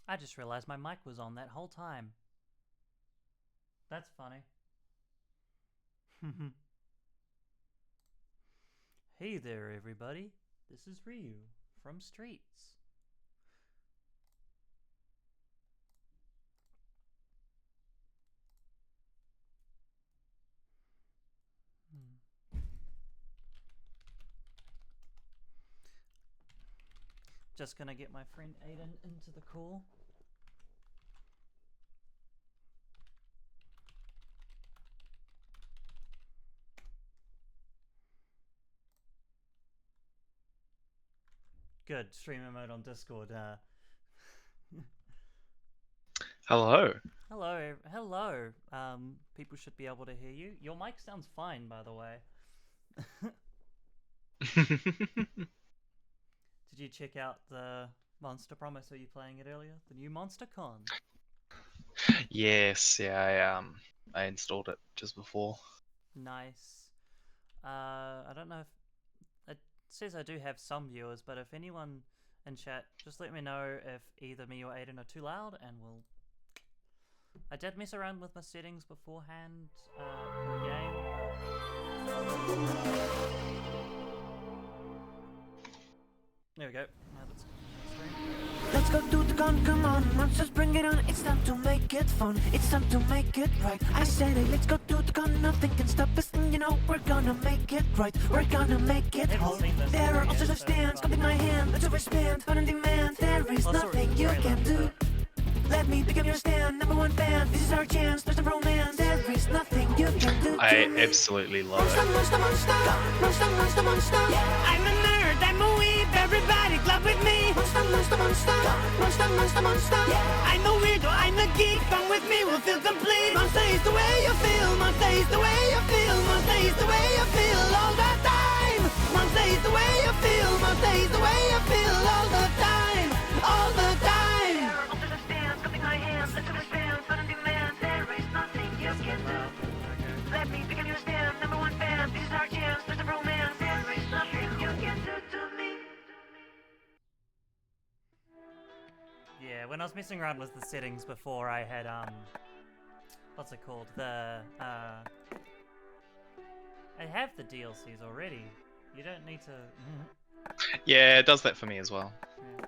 I just realized my mic was on that whole time. That's funny. Hey there, everybody. This is Ryu from Streets. Just gonna get my friend Aiden into the call. Good, streamer mode on Discord. Hello. Hello. People should be able to hear you. Your mic sounds fine, by the way. Did you check out the Monster Prom? I saw you playing it earlier. The new Monster Con. Yes, yeah, I installed it just before. Nice. I don't know if it says I do have some viewers, but if anyone in chat, just let me know if either me or Aiden are too loud, and we'll. I did mess around with my settings beforehand for the game. There we go. Now Let's go to the con, come on, monsters bring it on. It's time to make it fun, it's time to make it right. I said it, let's go to the con, nothing can stop us. And you know we're gonna make it right, we're gonna make it whole. There are also some stands, holding my hand, let's overspend, on demand. There is nothing you can do. Let me become your stand, #1 fan. This is our chance, there's no romance. There is nothing you can do. I absolutely love Monster, it. monster, monster, monster, monster, monster. Yeah. I'm a nerd, I'm a weeb, everybody club with me. Monster, monster, monster, monster, monster, monster. Yeah. I'm a weirdo, I'm a geek, come with me, we'll feel complete. Monster is the way you feel, monster is the way you feel, monster is the way you feel all the time. Monster is the way you feel, monster is the way you feel all the time, all the time. Let's understand, fun on demand. There is nothing you can do. Let me become your stand, #1 fan. This is our chance, there's a romance. There is nothing you can do to me. Yeah, when I was messing around with the settings before, I had what's it called? I have the DLCs already. You don't need to. Yeah, it does that for me as well. Yeah.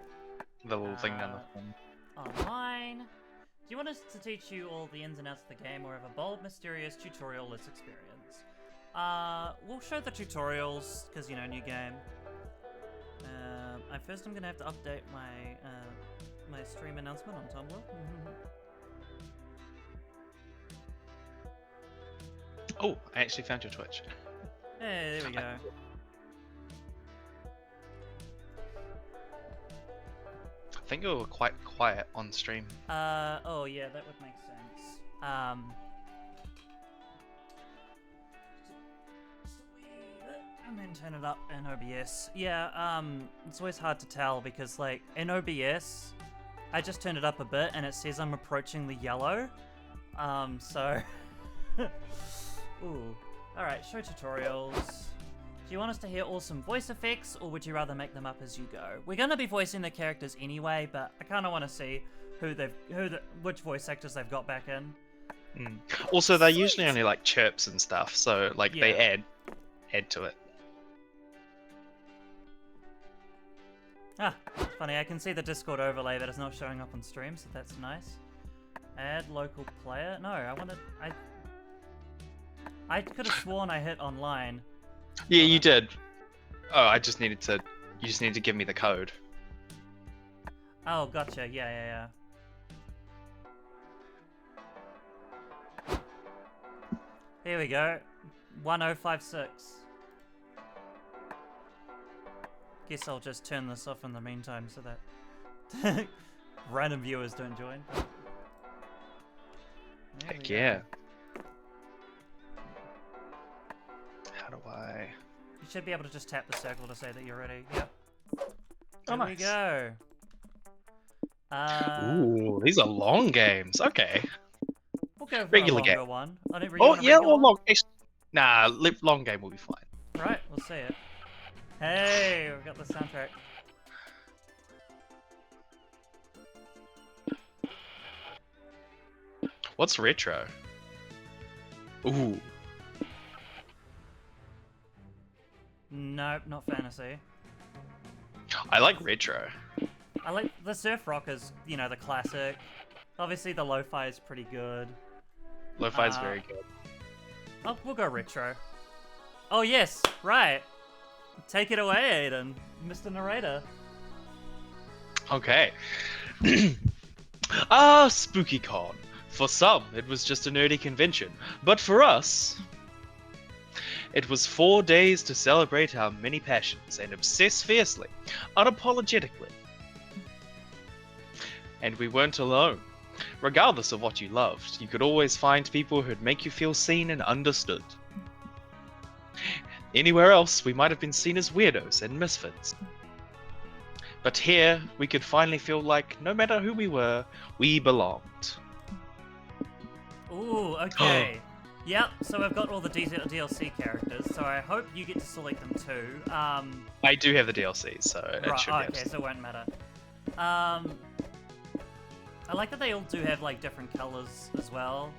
The little thing down the phone. Online. Do you want us to teach you all the ins and outs of the game, or have a bold, mysterious tutorial-less experience? We'll show the tutorials, because, you know, new game. First I'm going to have to update my, my stream announcement on Tumblr. Oh, I actually found your Twitch. Hey, there we go. I think you were quite quiet on stream. Oh yeah, that would make sense. And then turn it up in OBS. Yeah, it's always hard to tell because, like, in OBS, I just turned it up a bit and it says I'm approaching the yellow. So... Ooh. Alright, show tutorials. Do you want us to hear awesome voice effects, or would you rather make them up as you go? We're gonna be voicing the characters anyway, but I kind of want to see which voice actors they've got back in. Also, they're usually only like chirps and stuff, so like Yeah. they add to it. Ah, funny. I can see the Discord overlay, but it's not showing up on stream, so that's nice. Add local player. No, I could have sworn I hit online. Yeah, you did. Oh, you just need to give me the code. Oh, gotcha. Yeah. Here we go. 1056. Guess I'll just turn this off in the meantime so that random viewers don't join. Heck yeah. How do I... You should be able to just tap the circle to say that you're ready. Yep. Oh, Here we go. Ooh, these are long games. Okay. We'll go for Regular a longer game. one. Oh, yeah, or long. Nah, long game will be fine. Right, we'll see it. Hey, we've got the soundtrack. What's retro? Ooh. Nope, not fantasy. I like retro. I like the surf rock is, the classic. Obviously, the lo-fi is pretty good. Lo-fi is very good. Oh, we'll go retro. Oh yes, right. Take it away, Aiden, Mr. Narrator. Okay. SpookyCon. For some, it was just a nerdy convention, but for us, it was 4 days to celebrate our many passions and obsess fiercely, unapologetically. And we weren't alone. Regardless of what you loved, you could always find people who'd make you feel seen and understood. Anywhere else, we might have been seen as weirdos and misfits. But here, we could finally feel like, no matter who we were, we belonged. Ooh, okay. Yep, so I've got all the DLC characters, so I hope you get to select them too. I do have the DLC, so it should be okay, so it won't matter. I like that they all do have like different colors as well.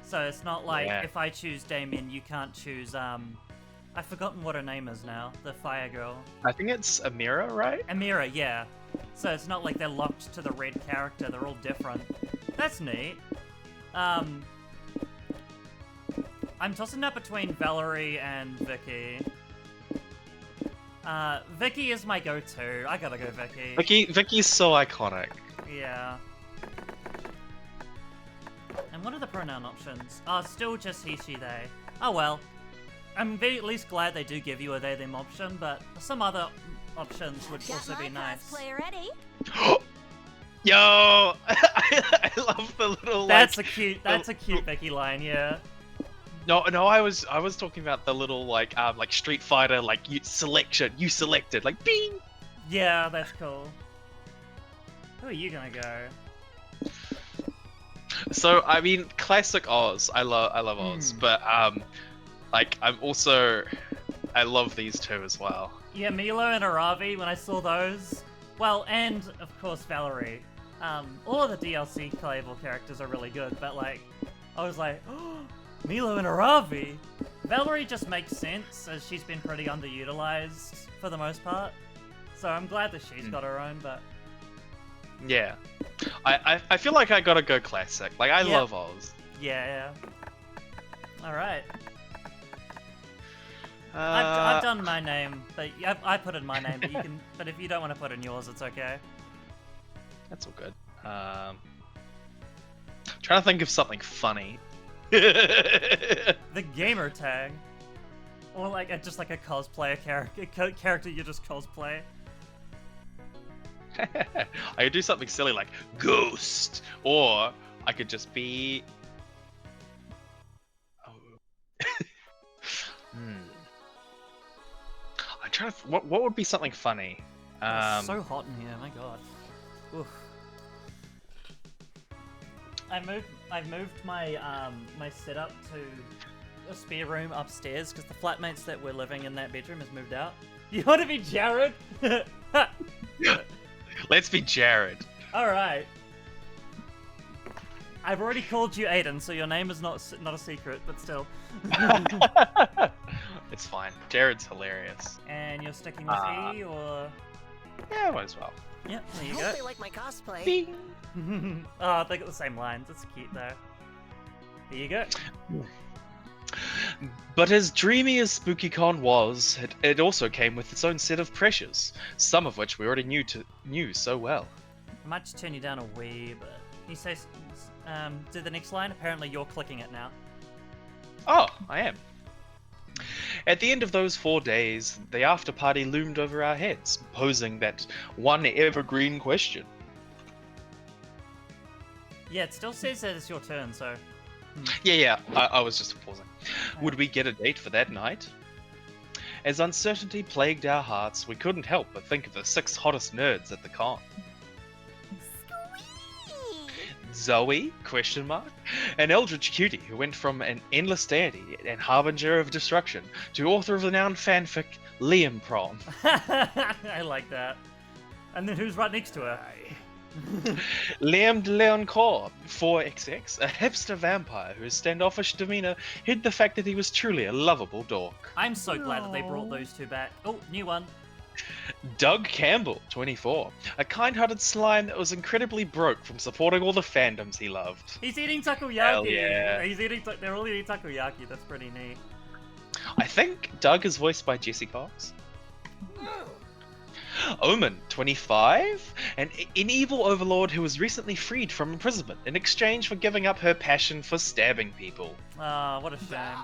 So it's not like if I choose Damien, you can't choose I've forgotten what her name is now. The fire girl. I think it's Amira, right? Amira, yeah. So it's not like they're locked to the red character. They're all different. That's neat. I'm tossing up between Valerie and Vicky. Vicky is my go-to. I gotta go Vicky. Vicky's so iconic. Yeah. And what are the pronoun options? Oh, still just he, she, they. Oh well. I'm at least glad they do give you a they-them option, but some other options would also be nice. Cosplay ready? Yo! I love the little That's a cute Vicky line, yeah. No, I was talking about the little like Street Fighter you selected like bing. Yeah, that's cool. Who are you gonna go? So I mean, classic Oz. I love Oz, but I love these two as well. Yeah, Milo and Aravi. When I saw those, well, and of course Valerie. All of the DLC playable characters are really good, but I was like, oh, Milo and Aravi. Valerie just makes sense as she's been pretty underutilized for the most part. So I'm glad that she's got her own, but yeah, I feel like I gotta go classic. I love Oz. Yeah. All right. I've done my name, but I put in my name. But you can. But if you don't want to put in yours, it's okay. That's all good. Trying to think of something funny. The gamer tag, or just like a cosplayer character you just cosplay. I could do something silly like Ghost, or I could just be. I'm trying to. What would be something funny? It's so hot in here. My God. Oof. I've moved my my setup to a spare room upstairs because the flatmates that were living in that bedroom has moved out. You want to be Jared? Let's be Jared. All right. I've already called you Aiden, so your name is not a secret, but still. It's fine. Jared's hilarious. And you're sticking with E, or? Yeah, might as well. Yep, there you I go. hope they like my cosplay. Bing. Oh, they got the same lines. That's cute, though. There you go. But as dreamy as SpookyCon was, it also came with its own set of pressures, some of which we already knew so well. I might just turn you down a wee bit. Can you say, do the next line? Apparently you're clicking it now. Oh, I am. At the end of those 4 days, the after party loomed over our heads, posing that one evergreen question. Yeah, it still says that it's your turn, so... Yeah, I was just pausing. Would we get a date for that night? As uncertainty plagued our hearts, we couldn't help but think of the 6 hottest nerds at the con. Zoe? An eldritch cutie who went from an endless deity and harbinger of destruction to author of the noun fanfic Liam Prom. I like that. And then who's right next to her? Liam de Leoncourt, 4XX, a hipster vampire whose standoffish demeanor hid the fact that he was truly a lovable dork. I'm so glad that they brought those two back. Oh, new one. Doug Campbell, 24, a kind-hearted slime that was incredibly broke from supporting all the fandoms he loved. He's eating takoyaki. Hell yeah. He's eating. They're all eating takoyaki. That's pretty neat. I think Doug is voiced by Jesse Cox. Omen, 25, an evil overlord who was recently freed from imprisonment in exchange for giving up her passion for stabbing people. Ah, what a shame.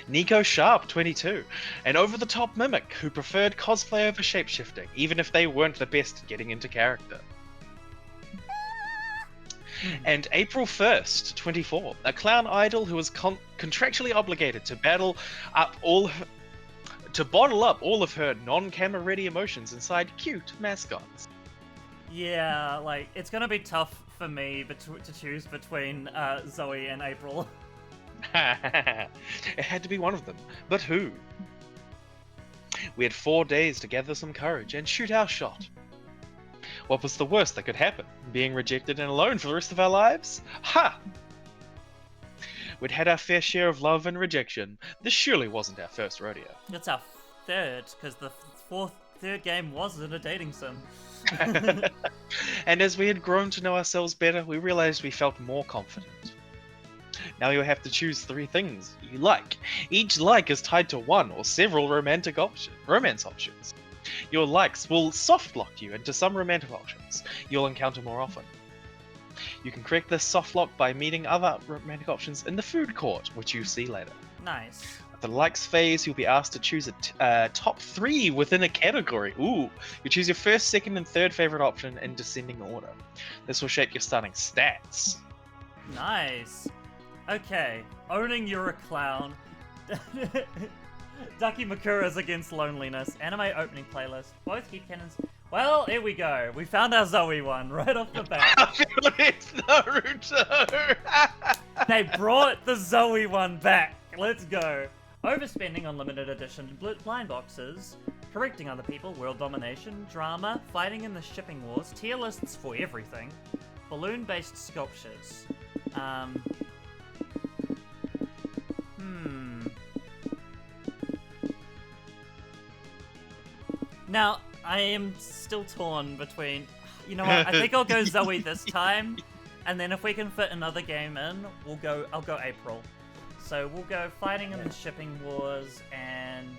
Nico Sharp, 22, an over-the-top mimic who preferred cosplay over shapeshifting, even if they weren't the best at getting into character. And April 1st, 24, a clown idol who was contractually obligated to bottle up all of her non-camera ready emotions inside cute mascots. Yeah, like it's gonna be tough for me to choose between Zoe and April. It had to be one of them, but who? We had 4 days to gather some courage and shoot our shot. What was the worst that could happen? Being rejected and alone for the rest of our lives? Ha! We'd had our fair share of love and rejection. This surely wasn't our first rodeo. It's our third, because the third game wasn't a dating sim. And as we had grown to know ourselves better, we realized we felt more confident. Now you'll have to choose 3 things you like. Each like is tied to one or several romance options. Your likes will soft lock you into some romantic options you'll encounter more often. You can correct this soft lock by meeting other romantic options in the food court, which you'll see later. Nice. At the likes phase, you'll be asked to choose a top 3 within a category. Ooh! You choose your first, second, and third favorite option in descending order. This will shape your starting stats. Nice. Okay, owning you're a clown. Ducky Makura's against loneliness. Anime opening playlist. Both headcanons. Well, here we go. We found our Zoe one right off the bat. It's Naruto! They brought the Zoe one back. Let's go. Overspending on limited edition blind boxes. Correcting other people. World domination. Drama. Fighting in the shipping wars. Tier lists for everything. Balloon-based sculptures. Now, I am still torn between... You know what? I think I'll go Zoe this time. And then if we can fit another game in, I'll go April. So we'll go Fighting in the Shipping Wars and...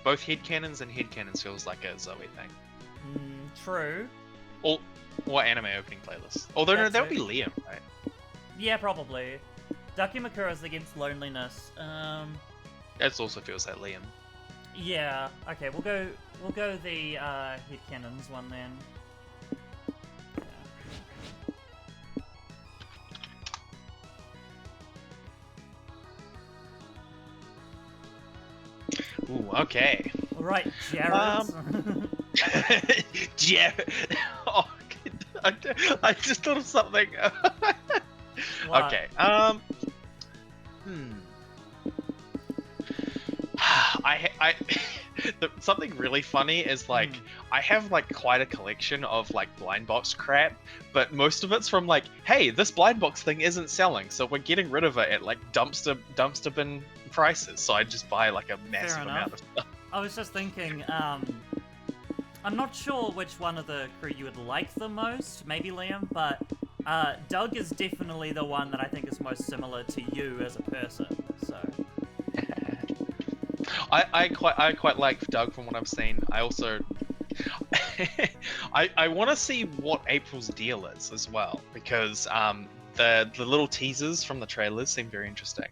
Both headcanons and headcanons feels like a Zoe thing. True. Or anime opening playlist. Although no, that would be Liam, right? Yeah, probably. Ducky Makura's against loneliness. That also feels like Liam. Yeah. Okay, we'll go the headcanons one then. Ooh, okay. All right, Jared. Jared. Oh, I just thought of something. What? Okay. Something really funny is like I have like quite a collection of like blind box crap, but most of it's from like, hey, this blind box thing isn't selling, so we're getting rid of it at like dumpster bin prices. So I just buy like a massive amount of stuff. I was just thinking, I'm not sure which one of the crew you would like the most, maybe Liam, but Doug is definitely the one that I think is most similar to you as a person, so... I quite like Doug from what I've seen. I also... I want to see what April's deal is as well, because the little teasers from the trailers seem very interesting.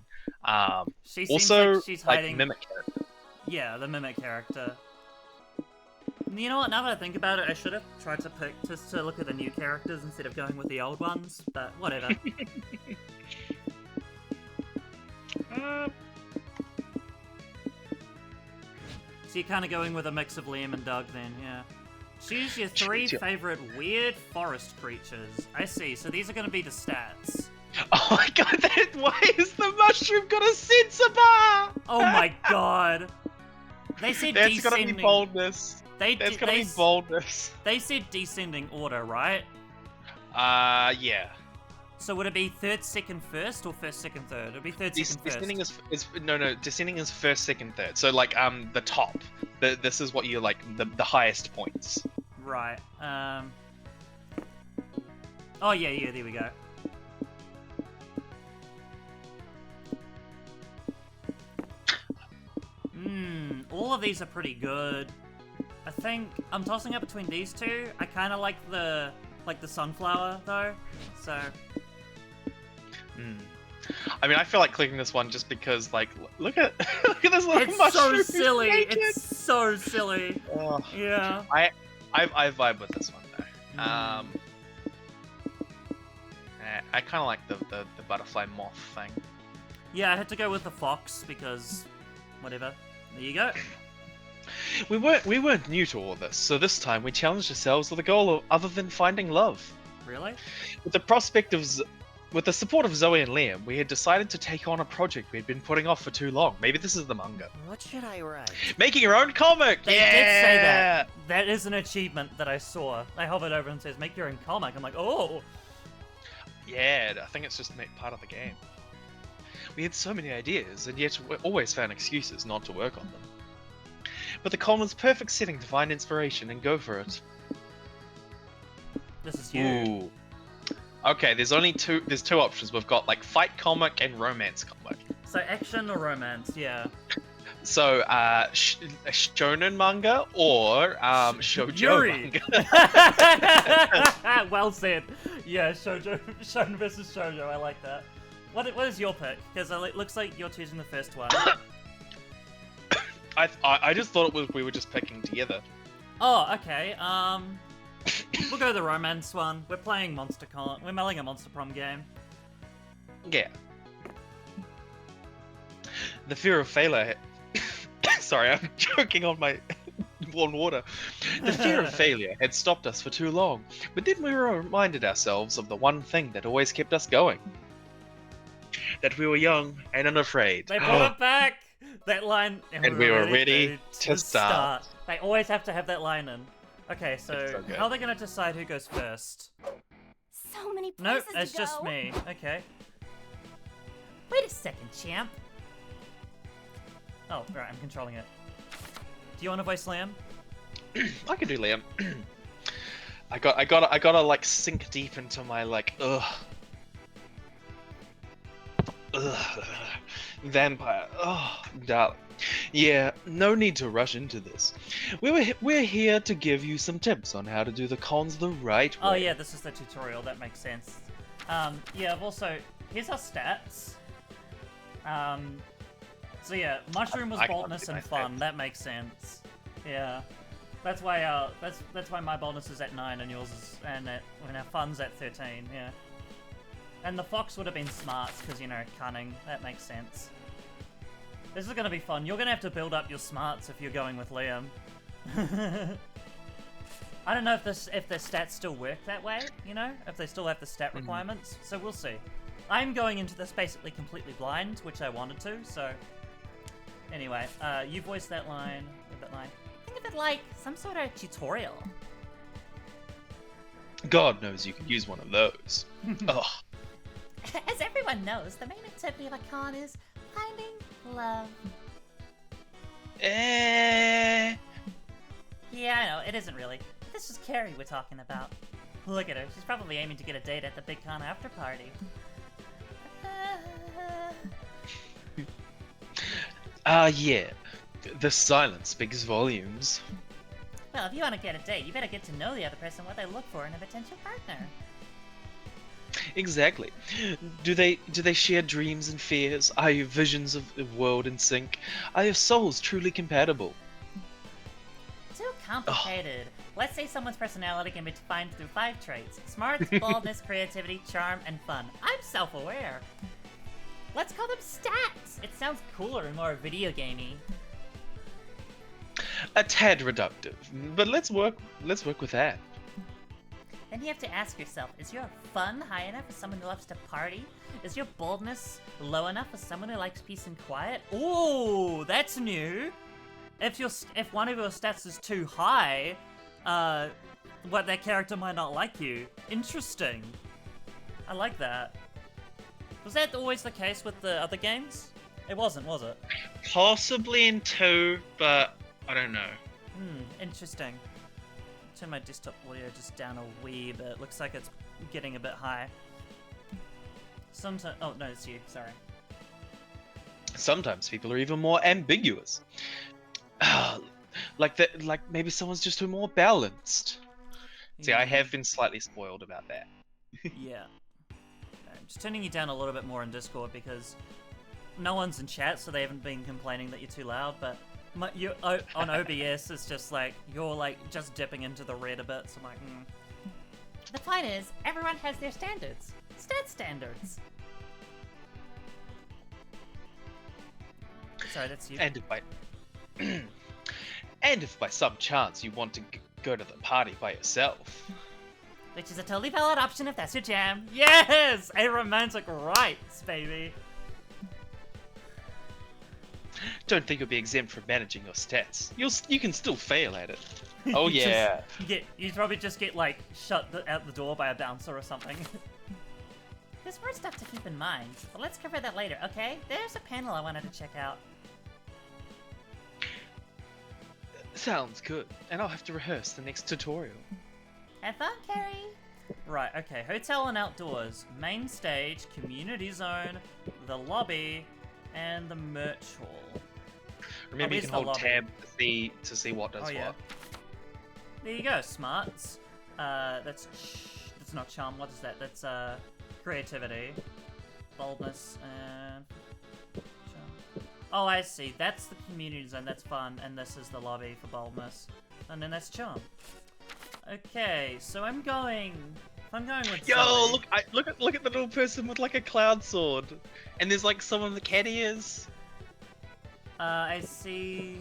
She seems also, like she's hiding... mimic character. Yeah, the mimic character. You know what, now that I think about it, I should have tried to pick just to look at the new characters instead of going with the old ones, but whatever. So you're kind of going with a mix of Liam and Doug then, yeah. Choose your 3 favorite weird forest creatures. I see, so these are going to be the stats. Oh my god, why is the mushroom got a sensor bar? Oh my god. They said That's gotta be descending. boldness. That's gotta be boldness. They said descending order, right? Yeah. So would it be third, second, first, or first, second, third? It'd be third, second, first. Descending is no. Descending is first, second, third. So like the top. This is what you like the highest points. Right. Oh yeah. There we go. All of these are pretty good. I think I'm tossing up between these two. I kind of like the sunflower though. So. I mean, I feel like clicking this one just because, like, look at look at this little It's mushroom. so silly. naked. It's so silly. Oh. Yeah. I vibe with this one though. I kind of like the butterfly moth thing. Yeah, I had to go with the fox because, whatever. There you go. We weren't new to all this, so this time we challenged ourselves with a goal of, other than finding love. Really? With the support of Zoe and Liam, we had decided to take on a project we had been putting off for too long. Maybe this is the manga. What should I write? Making your own comic! They yeah! did say that. That is an achievement that I saw. They hovered over and says, "Make your own comic." I'm like, oh. Yeah, I think it's just part of the game. We had so many ideas, and yet we always found excuses not to work on them. But the con was perfect setting to find inspiration and go for it. This is you. Ooh. Okay, there's two options. We've got like fight comic and romance comic. So action or romance? Yeah. So shonen manga or shoujo Yuri. manga. Well said. Yeah, shonen versus shoujo. I like that. What is your pick? Because it looks like you're choosing the first one. I just thought we were just picking together. Oh, okay. We'll go the romance one. We're playing MonsterCon. We're mailing a Monster Prom game. Yeah. The fear of failure. Sorry, I'm choking on my warm water. The fear of failure had stopped us for too long, but then we reminded ourselves of the one thing that always kept us going. That we were young and unafraid. They brought it back! That line. And we were ready to start. They always have to have that line in. Okay, so good. how are they going to decide who goes first? So many Nope, places it's to just go. me. Okay. Wait a second, champ. Oh, right, I'm controlling it. Do you want to voice Liam? I can do Liam. I gotta like sink deep into my like vampire. Oh, darling. Yeah, no need to rush into this. We're here to give you some tips on how to do the cons the right way. Oh yeah, this is the tutorial. That makes sense. Yeah. I've also here's our stats. So yeah, mushroom was I can't boldness see and my fun. stats. That makes sense. Yeah. That's why that's why my boldness is at 9 and yours is when our fun's at 13. Yeah. And the fox would have been smarts because cunning. That makes sense. This is gonna be fun. You're gonna have to build up your smarts if you're going with Liam. I don't know if the stats still work that way. If they still have the stat requirements. So we'll see. I'm going into this basically completely blind, which I wanted to. So anyway, you voiced that line. Think of it like some sort of tutorial. God knows you could use one of those. Ugh. As everyone knows, the main activity of a con is finding love. Eh. Yeah, I know, it isn't really. This is Carrie we're talking about. Look at her. She's probably aiming to get a date at the big con after party. Yeah. The silence speaks volumes. Well, if you want to get a date, you better get to know the other person, what they look for in a potential partner. Exactly. Do they share dreams and fears? Are your visions of the world in sync? Are your souls truly compatible? Too complicated. Let's say someone's personality can be defined through 5 traits: smarts, boldness, creativity, charm, and fun. I'm self-aware. Let's call them stats. It sounds cooler and more video gamey. A tad reductive, but let's work with that. Then you have to ask yourself, is your fun high enough for someone who loves to party? Is your boldness low enough for someone who likes peace and quiet? Ooh, that's new. if one of your stats is too high, what that character might not like you. Interesting. I like that. Was that always the case with the other games? It wasn't, was it? Possibly in 2, but I don't know. Interesting. Turn my desktop audio just down a wee bit. Looks like it's getting a bit high. Sometimes. Oh no, it's you. Sorry. Sometimes people are even more ambiguous. Like that. Like maybe someone's just more balanced. See, I have been slightly spoiled about that. Yeah. I'm just turning you down a little bit more in Discord because no one's in chat, so they haven't been complaining that you're too loud. But on OBS, it's just like you're like just dipping into the red a bit. So I'm like, The point is, everyone has their standards. Stat standards. Sorry, that's you. And if by and if by some chance you want to go to the party by yourself, Which is a totally valid option if that's your jam. Yes, a romantic rights, baby. don't think you'll be exempt from managing your stats. You can still fail at it. Oh yeah. You'd probably just get like shut out the door by a bouncer or something. There's more stuff to keep in mind, but let's cover that later, okay? There's a panel I wanted to check out. Sounds good. And I'll have to rehearse the next tutorial. Have fun, Carrie! Right, okay. Hotel and outdoors, main stage, community zone, the lobby, and the merch hall. Remember, you where's can the hold lobby? tab to see what does Oh yeah. what. There you go, smarts. That's not charm. What is that? That's creativity, boldness, and charm. Oh, I see. That's the community zone. That's fun, and this is the lobby for boldness, and then that's charm. Okay, so I'm going with Yo, Zoe. look at the little person with like a cloud sword, and there's like someone with cat ears. I see.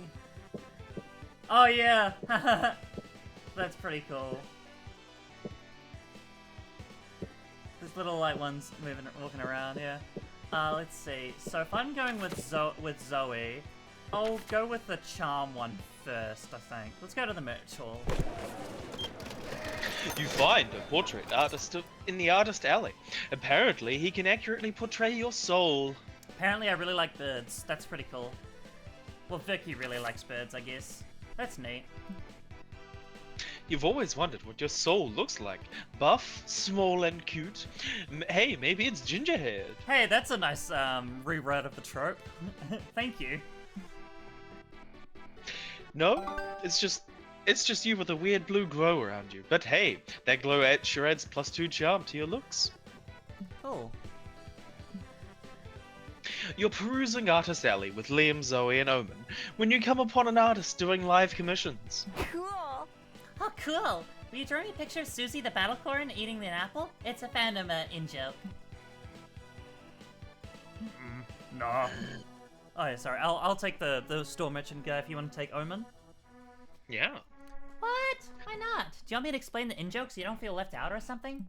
Oh yeah, that's pretty cool. There's little like ones walking around. Yeah. Let's see. So if I'm going with Zoe, I'll go with the charm one first. I think. Let's go to the merch hall. You find a portrait artist in the artist alley. Apparently, he can accurately portray your soul. Apparently, I really like birds. That's pretty cool. Well, Vicky really likes birds, I guess. That's neat. You've always wondered what your soul looks like. Buff, small, and cute. Hey, maybe it's ginger-haired. Hey, that's a nice rewrite of the trope. Thank you. No, it's just you with a weird blue glow around you. But hey, that glow sure adds +2 charm to your looks. Cool. You're perusing Artist Alley with Liam, Zoe, and Omen when you come upon an artist doing live commissions. Cool. Oh, cool! Will you draw me a picture of Susie the Battlecorn eating an apple? It's a fandom in-joke. Nah. Oh yeah, sorry. I'll take the store merchant guy if you want to take Omen. Yeah. What? Why not? Do you want me to explain the in-joke so you don't feel left out or something?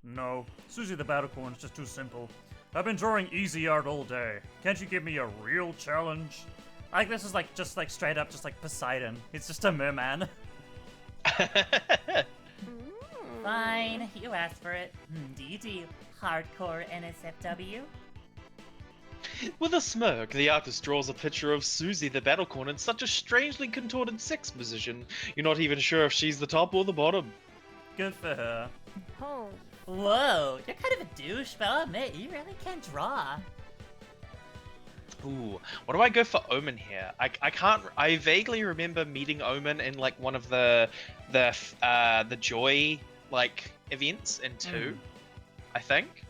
No, Susie the Battlecorn's just too simple. I've been drawing easy art all day. Can't you give me a real challenge? Like this is like just like straight up just like Poseidon. It's just a merman. Fine, you asked for it. Do you do hardcore NSFW? With a smirk, the artist draws a picture of Susie the Battlecorn in such a strangely contorted sex position, you're not even sure if she's the top or the bottom. Good for her. Oh. Whoa, you're kind of a douche, but I'll admit, you really can draw. Ooh, what do I go for Omen here? I vaguely remember meeting Omen in like one of the Joy like events in 2, I think.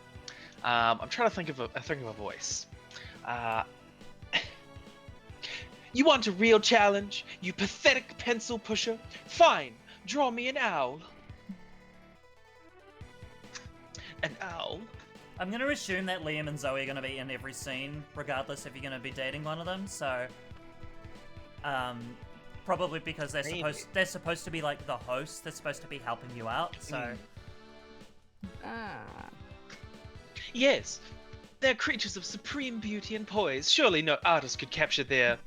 I'm trying to think of a voice. You want a real challenge? You pathetic pencil pusher? Fine, draw me an owl. An owl? I'm gonna assume that Liam and Zoe are gonna be in every scene, regardless if you're gonna be dating one of them. So, probably because they're supposed to be like the host. They're supposed to be helping you out. So, Yes, they're creatures of supreme beauty and poise. Surely no artist could capture their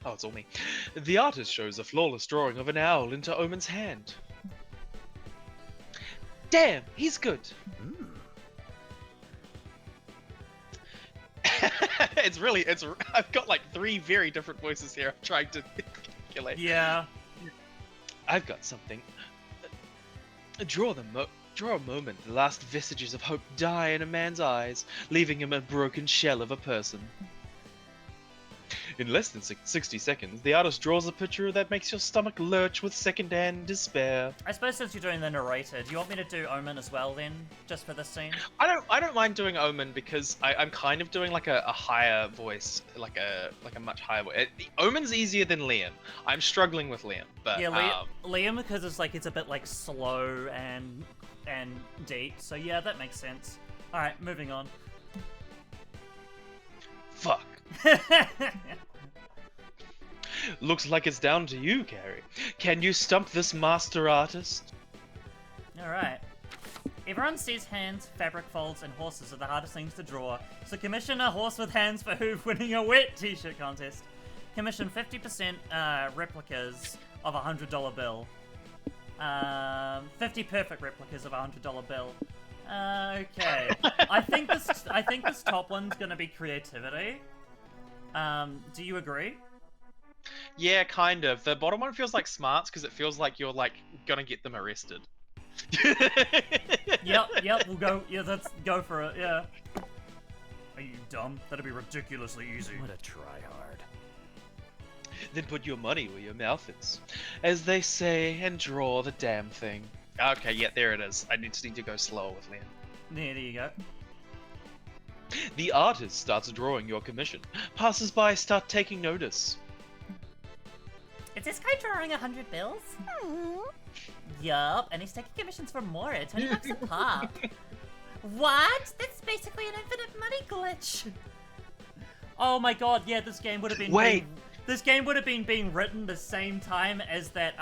Oh, it's all me. The artist shows a flawless drawing of an owl into Omen's hand. Damn, he's good. I've got like 3 very different voices here. I'm trying to calculate. Yeah. I've got something. Draw a moment. The last vestiges of hope die in a man's eyes, leaving him a broken shell of a person. In less than 60 seconds, the artist draws a picture that makes your stomach lurch with second-hand despair. I suppose since you're doing the narrator, do you want me to do Omen as well then, just for this scene? I don't mind doing Omen because I'm kind of doing like a higher voice, like a much higher voice. Omen's easier than Liam. I'm struggling with Liam, but Yeah, Liam because it's a bit like slow and deep. So yeah, that makes sense. All right, moving on. Fuck. Looks like it's down to you, Carrie. Can you stump this master artist? Alright. Everyone says hands, fabric folds, and horses are the hardest things to draw, so commission a horse with hands for who winning a wet t-shirt contest. Commission 50% replicas of a $100 bill. 50 perfect replicas of a $100 bill. Okay. I think this top one's gonna be creativity. Do you agree? Yeah, kind of. The bottom one feels like smarts because it feels like you're like gonna get them arrested. Yep, we'll go. Yeah, let's go for it. Yeah. Are you dumb? That'd be ridiculously easy. What a tryhard. Then put your money where your mouth is, as they say, and draw the damn thing. Okay, yeah, there it is. I just need to go slower with Liam. There you go. The artist starts drawing your commission. Passers-by start taking notice. Is this guy drawing 100 bills? Yup, and he's taking commissions for more. It's $20 a pop. What? That's basically an infinite money glitch. Oh my god, yeah, this game would have been Wait. This game would have been being written the same time as that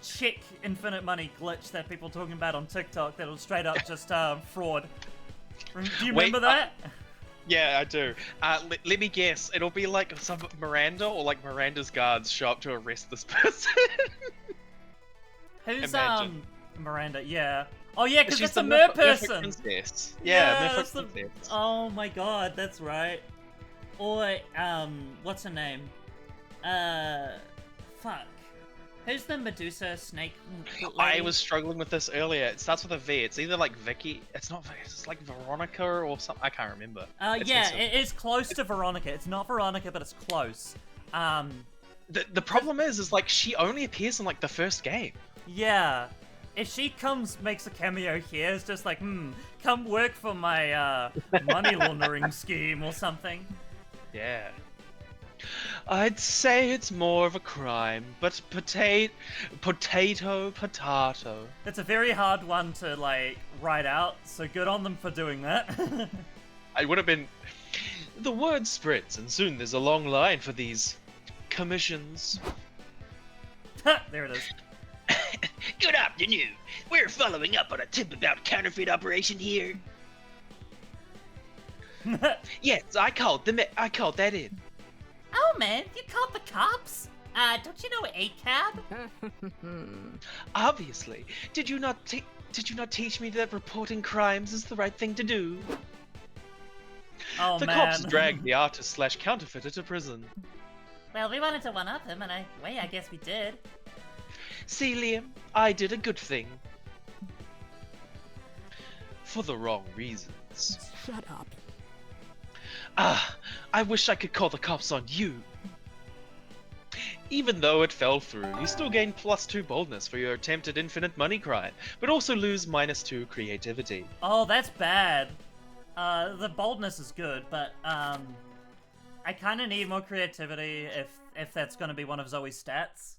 check infinite money glitch that people talking about on TikTok that was straight up just fraud. Do you remember that? Yeah, I do. Let me guess. It'll be like some Miranda or like Miranda's guards show up to arrest this person. Who's Imagine. Miranda? Yeah. Oh yeah, because She's it's a the mer Mythic person. Princess. Yeah, Mythic that's the- Princess. Oh my god, that's right. Or what's her name? Fuck. Who's the Medusa snake? I lady? was struggling with this earlier. It starts with a V. It's either like Vicky. It's not Vicky. It's like Veronica or something. I can't remember. It's Yeah, missing. it is close to Veronica. It's not Veronica, but it's close. The problem is like she only appears in like the first game. Yeah. If she makes a cameo here, it's just like, come work for my money laundering scheme or something. Yeah. I'd say it's more of a crime, but potato. It's a very hard one to like write out, so good on them for doing that. I would have been. The word spreads, and soon there's a long line for these commissions. There it is. Good afternoon. We're following up on a tip about counterfeit operation here. Yes, I called that in. Oh man, you called the cops? Don't you know ACAB? Obviously, did you not teach me that reporting crimes is the right thing to do? Oh The man. cops dragged the artist/counterfeiter to prison. Well, we wanted to one-up him, and I guess we did. See, Liam, I did a good thing. For the wrong reasons. Shut up. I wish I could call the cops on you. Even though it fell through, you still gain +2 boldness for your attempted infinite money crime, but also lose -2 creativity. Oh, that's bad. The boldness is good, but I kind of need more creativity if that's going to be one of Zoe's stats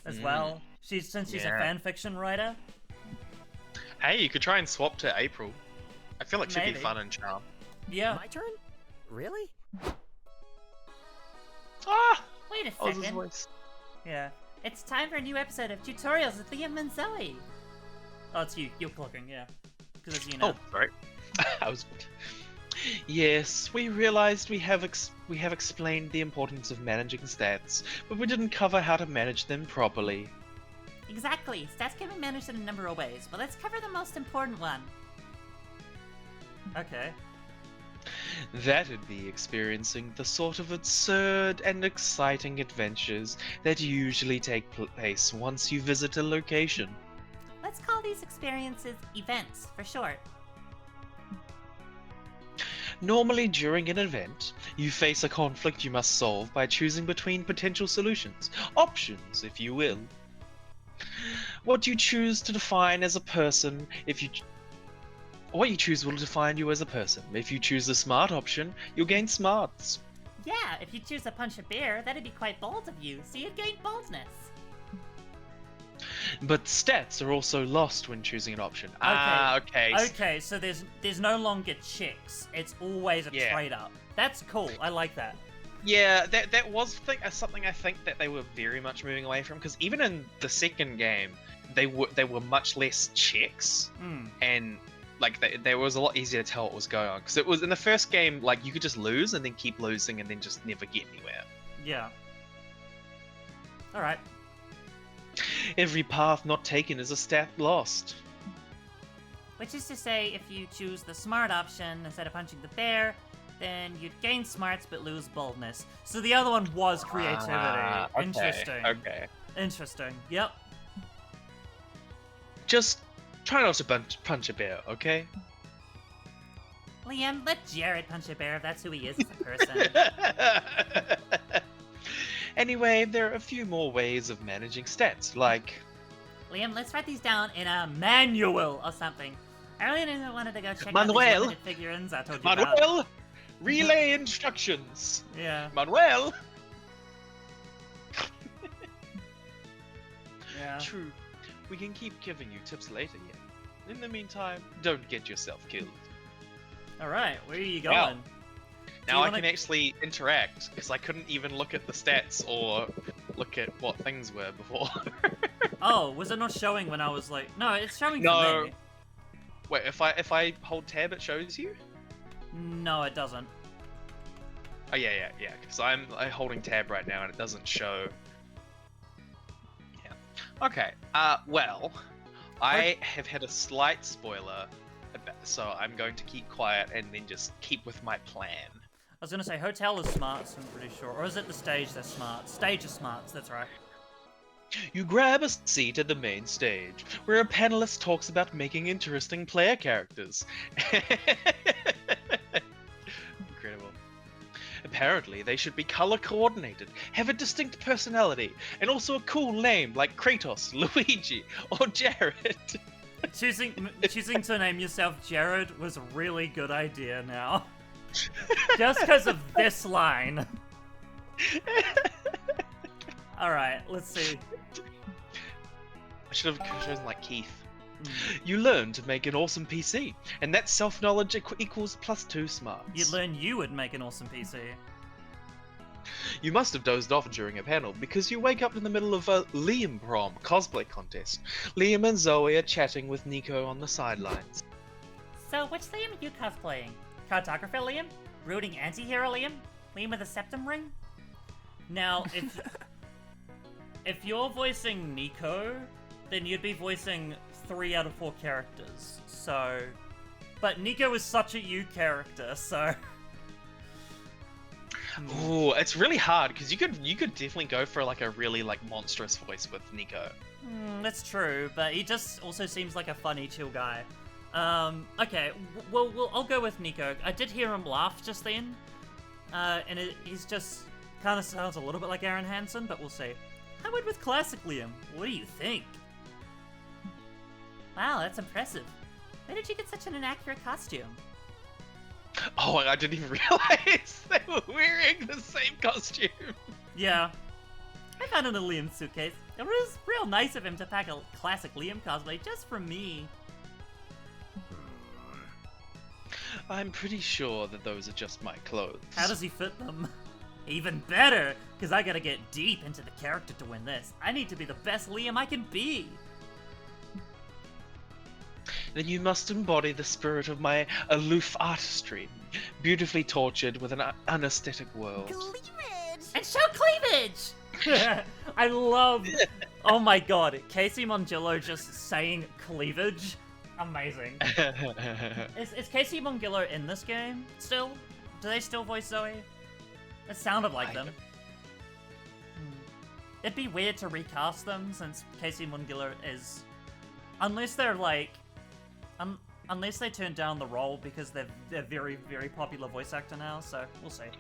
as well. Since she's a Yeah. fan fiction writer. Hey, you could try and swap to April. I feel like she'd Maybe. be fun and charm. Yeah. My turn? Really? Ah! Wait a Oz's second. voice. Yeah. It's time for a new episode of Tutorials with Liam and Zoe. Oh, it's you. You're clicking, yeah. Because it's you now. Oh, sorry. I was. Yes, we realized we have explained the importance of managing stats, but we didn't cover how to manage them properly. Exactly. Stats can be managed in a number of ways, but let's cover the most important one. Okay. That'd be experiencing the sort of absurd and exciting adventures that usually take place once you visit a location. Let's call these experiences events for short. Normally, during an event, you face a conflict you must solve by choosing between potential solutions, options, if you will. What you choose to define as a person, what you choose will define you as a person. If you choose the smart option, you'll gain smarts. Yeah, if you choose to punch a bear, that'd be quite bold of you, so you'd gain boldness. But stats are also lost when choosing an option. Okay. Okay, so there's no longer checks. It's always a Yeah. trade up. That's cool. I like that. Yeah, that was something I think that they were very much moving away from, because even in the second game, they were much less checks, and like there was a lot easier to tell what was going on. Because it was in the first game, like you could just lose and then keep losing and then just never get anywhere. Yeah. All right. Every path not taken is a stat lost. Which is to say, if you choose the smart option instead of punching the bear, then you'd gain smarts but lose boldness. So the other one was creativity. Okay, Interesting. Okay. Interesting. Yep. Just try not to punch a bear, okay? Liam, let Jared punch a bear if that's who he is as a person. Anyway, there are a few more ways of managing stats, like... Liam, let's write these down in a manual or something. I really wanted to go check out Manuel? these limited figurines I told you about. Manuel! Relay instructions! Yeah. Manuel! Yeah. True. We can keep giving you tips later, yeah. In the meantime, don't get yourself killed. All right. Where are you Wow. going? Now I wanna- can actually interact, because I couldn't even look at the stats or look at what things were before. Oh, was it not showing when I was like? No, it's showing No. for me. Wait, if I hold tab, it shows you? No, it doesn't. Oh yeah, because I'm holding tab right now and it doesn't show. Yeah. Okay. Well, I have had a slight spoiler, so I'm going to keep quiet and then just keep with my plan. I was gonna say hotel is smarts. I'm pretty sure, or is it the stage that's smart? Stage is smarts. That's right. You grab a seat at the main stage, where a panelist talks about making interesting player characters. Incredible. Apparently, they should be color coordinated, have a distinct personality, and also a cool name like Kratos, Luigi, or Jared. Choosing to name yourself Jared was a really good idea now. Just because of this line. Alright, let's see. I should have chosen like Keith. You learn to make an awesome PC, and that self-knowledge equals +2 smarts. You'd learn you would make an awesome PC. You must have dozed off during a panel, because you wake up in the middle of a Liam Prom cosplay contest. Liam and Zoe are chatting with Nico on the sidelines. So, which Liam are you cosplaying? Cartographer Liam? Brooding anti-hero Liam? Liam with a septum ring? Now, if you're voicing Nico, then you'd be voicing 3 out of 4 characters. So, but Nico is such a you character, so. Ooh, it's really hard because you could definitely go for like a really like monstrous voice with Nico. That's true, but he just also seems like a funny, chill guy. Okay, well, I'll go with Nico. I did hear him laugh just then, and he's just kind of sounds a little bit like Aaron Hansen, but we'll see. I went with classic Liam. What do you think? Wow, that's impressive. Where did you get such an inaccurate costume? Oh, I didn't even realize they were wearing the same costume. Yeah. I found it in a Liam suitcase. It was real nice of him to pack a classic Liam cosplay just for me. I'm pretty sure that those are just my clothes. How does he fit them? Even better, because I gotta get deep into the character to win this. I need to be the best Liam I can be. then you must embody the spirit of my aloof artistry, beautifully tortured with an unaesthetic world. Cleavage! And show cleavage! I love. Oh my god, Casey Mongillo just saying cleavage. Amazing. Is Casey Mongillo in this game still? Do they still voice Zoe? It sounded like them. It'd be weird to recast them since Casey Mongillo is, unless they're like, unless they turn down the role because they're very, very popular voice actor now. So we'll see.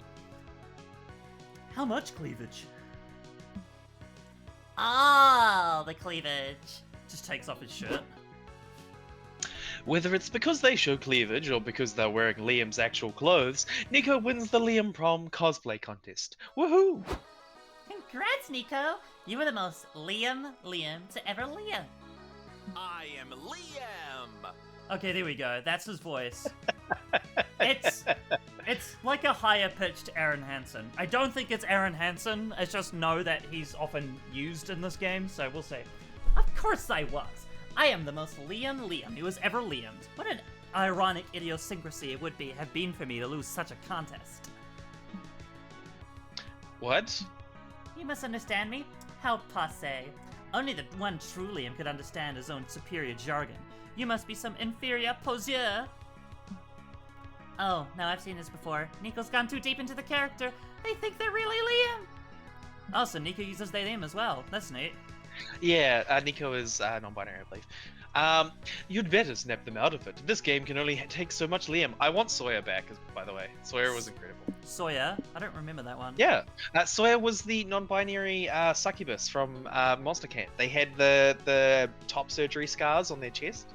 How much cleavage? Oh, the cleavage. Just takes off his shirt. Whether it's because they show cleavage or because they're wearing Liam's actual clothes, Nico wins the Liam Prom cosplay contest. Woohoo! Congrats, Nico! You were the most Liam to ever Liam. I am Liam! Okay, there we go. That's his voice. It's like a higher pitched Aaron Hansen. I don't think it's Aaron Hansen. I just know that he's often used in this game, so we'll see. Of course I was. I am the most Liam who has ever Liamed. What an ironic idiosyncrasy it would have been for me to lose such a contest. What? You must understand me. How passe. Only the one true Liam could understand his own superior jargon. You must be some inferior poseur. Oh, now I've seen this before. Nico's gone too deep into the character. They think they're really Liam. Oh, so Nico uses they them as well. That's neat. Yeah, Nico is non-binary, I believe. You'd better snap them out of it. This game can only take so much Liam. I want Sawyer back, by the way. Sawyer was incredible. Sawyer? I don't remember that one. Yeah, Sawyer was the non-binary succubus from Monster Camp. They had the top surgery scars on their chest.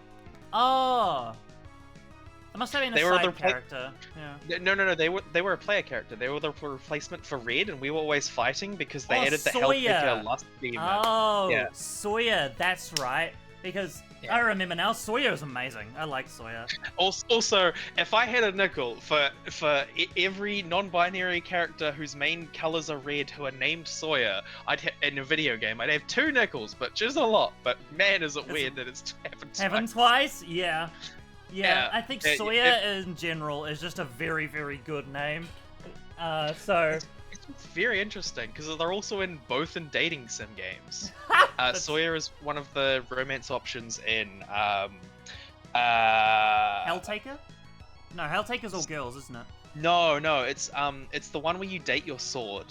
Oh! It must have been a They were side the character. Yeah. No, they were a player character. They were the replacement for Red, and we were always fighting because they added the Sawyer. Hellkicker Lust Demon. Oh, Yeah. Sawyer, that's right. Because I remember now, Sawyer is amazing. I like Sawyer. Also, if I had a nickel for every non-binary character whose main colors are red who are named Sawyer, in a video game, I'd have 2 nickels, but just a lot. But man, is it weird that it's happened twice. Heaven twice? Yeah. Yeah, I think it- Sawyer in general is just a very, very good name. So It's very interesting because they're also both in dating sim games. Sawyer is one of the romance options in Helltaker? No, Helltaker's all girls, isn't it? No, it's the one where you date your sword.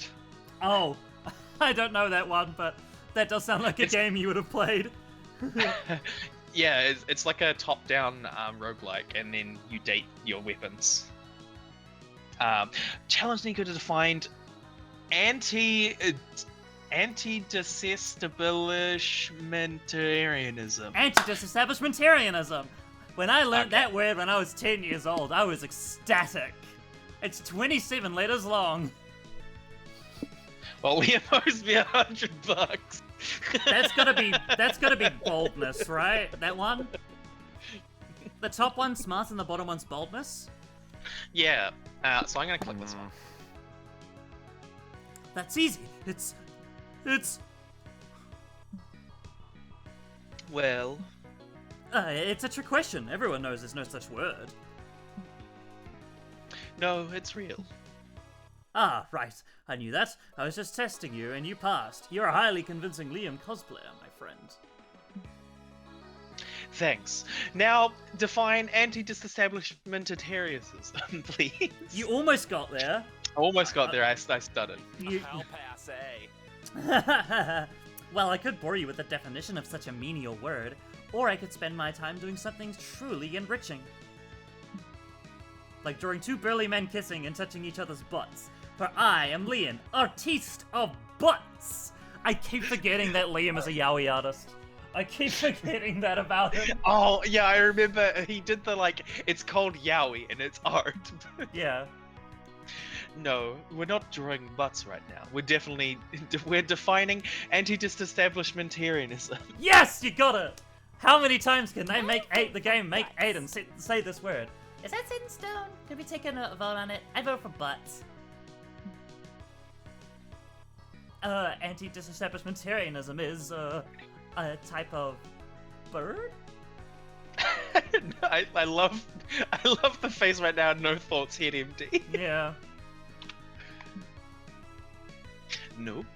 Oh, I don't know that one, but that does sound like a game you would have played. Yeah, it's like a top-down roguelike, and then you date your weapons. Challenge Nico to define anti-disestablishmentarianism. Anti-disestablishmentarianism. When I learned that word when I was 10 years old, I was ecstatic. It's 27 letters long. Well, Liam owes me $100. That's gotta be boldness, right? That one? The top one's smart and the bottom one's boldness? Yeah, so I'm gonna click this one. That's easy. It's... Well, it's a trick question. Everyone knows there's no such word. no, it's real. Ah, right. I knew that. I was just testing you, and you passed. You're a highly convincing Liam cosplayer, my friend. Thanks. Now, define anti-disestablishmentarianism, please. You almost got there. I almost got there, I stuttered. You... How passe. Well, I could bore you with the definition of such a menial word, or I could spend my time doing something truly enriching. Like drawing 2 burly men kissing and touching each other's butts. For I am Liam, artiste of butts! I keep forgetting that Liam is a yaoi artist. I keep forgetting that about him. Oh, yeah, I remember he did it's called yaoi and it's art. Yeah. No, we're not drawing butts right now. We're defining anti-disestablishmentarianism. Yes, you got it! How many times can they make Aiden say this word? Is that set in stone? Could we take a vote on it? I vote for butts. Anti-disestablishmentarianism is, a type of bird? I love the face right now. No thoughts, head empty. Yeah. Nope.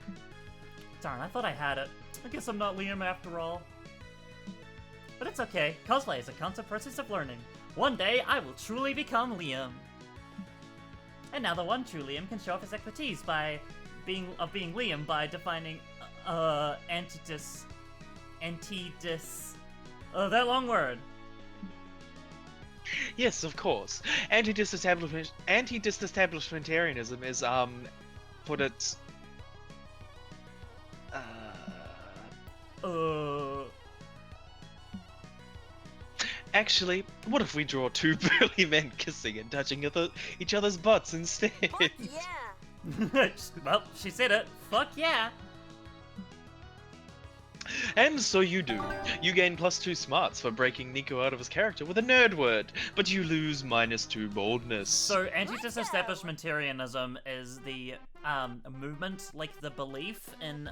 Darn, I thought I had it. I guess I'm not Liam after all. But it's okay. Cosplay is a constant process of learning. One day, I will truly become Liam. And now the one true Liam can show off his expertise by being Liam by defining antidis that long word. Yes, of course. Anti-disestablishmentarianism is put its Actually, what if we draw two burly men kissing and touching each other's butts instead? Fuck yeah! Well, she said it. Fuck yeah. And so you do. You gain +2 smarts for breaking Nico out of his character with a nerd word, but you lose -2 boldness. So anti-disestablishmentarianism is the movement, like the belief in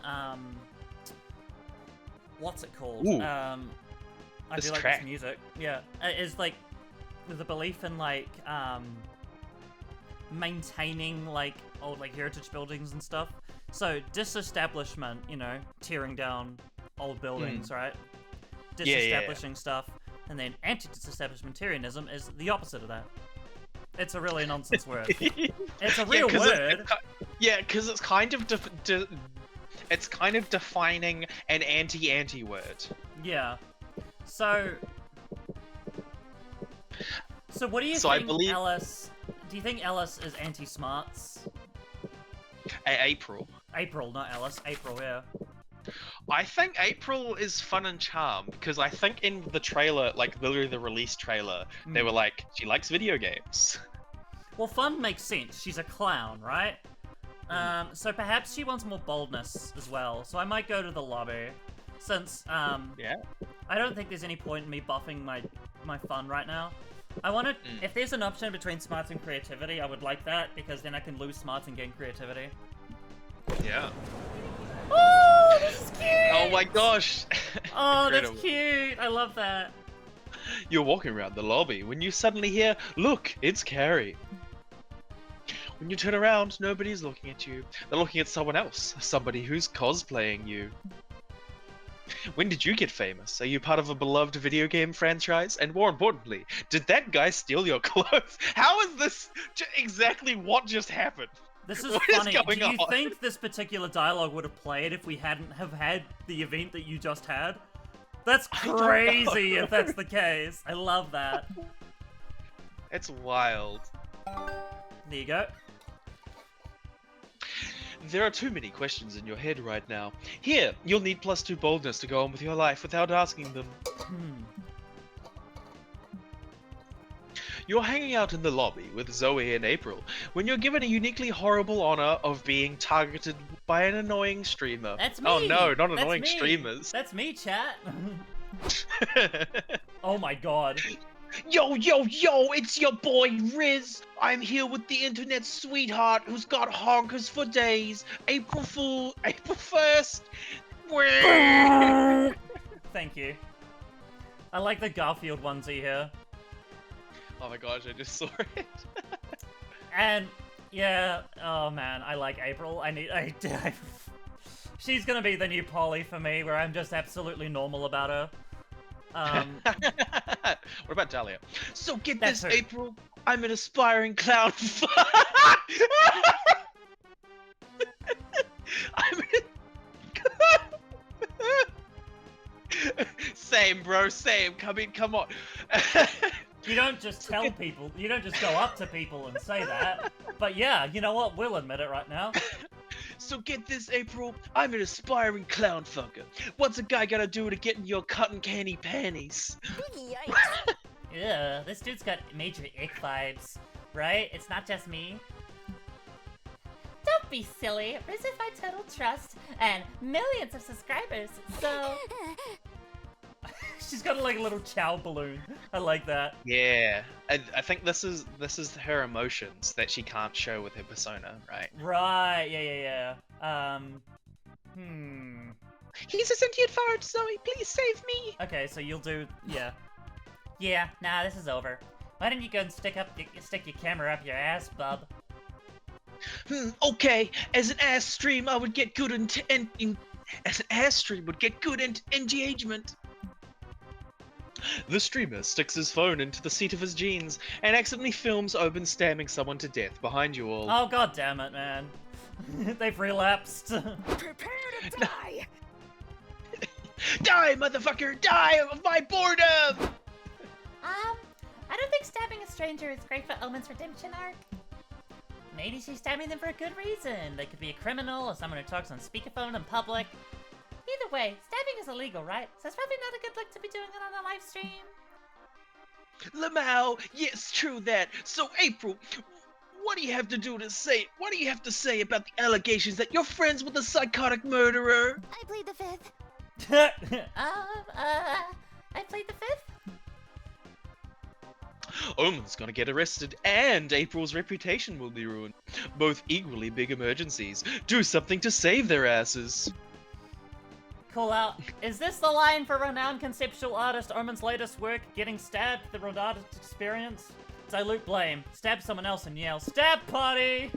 what's it called? Ooh. I This do like track. this music. Yeah, it is like the belief in like maintaining like old like heritage buildings and stuff. So disestablishment, you know, tearing down old buildings, right? Yeah, yeah, yeah. Disestablishing stuff, and then anti-disestablishmentarianism is the opposite of that. It's a really nonsense word. It's a real word. Because it's kind of it's kind of defining an anti word. Yeah. So what do you So I think, believe- Ellis? Do you think Ellis is anti-smarts? April. April, not Ellis. April, yeah. I think April is fun and charm because I think in the trailer, like literally the release trailer, they were like, she likes video games. Well, fun makes sense. She's a clown, right? So perhaps she wants more boldness as well. So I might go to the lobby, since Yeah. I don't think there's any point in me buffing my fun right now. I want to. If there's an option between smarts and creativity, I would like that because then I can lose smarts and gain creativity. Yeah. Oh, this is cute! Oh my gosh. Oh, that's Incredible. cute. I love that. You're walking around the lobby when you suddenly hear, "Look, it's Carrie." When you turn around, nobody's looking at you. They're looking at someone else, somebody who's cosplaying you. When did you get famous? Are you part of a beloved video game franchise? And more importantly, did that guy steal your clothes? How is this exactly what just happened? This is What is funny. going Do you on? think this particular dialogue would have played if we hadn't have had the event that you just had? That's don't crazy know. if that's the case. I love that. It's wild. There you go. There are too many questions in your head right now. Here, you'll need +2 boldness to go on with your life without asking them. You're hanging out in the lobby with Zoe and April when you're given a uniquely horrible honor of being targeted by an annoying streamer. That's me. Oh no, not That's annoying me. streamers. That's me, chat. Oh my god. Yo, yo, yo, it's your boy Riz. I'm here with the internet sweetheart who's got honkers for days. April Fool, April 1st. Thank you. I like the Garfield onesie here. Oh my gosh, I just saw it. And yeah, oh man, I like April. She's gonna be the new Polly for me, where I'm just absolutely normal about her. What about Dahlia? So get That's this, her. April. I'm an aspiring clown. I'm Same, bro, same. Come on. You don't just tell people, you don't just go up to people and say that. But yeah, you know what? We'll admit it right now. So get this, April. I'm an aspiring clown fucker. What's a guy gotta do to get in your cotton candy panties? Yikes. Ugh, this dude's got major ick vibes, right? It's not just me. Don't be silly. Riz is my total trust and millions of subscribers, so... She's got like a little chow balloon. I like that. Yeah, I think this is her emotions that she can't show with her persona, right? Right, yeah. He's a sentient fart, Zoe. Please save me. Okay, so you'll do, yeah. Yeah, nah, this is over. Why don't you go and stick your camera up your ass, bub? Okay, as an ass stream, I would get good as an ass stream would get good engagement. The streamer sticks his phone into the seat of his jeans and accidentally films Omen stabbing someone to death behind you all. Oh god damn it, man. They've relapsed. Prepare to die! Die, motherfucker! Die of my boredom! I don't think stabbing a stranger is great for Omen's redemption arc. Maybe she's stabbing them for a good reason. They could be a criminal or someone who talks on speakerphone in public. Either way, stabbing is illegal, right? So it's probably not a good look to be doing it on a live stream. Lamau, yes, true that. So, April, what do you have to say? What do you have to say about the allegations that you're friends with a psychotic murderer? I plead the fifth. I played the fifth? Omen's gonna get arrested and April's reputation will be ruined. Both equally big emergencies. Do something to save their asses. Call out. Is this the line for renowned conceptual artist Omen's latest work, Getting Stabbed, the Rodardist Experience? Dilute blame. Stab someone else and yell, Stab party!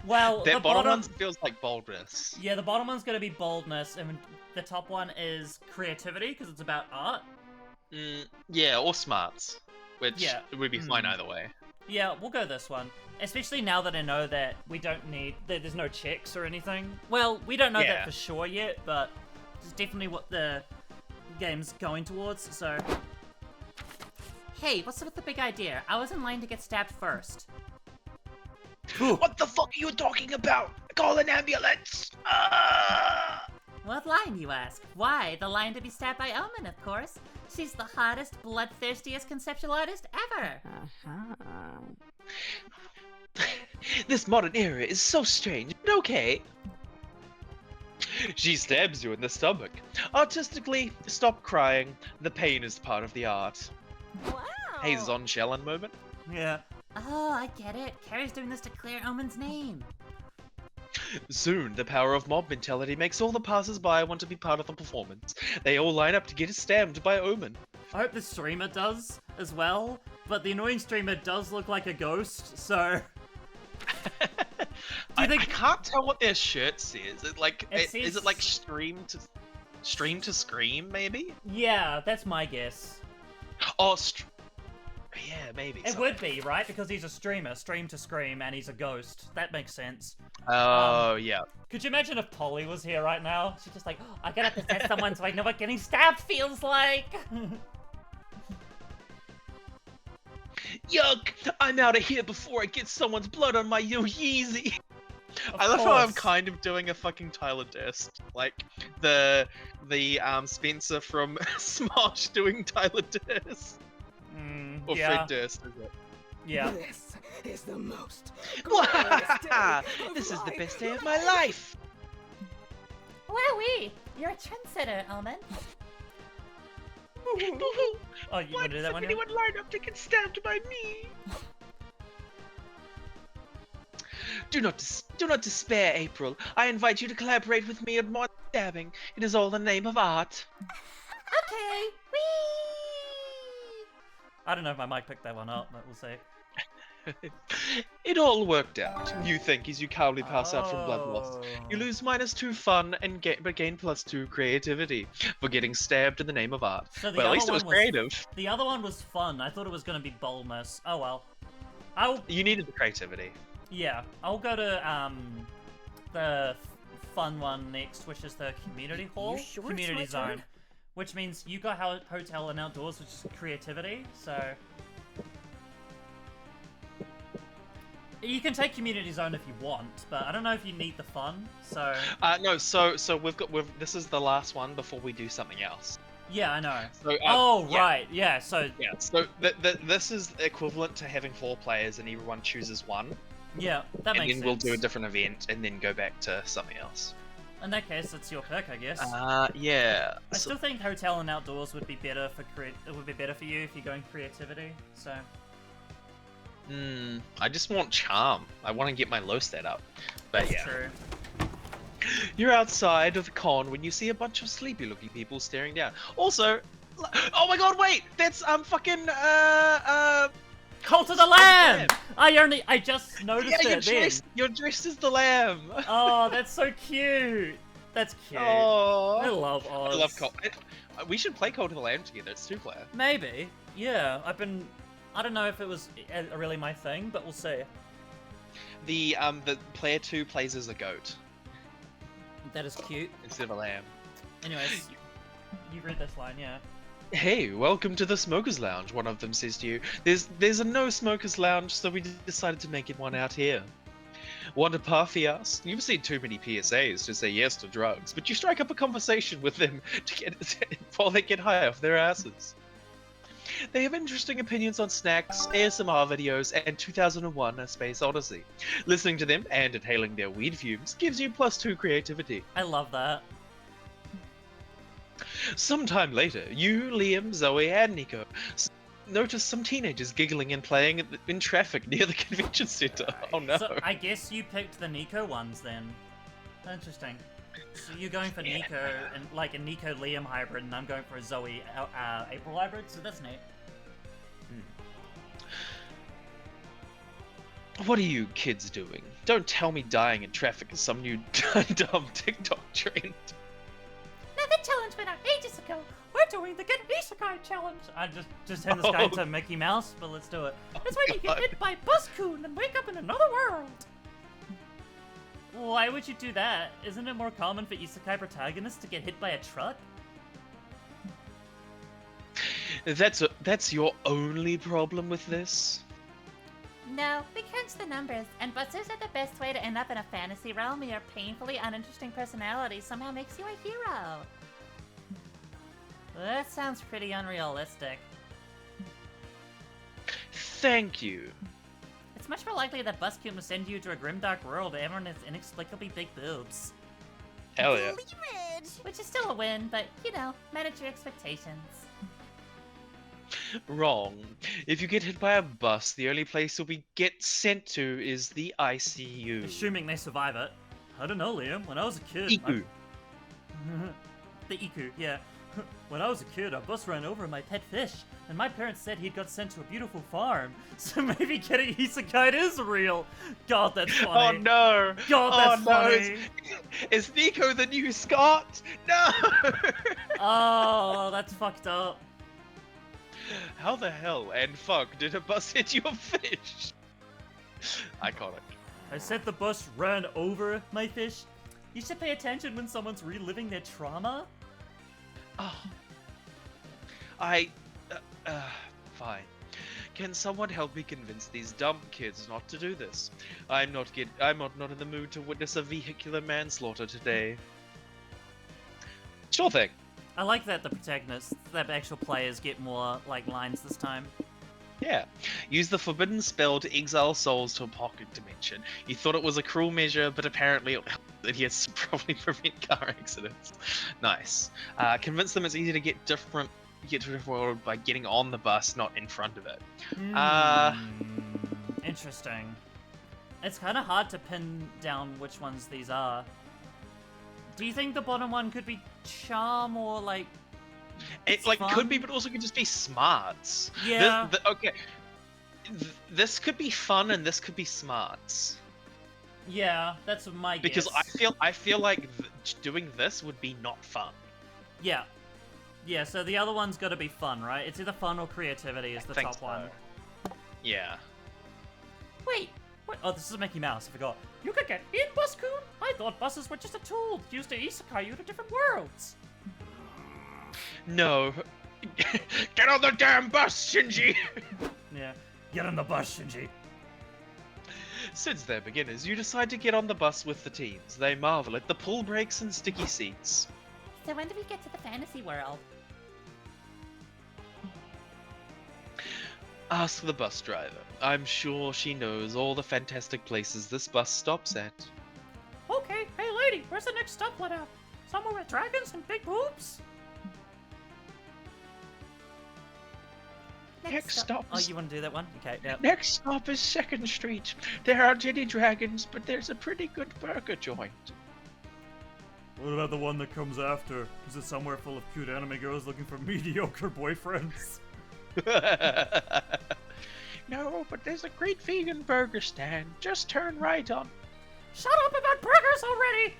Well, that the bottom one feels like boldness. Yeah, the bottom one's gonna be boldness, and the top one is creativity, because it's about art. Yeah, or smarts. Which Yeah. would be fine either way. Yeah, we'll go this one. Especially now that I know that we don't need... that there's no checks or anything. Well, we don't know Yeah. that for sure yet, but it's definitely what the game's going towards, so... Hey, what's with the big idea? I was in line to get stabbed first. What the fuck are you talking about? Call an ambulance! What line, you ask? Why? The line to be stabbed by Omen, of course. She's the hottest, bloodthirstiest conceptual artist ever. This modern era is so strange, but okay. She stabs you in the stomach. Artistically, stop crying. The pain is part of the art. Wow! Hey, Zon Shellen moment. Yeah. Oh, I get it. Carrie's doing this to clear Omen's name. Soon, the power of mob mentality makes all the passers-by want to be part of the performance. They all line up to get stabbed by Omen. I hope the streamer does as well, but the annoying streamer does look like a ghost, so... I think- can't tell what their shirt says. Is says- it like stream to scream maybe? Yeah, that's my guess. Oh, yeah, maybe. It would be, right? Because he's a streamer, stream to scream, and he's a ghost. That makes sense. Oh, yeah. Could you imagine if Polly was here right now? She's just like, oh, I gotta possess someone so I know what getting stabbed feels like! Yuck! I'm out of here before I get someone's blood on my Yo Yeezy! I love how I'm course. kind of doing a fucking Tyler Durst, like the Spencer from Smosh doing Tyler Durst or yeah, Fred Durst, is it? yeah. This is the most This is the best day of my life! Wowee! You're a trendsetter, Omen. Oh, you Why wanna do that does one? anyone line up to get stabbed by me? Do not despair, April. I invite you to collaborate with me on more stabbing. It is all in the name of art. Okay, whee! I don't know if my mic picked that one up, but we'll see. It all worked out. You think as you calmly pass out from blood loss. You Oh. lose -2 fun and but gain +2 creativity for getting stabbed in the name of art. So the Well, at other least it was one creative. The other one was fun. I thought it was gonna be boldness. Oh well. I'll You needed the creativity. yeah. I'll go to the fun one next, which is the community hall, sure it's community my zone, turn? which means you got hotel and outdoors, which is creativity. So you can take community zone if you want, but I don't know if you need the fun. So No, so this is the last one before we do something else. yeah, I know. So, Oh yeah. right, yeah. So Yeah, so this is equivalent to having 4 players and everyone chooses one, yeah, that and makes then sense. we'll do a different event and then go back to something else. In that case, it's your pick, I guess. Yeah. I still think hotel and outdoors would be better for it would be better for you if you're going creativity. So I just want charm. I want to get my low stat up. But that's yeah. true. You're outside of the con when you see a bunch of sleepy-looking people staring down. Also, Oh my god, wait! That's fucking Cult of the Lamb! I just noticed yeah, it then. you're dressed as the lamb. Oh, that's so cute. That's cute. Oh, I love Oz. I love Cult. We should play Cult of the Lamb together. It's 2-player. Maybe. Yeah, I don't know if it was really my thing, but we'll see. The player 2 plays as a goat That is cute. instead of a lamb. Anyways, you read this line, yeah. Hey, welcome to the Smokers Lounge, one of them says to you. There's a no Smokers Lounge, so we decided to make it one out here. Want to party us? You've seen too many PSAs to say yes to drugs, but you strike up a conversation with them to get while they get high off their asses. They have interesting opinions on snacks, ASMR videos, and 2001: A Space Odyssey. Listening to them and inhaling their weed fumes gives you +2 creativity. I love that. Sometime later, you, Liam, Zoe, and Nico notice some teenagers giggling and playing in traffic near the convention center. Oh no. So I guess you picked the Nico ones then. Interesting. So you're going for Nico and like a Nico Liam hybrid, and I'm going for a Zoe April hybrid. So that's neat. What are you kids doing? Don't tell me dying in traffic is some new dumb TikTok trend. Now the challenge went out ages ago. We're doing the Get Isekai challenge. I just turned this guy into Mickey Mouse, but let's do it. It's when you get hit by Buskoon and wake up in another world. Why would you do that? Isn't it more common for isekai protagonists to get hit by a truck? That's your only problem with this? No, we crunch the numbers, and buses are the best way to end up in a fantasy realm where your painfully uninteresting personality somehow makes you a hero. That sounds pretty unrealistic. Thank you. It's much more likely that Buskoon will send you to a grimdark world where everyone has inexplicably big boobs. Hell yeah. Which is still a win, but, you know, manage your expectations. Wrong. If you get hit by a bus, the only place you'll get sent to is the ICU. Assuming they survive it. I don't know, Liam. When I was a kid... Iku. The Iku, yeah. When I was a kid, a bus ran over my pet fish, and my parents said he'd got sent to a beautiful farm. So maybe getting isekai is real. God, that's funny. Oh no! God, that's funny. Is Nico the new Scott? No! Oh, that's fucked up. How the hell and fuck did a bus hit your fish? Iconic. I said the bus ran over my fish. You should pay attention when someone's reliving their trauma. Oh. Fine. Can someone help me convince these dumb kids not to do this? I'm not in the mood to witness a vehicular manslaughter today. Sure thing. I like that the protagonists, the actual players, get more like lines this time. Yeah. Use the forbidden spell to exile souls to a pocket dimension. You thought it was a cruel measure, but apparently idiots probably prevent car accidents. Nice. Convince them it's easy to get to a different world by getting on the bus, not in front of it. Interesting. It's kind of hard to pin down which ones these are. Do you think the bottom one could be charm or like? It fun? Could be, but also could just be smarts. Yeah. Okay. This could be fun, and this could be smarts. Yeah, that's my guess. Because I feel like doing this would be not fun. Yeah. Yeah, so the other one's got to be fun, right? It's either fun or creativity is the top one. Yeah. Wait. Oh, this is Mickey Mouse. I forgot. You could get in, Buskoon. I thought buses were just a tool used to isekai you to different worlds. No. Get on the damn bus, Shinji! Yeah. Get on the bus, Shinji. Since they're beginners, you decide to get on the bus with the teens. They marvel at the pull brakes and sticky seats. So when do we get to the fantasy world? Ask the bus driver. I'm sure she knows all the fantastic places this bus stops at. Okay, hey lady, where's the next stop let out? Somewhere with dragons and big boobs? Next stop. Oh, you want to do that one? Okay, yeah. Next stop is 2nd Street. There aren't any dragons, but there's a pretty good burger joint. What about the one that comes after? Is it somewhere full of cute anime girls looking for mediocre boyfriends? No, but there's a great vegan burger stand. Just turn right on. Shut up about burgers already!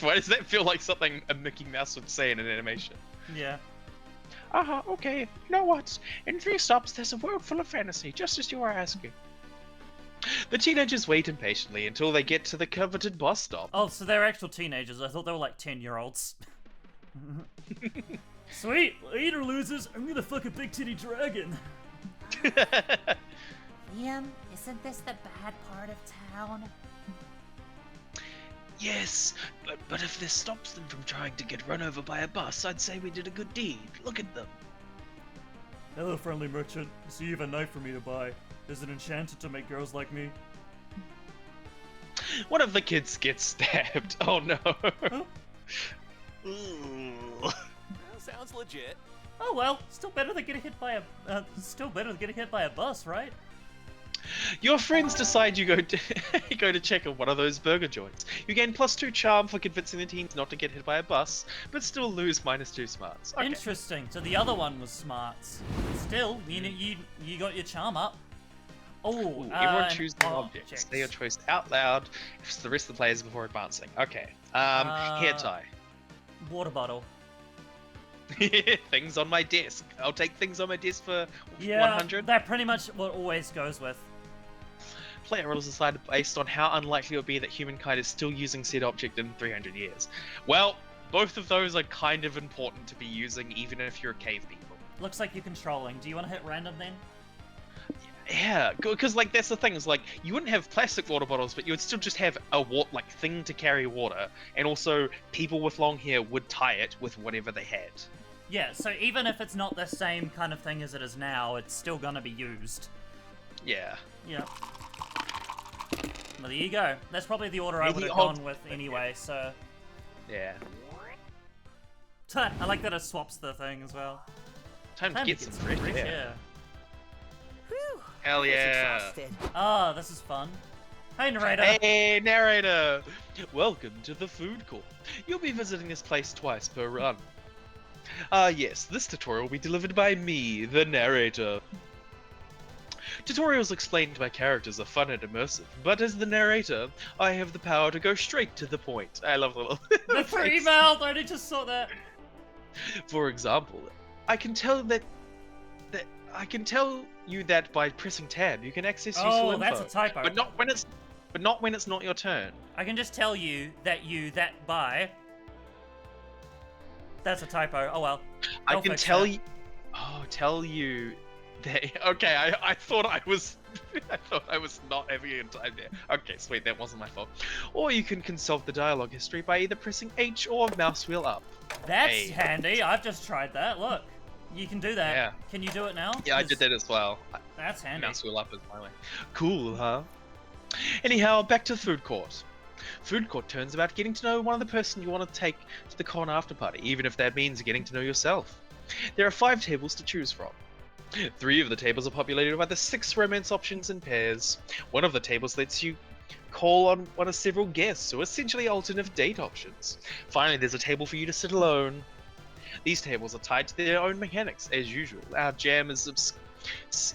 Why does that feel like something a Mickey Mouse would say in an animation? Yeah. Okay. You know what? In 3 stops, there's a world full of fantasy, just as you are asking. The teenagers wait impatiently until they get to the coveted bus stop. Oh, so they're actual teenagers. I thought they were like 10-year-olds. Sweet! Leader loses, I'm gonna fuck a big titty dragon. Liam, isn't this the bad part of town? Yes, but if this stops them from trying to get run over by a bus, I'd say we did a good deed. Look at them. Hello, friendly merchant. I see you have a knife for me to buy. Is it enchanted to make girls like me? One of the kids gets stabbed. Oh no. Well, sounds legit. Oh well, still better than getting hit by a bus, right? Your friends decide you go to you go to check on one of those burger joints. You gain +2 charm for convincing the teens not to get hit by a bus, but still lose -2 smarts. Okay. Interesting. So the other one was smarts. Still, you got your charm up. Oh, Ooh, everyone and choose an object. Say your choice out loud for the rest of the players before advancing. Okay. Hair tie. Water bottle. Things on my desk. I'll take things on my desk for Yeah, 100. that pretty much what always goes with. Player roles decided based on how unlikely it would be that humankind is still using said object in 300 years. Well, both of those are kind of important to be using, even if you're cave people. Looks like you're controlling. Do you want to hit random then? Yeah, because like that's the thing is like you wouldn't have plastic water bottles, but you would still just have a thing to carry water, and also people with long hair would tie it with whatever they had. Yeah, so even if it's not the same kind of thing as it is now, it's still gonna be used. Yeah. Yeah. Well, there you go. That's probably the order I Maybe would have hold- gone with anyway, so... Yeah. I like that it swaps the thing as well. Time to get some fresh air. air. Whew. Hell I was yeah. exhausted. Ah, this is fun. Hey, narrator. Hey, narrator! Welcome to the food court. You'll be visiting this place twice per run. Yes, this tutorial will be delivered by me, the narrator. Tutorials explained by characters are fun and immersive, but as the narrator, I have the power to go straight to the point. I love the little The free face. mouth! I only just saw that. For example, I can tell you that by pressing tab, you can access useful Oh, info. that's a typo. But not when it's not your turn. I can just tell you that by. That's a typo. Oh well. I I'll can fix tell that. you. Oh, tell you that. Okay, I thought I was. I thought I was not having a time there. Okay, sweet, that wasn't my fault. Or you can consult the dialogue history by either pressing H or mouse wheel up. That's Hey. handy. I've just tried that. Look, you can do that. Yeah. Can you do it now? Yeah, I did that as well. That's handy. Mouse wheel up is my way. Cool, huh? Anyhow, back to the food court. Food court turns about getting to know one of the person you want to take to the con after party, even if that means getting to know yourself. There are 5 tables to choose from. 3 of the tables are populated by the 6 romance options in pairs. One of the tables lets you call on one of several guests, so essentially alternate date options. Finally, there's a table for you to sit alone. These tables are tied to their own mechanics, as usual. Our jam is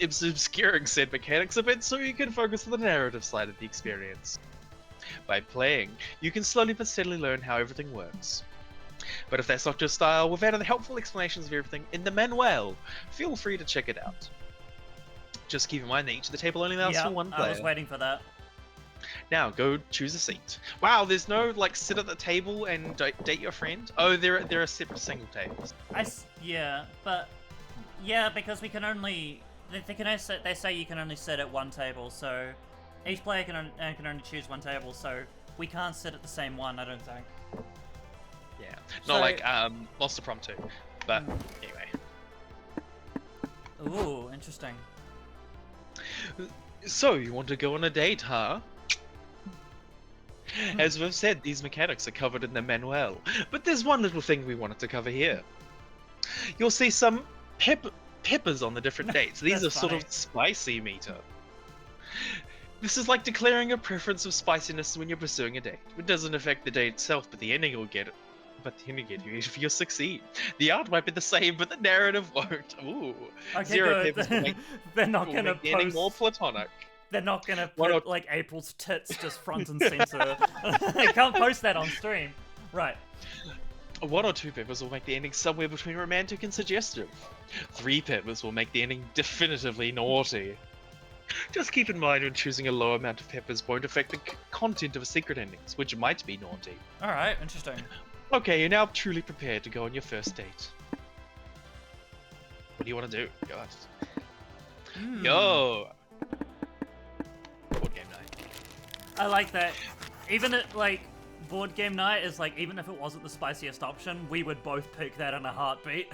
obscuring said mechanics a bit so you can focus on the narrative side of the experience. By playing, you can slowly but steadily learn how everything works. But if that's not your style, we've added helpful explanations of everything in the manual. Feel free to check it out. Just keep in mind that each of the table only allows Yeah, for one I player. was waiting for that. Now go choose a seat. Wow, there's no like sit at the table and date your friend. Oh, there are separate single tables. Because we can only they say you can only sit at one table, so each player can only choose one table, so we can't sit at the same one. I don't think. Yeah, So- not like Monster Prom 2, but anyway. Ooh, interesting. So you want to go on a date, huh? As we've said, these mechanics are covered in the manual, but there's one little thing we wanted to cover here. You'll see some peppers on the different dates. These are That's sort funny. of spicy meter. This is like declaring a preference of spiciness when you're pursuing a date. It doesn't affect the date itself, but the ending will get it. But the ending will get you if you succeed. The art might be the same, but the narrative won't. Ooh. Okay, Zero good. Peppers will make, They're not will gonna make the ending more post. platonic. They're not gonna Why put not- like April's tits just front and center. They can't post that on stream. Right. 1 or 2 peppers will make the ending somewhere between romantic and suggestive. 3 peppers will make the ending definitively naughty. Just keep in mind when choosing a low amount of peppers won't affect the content of a secret endings, which might be naughty. All right. Interesting. Okay, you're now truly prepared to go on your first date. What do you want to do? God. Yo! Board game night. I like that. Even at like board game night is like, even if it wasn't the spiciest option, we would both pick that in a heartbeat.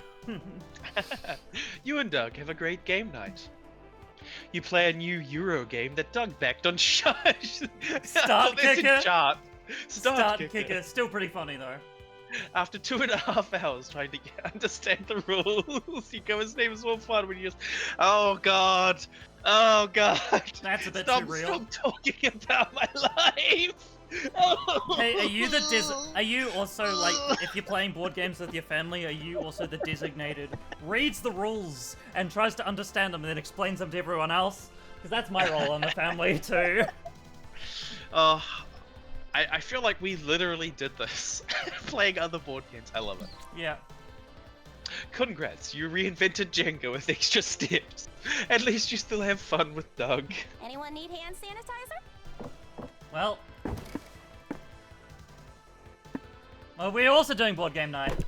You and Doug have a great game night. You play a new Euro game that Doug backed on Shush. Start Kicker. Chart. Start Kicker. Kicker. Still pretty funny though. After 2.5 hours trying to understand the rules, you go, his name is more fun when you just, oh god, oh god. That's a bit Stop, too real. stop talking about my life. Oh. Hey, are you are you also like, if you're playing board games with your family, are you also the designated reads the rules and tries to understand them and then explains them to everyone else? Because that's my role in the family too. I feel like we literally did this playing other board games. I love it. Yeah. Congrats, you reinvented Jenga with extra steps. At least you still have fun with Doug. Anyone need hand sanitizer? Well, we're also doing board game night.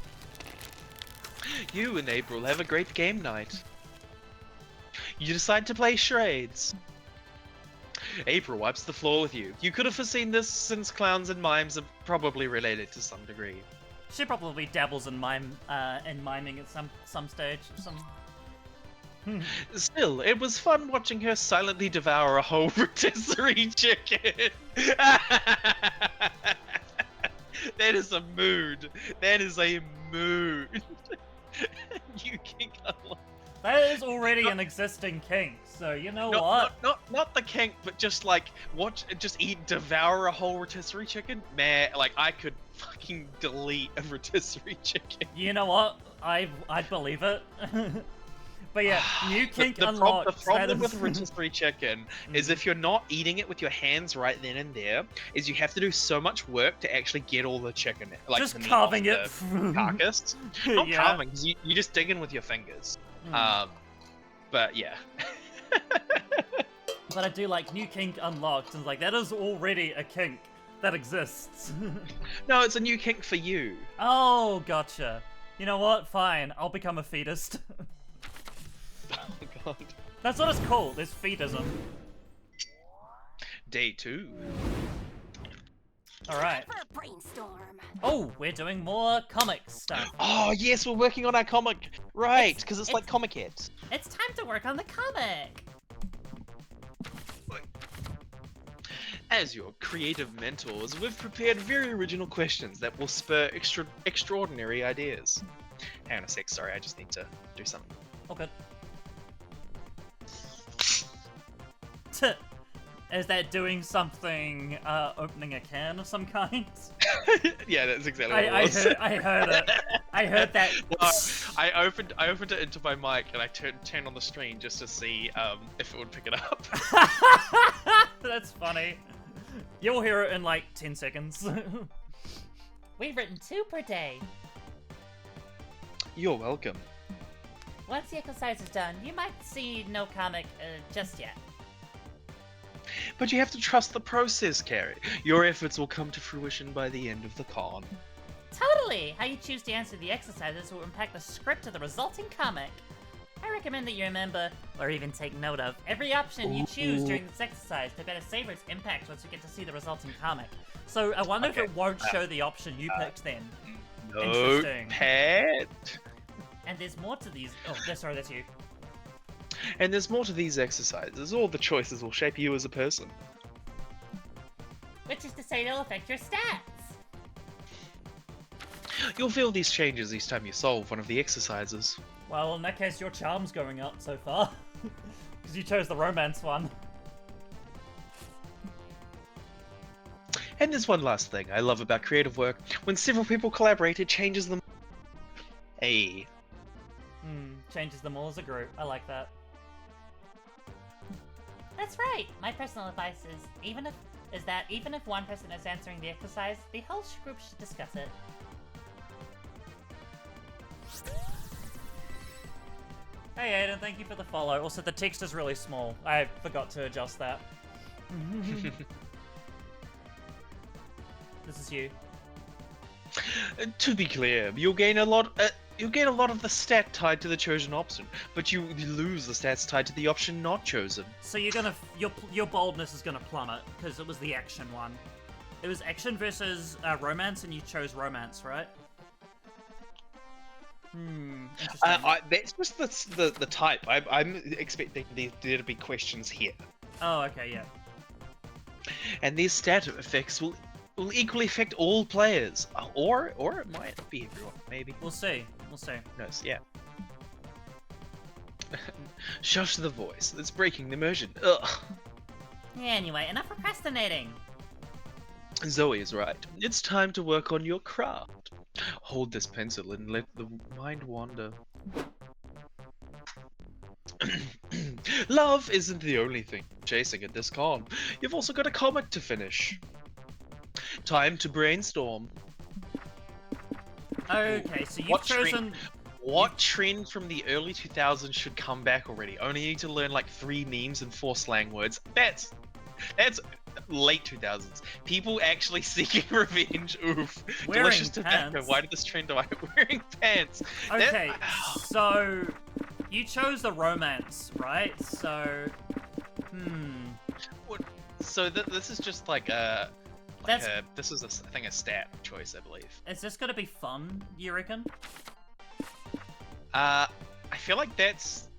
You and April have a great game night. You decide to play charades. April wipes the floor with you. You could have foreseen this since clowns and mimes are probably related to some degree. She probably dabbles in miming at some stage. Still, it was fun watching her silently devour a whole rotisserie chicken. That is a mood. That is a mood. You can unlock. That is already an existing kink, so you know what? Not the kink, but just like devour a whole rotisserie chicken. Man, like I could fucking delete a rotisserie chicken. You know what? I'd believe it. But yeah, new kink The unlocked. problem that with is- rotisserie chicken is if you're not eating it with your hands right then and there, is you have to do so much work to actually get all the chicken, like just the meat carving it. off the carcass. Not Yeah. carving, 'cause you just dig in with your fingers. But yeah. But I do like new kink unlocked, and like that is already a kink that exists. No, it's a new kink for you. Oh, gotcha. You know what? Fine, I'll become a fetus. Oh god. That's what it's called. There's fetism. Day 2. All right. For a brainstorm. Oh, we're doing more comic stuff. Oh yes, we're working on our comic. Right, because it's like Comic It. It's time to work on the comic. As your creative mentors, we've prepared very original questions that will spur extraordinary ideas. Hang on a sec, sorry, I just need to do something. Okay. Is that doing something, opening a can of some kind? Yeah, that's exactly what it was. I heard it. I heard that. No, I opened it into my mic and I turned on the screen just to see if it would pick it up. That's funny. You'll hear it in like 10 seconds. We've written 2 per day. You're welcome. Once the exercise is done, you might see no comic just yet. But you have to trust the process, Carrie. Your efforts will come to fruition by the end of the con. Totally! How you choose to answer the exercises will impact the script of the resulting comic. I recommend that you remember, or even take note of, every option you choose during this exercise to better savor its impact once you get to see the resulting comic. So I wonder if it won't show the option you picked then. Interesting. Notepad. And there's more to these. Oh, sorry, that's you. And there's more to these exercises. All the choices will shape you as a person. Which is to say they'll affect your stats. You'll feel these changes each time you solve one of the exercises. Well, in that case, your charm's going up so far. Because you chose the romance one. And there's one last thing I love about creative work. When several people collaborate, it changes them. Hey. Changes them all as a group. I like that. That's right. My personal advice is even if one person is answering the exercise, the whole group should discuss it. Hey Aiden, thank you for the follow. Also, the text is really small. I forgot to adjust that. This is you. To be clear, you'll gain a lot of the stat tied to the chosen option, but you lose the stats tied to the option not chosen. So you're gonna your boldness is gonna plummet because it was the action one. It was action versus romance, and you chose romance, right? Interesting. That's just the type. I'm expecting there to be questions here, Oh, okay, yeah. and these stat effects will equally affect all players, or it might be everyone. Maybe. We'll see. We'll see. Who knows? Yeah. Shush the voice. It's breaking the immersion. Ugh. Anyway, enough procrastinating. Zoe is right. It's time to work on your craft. Hold this pencil and let the mind wander. Love isn't the only thing chasing at this con. You've also got a comic to finish. Time to brainstorm. Okay, so you've What chosen. What trend from the early 2000s should come back already? Only need to learn like 3 memes and 4 slang words. That's late 2000s. People actually seeking revenge. Oof. Wearing Delicious tobacco. pants. Why did this trend die? Wearing pants. Okay, so you chose the romance, right? So, So this is just like this is a stat choice, I believe. Is this gonna be fun? You reckon? I feel like that's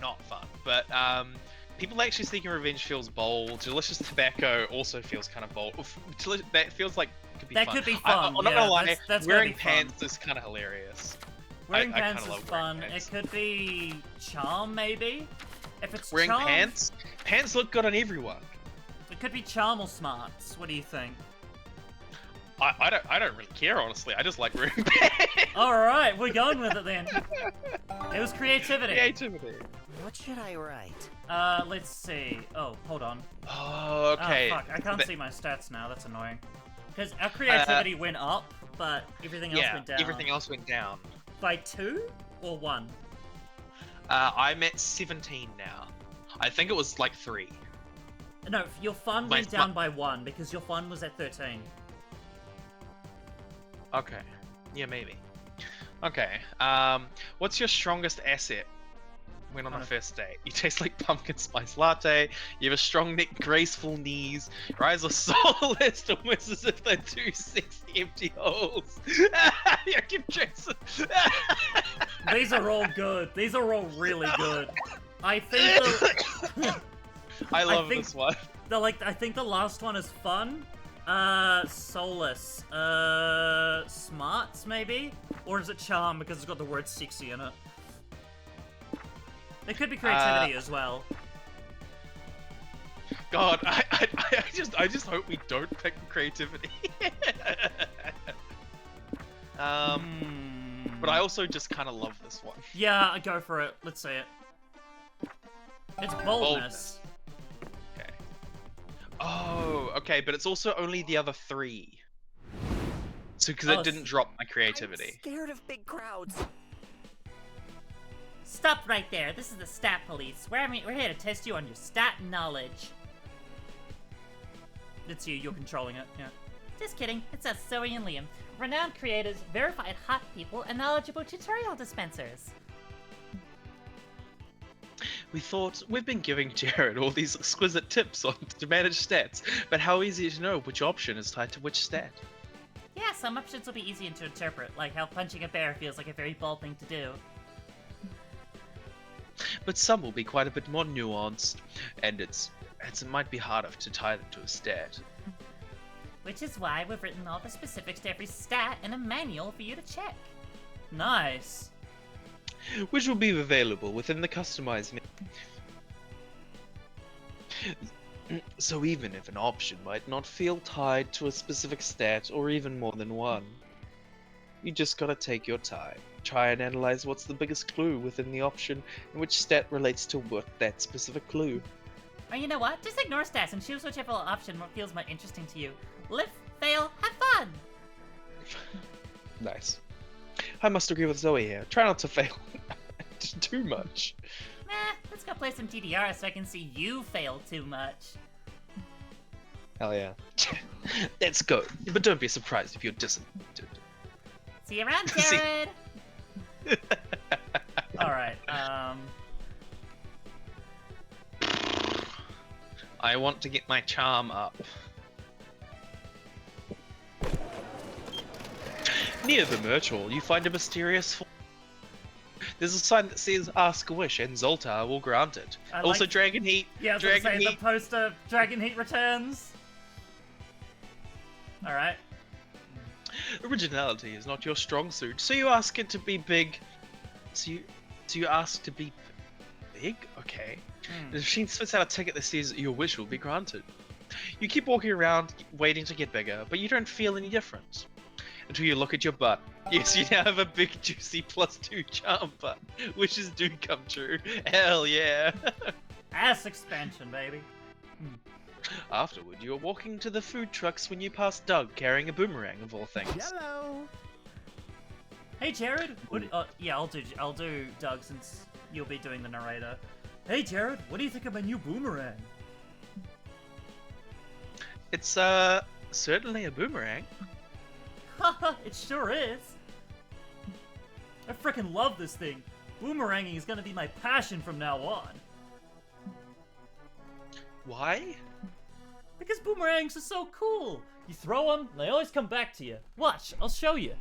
not fun, but people actually seeking revenge feels bold. Delicious tobacco also feels kind of bold. That feels like it could be That fun. could be fun. I'm not yeah, gonna lie, that's gonna wearing be fun. pants is kind of hilarious. Wearing I pants kinda is love wearing fun. pants. It could be charm, maybe. If it's Wearing charm, pants look good on everyone. it could be charm or smarts. What do you think? I don't really care, honestly. I just like wearing pants. All right, we're going with it then. It was creativity. Creativity. What should I write? Let's see. Oh, hold on. Oh, okay. Oh, fuck. I can't see my stats now. That's annoying. Because our creativity went up, but everything else went down. everything else went down. By 2 or 1? I'm at 17 now. I think it was like 3. No, your fun My- went down by 1 because your fun was at 13. Okay. Yeah, maybe. Okay. What's your strongest asset when on a first date? You taste like pumpkin spice latte. You have a strong neck, graceful knees. Your eyes are soulless, almost as if they're 2 sexy empty holes. You can trace it. These are all good. These are all really good. I think I love think- this one. I think the last one is fun. Soulless. Smarts maybe? Or is it charm because it's got the word sexy in it? It could be creativity as well. God, I just hope we don't pick creativity. But I also just kind of love this one. Yeah, go for it. Let's see it. It's boldness. Okay. Oh, okay, but it's also only the other 3. So, because Oh, it didn't drop my creativity. Scared of big crowds. Stop right there. This is the stat police. We're here to test you on your stat knowledge. It's you. You're controlling it. Yeah. Just kidding. It's us, Zoe and Liam. Renowned creators, verified hot people, and knowledgeable tutorial dispensers. We thought we've been giving Jared all these exquisite tips on to manage stats, but how easy to know which option is tied to which stat? Yeah, some options will be easy to interpret, like how punching a bear feels like a very bold thing to do. But some will be quite a bit more nuanced, and it might be harder to tie them to a stat. Which is why we've written all the specifics to every stat in a manual for you to check. Nice. Which will be available within the customized So even if an option might not feel tied to a specific stat or even more than one, you just gotta take your time. Try and analyze what's the biggest clue within the option and which stat relates to what that specific clue. Or you know what? Just ignore stats and choose whichever option feels more interesting to you. Live, fail, have fun! Nice. I must agree with Zoe here. Try not to fail too much. Nah, let's go play some TDR so I can see you fail too much. Hell yeah. Let's go. But don't be surprised if you're disappointed. See you around, See- Jared! Alright, I want to get my charm up. Near the Myrtle, you find a mysterious There's a sign that says "Ask a wish" and Zoltar will grant it. I Also, like- Dragon Heat. yeah, I was gonna Dragon say Heat. the poster Dragon Heat returns. Alright. Originality is not your strong suit, so you ask it to be big. So you ask to be big? Okay. The machine spits out a ticket that says your wish will be granted. You keep walking around, waiting to get bigger, but you don't feel any difference. Until you look at your butt. Yes, you now have a big, juicy +2 charm butt. Wishes do come true. Hell yeah. Ass expansion, baby. Afterward, you are walking to the food trucks when you pass Doug carrying a boomerang of all things. Hello. Hey Jared, yeah, I'll do Doug since you'll be doing the narrator. Hey Jared, what do you think of my new boomerang? It's certainly a boomerang. Haha, it sure is. I frickin' love this thing. Boomeranging is gonna be my passion from now on. Why? Because boomerangs are so cool. You throw them, they always come back to you. Watch, I'll show you.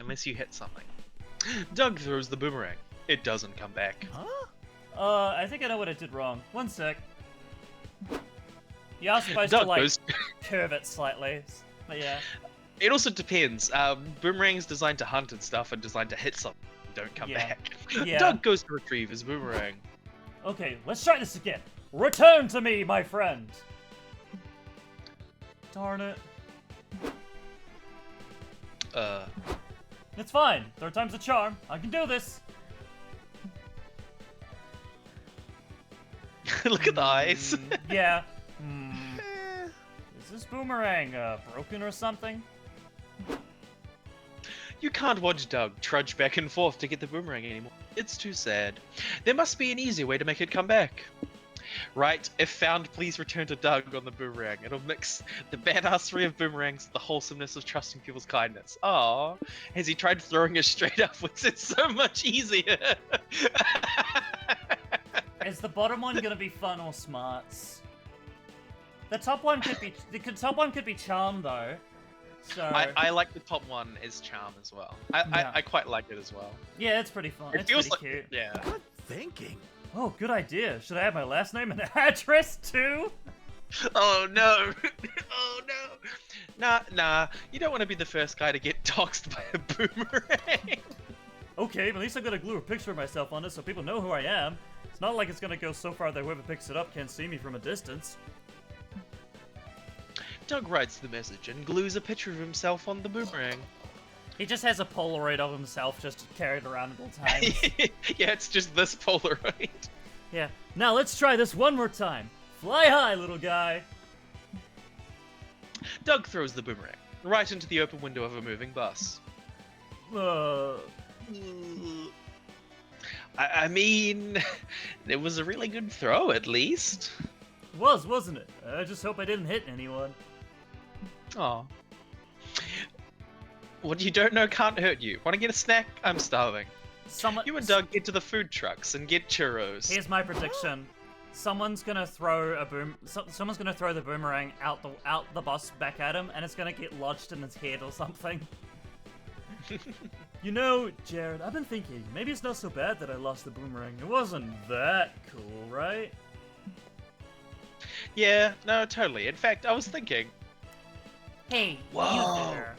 Unless you hit something. Doug throws the boomerang. It doesn't come back. I think I know what I did wrong. One sec. You are supposed Doug to, like, goes- curve it slightly. But yeah. It also depends. Boomerangs designed to hunt and stuff are designed to hit something. Don't come Yeah. back. Yeah. Doug goes to retrieve his boomerang. Okay, let's try this again. Return to me, my friend. Darn it. It's fine. Third time's a charm. I can do this. Look at the eyes. Yeah. Is this boomerang broken or something? You can't watch Doug trudge back and forth to get the boomerang anymore. It's too sad. There must be an easier way to make it come back. Right, if found, please return to Doug on the boomerang. It'll mix the badassery of boomerangs with the wholesomeness of trusting people's kindness. Aww. Has he tried throwing it straight upwards? It's so much easier. Is the bottom one gonna be fun or smarts? The top one could be top one could be charm though. So I like the top one as charm as well. I quite like it as well. yeah, it's pretty fun. It It's feels pretty like cute. yeah. Good thinking. Oh, good idea. Should I have my last name and address too? Oh no! Oh no! Nah. You don't want to be the first guy to get doxxed by a boomerang. Okay, but at least I'm gonna glue a picture of myself on it so people know who I am. It's not like it's gonna go so far that whoever picks it up can't see me from a distance. Doug writes the message and glues a picture of himself on the boomerang. He just has a Polaroid of himself just carried around at all times. Yeah, it's just this Polaroid. Yeah. Now let's try this one more time. Fly high, little guy. Doug throws the boomerang right into the open window of a moving bus. I mean, it was a really good throw, at least. Wasn't it? I just hope I didn't hit anyone. Aw. What you don't know can't hurt you. Want to get a snack? I'm starving. Someone. You and Doug get to the food trucks and get churros. Here's my prediction. Someone's gonna throw a someone's gonna throw the boomerang out the bus back at him, and it's gonna get lodged in his head or something. You know, Jared, I've been thinking, maybe it's not so bad that I lost the boomerang. It wasn't that cool, right? Yeah, no, totally. In fact, I was thinking. Hey, Whoa. you there.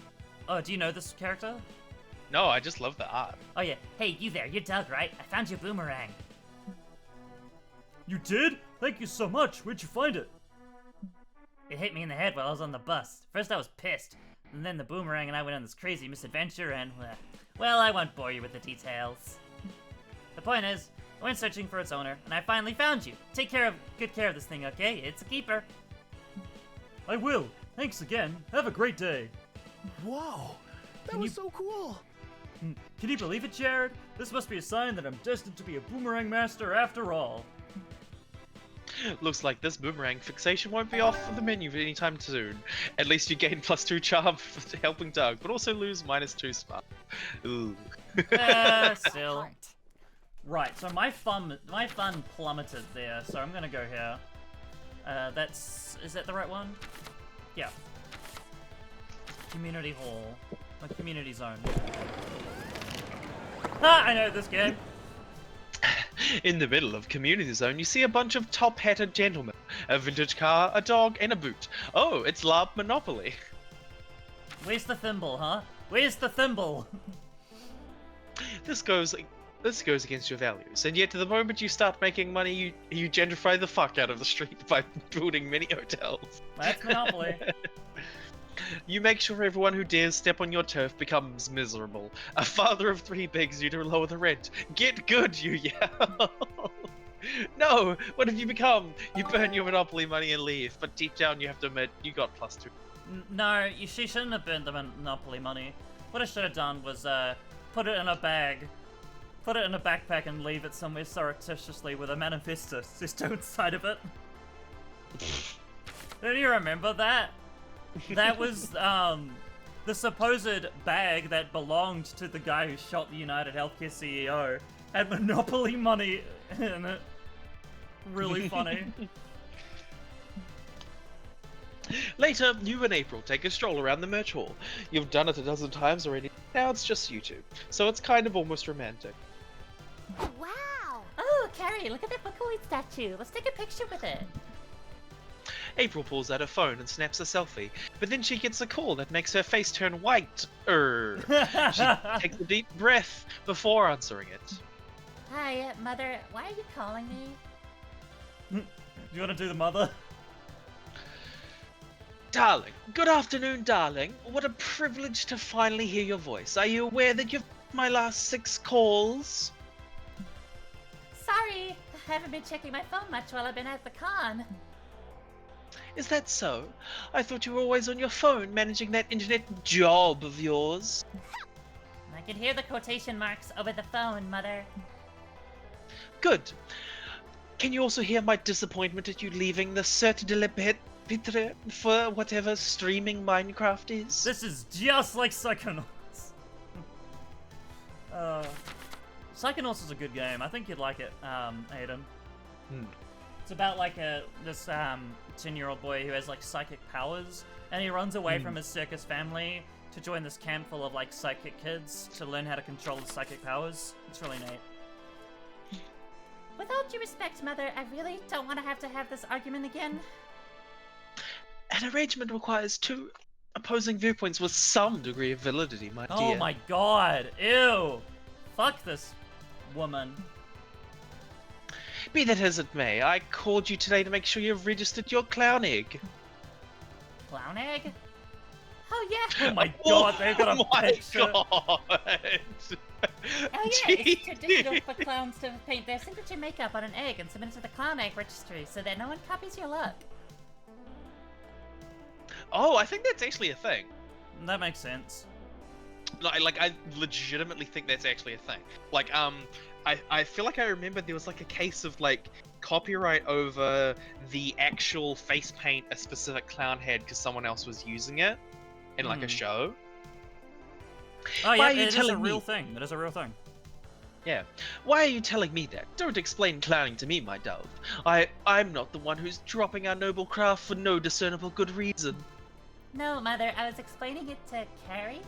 Oh, do you know this character? No, I just love the art. Oh yeah, hey, you there. You're Doug, right? I found your boomerang. You did? Thank you so much. Where'd you find it? It hit me in the head while I was on the bus. First I was pissed, and then the boomerang and I went on this crazy misadventure and, well, I won't bore you with the details. The point is, I went searching for its owner, and I finally found you. Take good care of this thing, okay? It's a keeper. I will. Thanks again. Have a great day. Whoa, that Can was you- so cool. Can you believe it, Jared? This must be a sign that I'm destined to be a boomerang master after all. Looks like this boomerang fixation won't be off the menu anytime soon. At least you gain +2 charm for helping Doug, but also lose -2 smart. Ooh. Still. Right, so my fun plummeted there, so I'm gonna go here. Is that the right one? Yeah. Community hall. A community zone. Ah, I know this game. In the middle of Community Zone, you see a bunch of top-hatted gentlemen, a vintage car, a dog, and a boot. Oh, it's LARP Monopoly. Where's the thimble, huh? Where's the thimble? This goes against your values, and yet the moment you start making money, you gentrify the fuck out of the street by building mini hotels. That's Monopoly. You make sure everyone who dares step on your turf becomes miserable. A father of 3 begs you to lower the rent. Get good, you yell. No, what have you become? You burn your Monopoly money and leave, but deep down you have to admit you got +2. No, she shouldn't have burned the Monopoly money. What I should have done was put it in a bag, put it in a backpack, and leave it somewhere surreptitiously with a manifesto just inside of it. Don't you remember that? That was the supposed bag that belonged to the guy who shot the United Healthcare CEO. Had Monopoly money in it. Really funny. Later, you and April take a stroll around the merch hall. You've done it a dozen times already. Now it's just you two, so it's kind of almost romantic. Wow. Oh, Carrie, look at that Buckwheat statue. Let's take a picture with it. April pulls out her phone and snaps a selfie, but then she gets a call that makes her face turn white. She takes a deep breath before answering it. Hi, Mother. Why are you calling me? You wanna do the mother? Darling, good afternoon, darling. What a privilege to finally hear your voice. Are you aware that you've my last 6 calls? Sorry, I haven't been checking my phone much while I've been at the con. Is that so? I thought you were always on your phone managing that internet job of yours. I can hear the quotation marks over the phone, Mother. Good. Can you also hear my disappointment at you leaving the Cert de la Pitre for whatever streaming Minecraft is? This is just like Psychonauts. Psychonauts is a good game. I think you'd like it, Aiden. It's about like this 10-year-old boy who has like psychic powers, and he runs away from his circus family to join this camp full of like psychic kids to learn how to control his psychic powers. It's really neat. With all due respect, Mother, I really don't want to have this argument again. An arrangement requires 2 opposing viewpoints with some degree of validity, my dear. Oh my god, ew! Fuck this woman. Be that as it may, I called you today to make sure you've registered your clown egg. Clown egg? Oh yeah. Oh my god, they've got a Oh my picture. god! Oh yeah, it's traditional for clowns to paint their signature makeup on an egg and submit it to the clown egg registry so that no one copies your look. Oh, I think that's actually a thing. That makes sense. Like, I legitimately think that's actually a thing. Like, I feel like I remember there was like a case of like copyright over the actual face paint a specific clown had because someone else was using it in like a show. Oh Why yeah, are you it is a telling real me? thing. It is a real thing. Yeah. Why are you telling me that? Don't explain clowning to me, my dove. I'm not the one who's dropping our noble craft for no discernible good reason. No, Mother, I was explaining it to Carrie.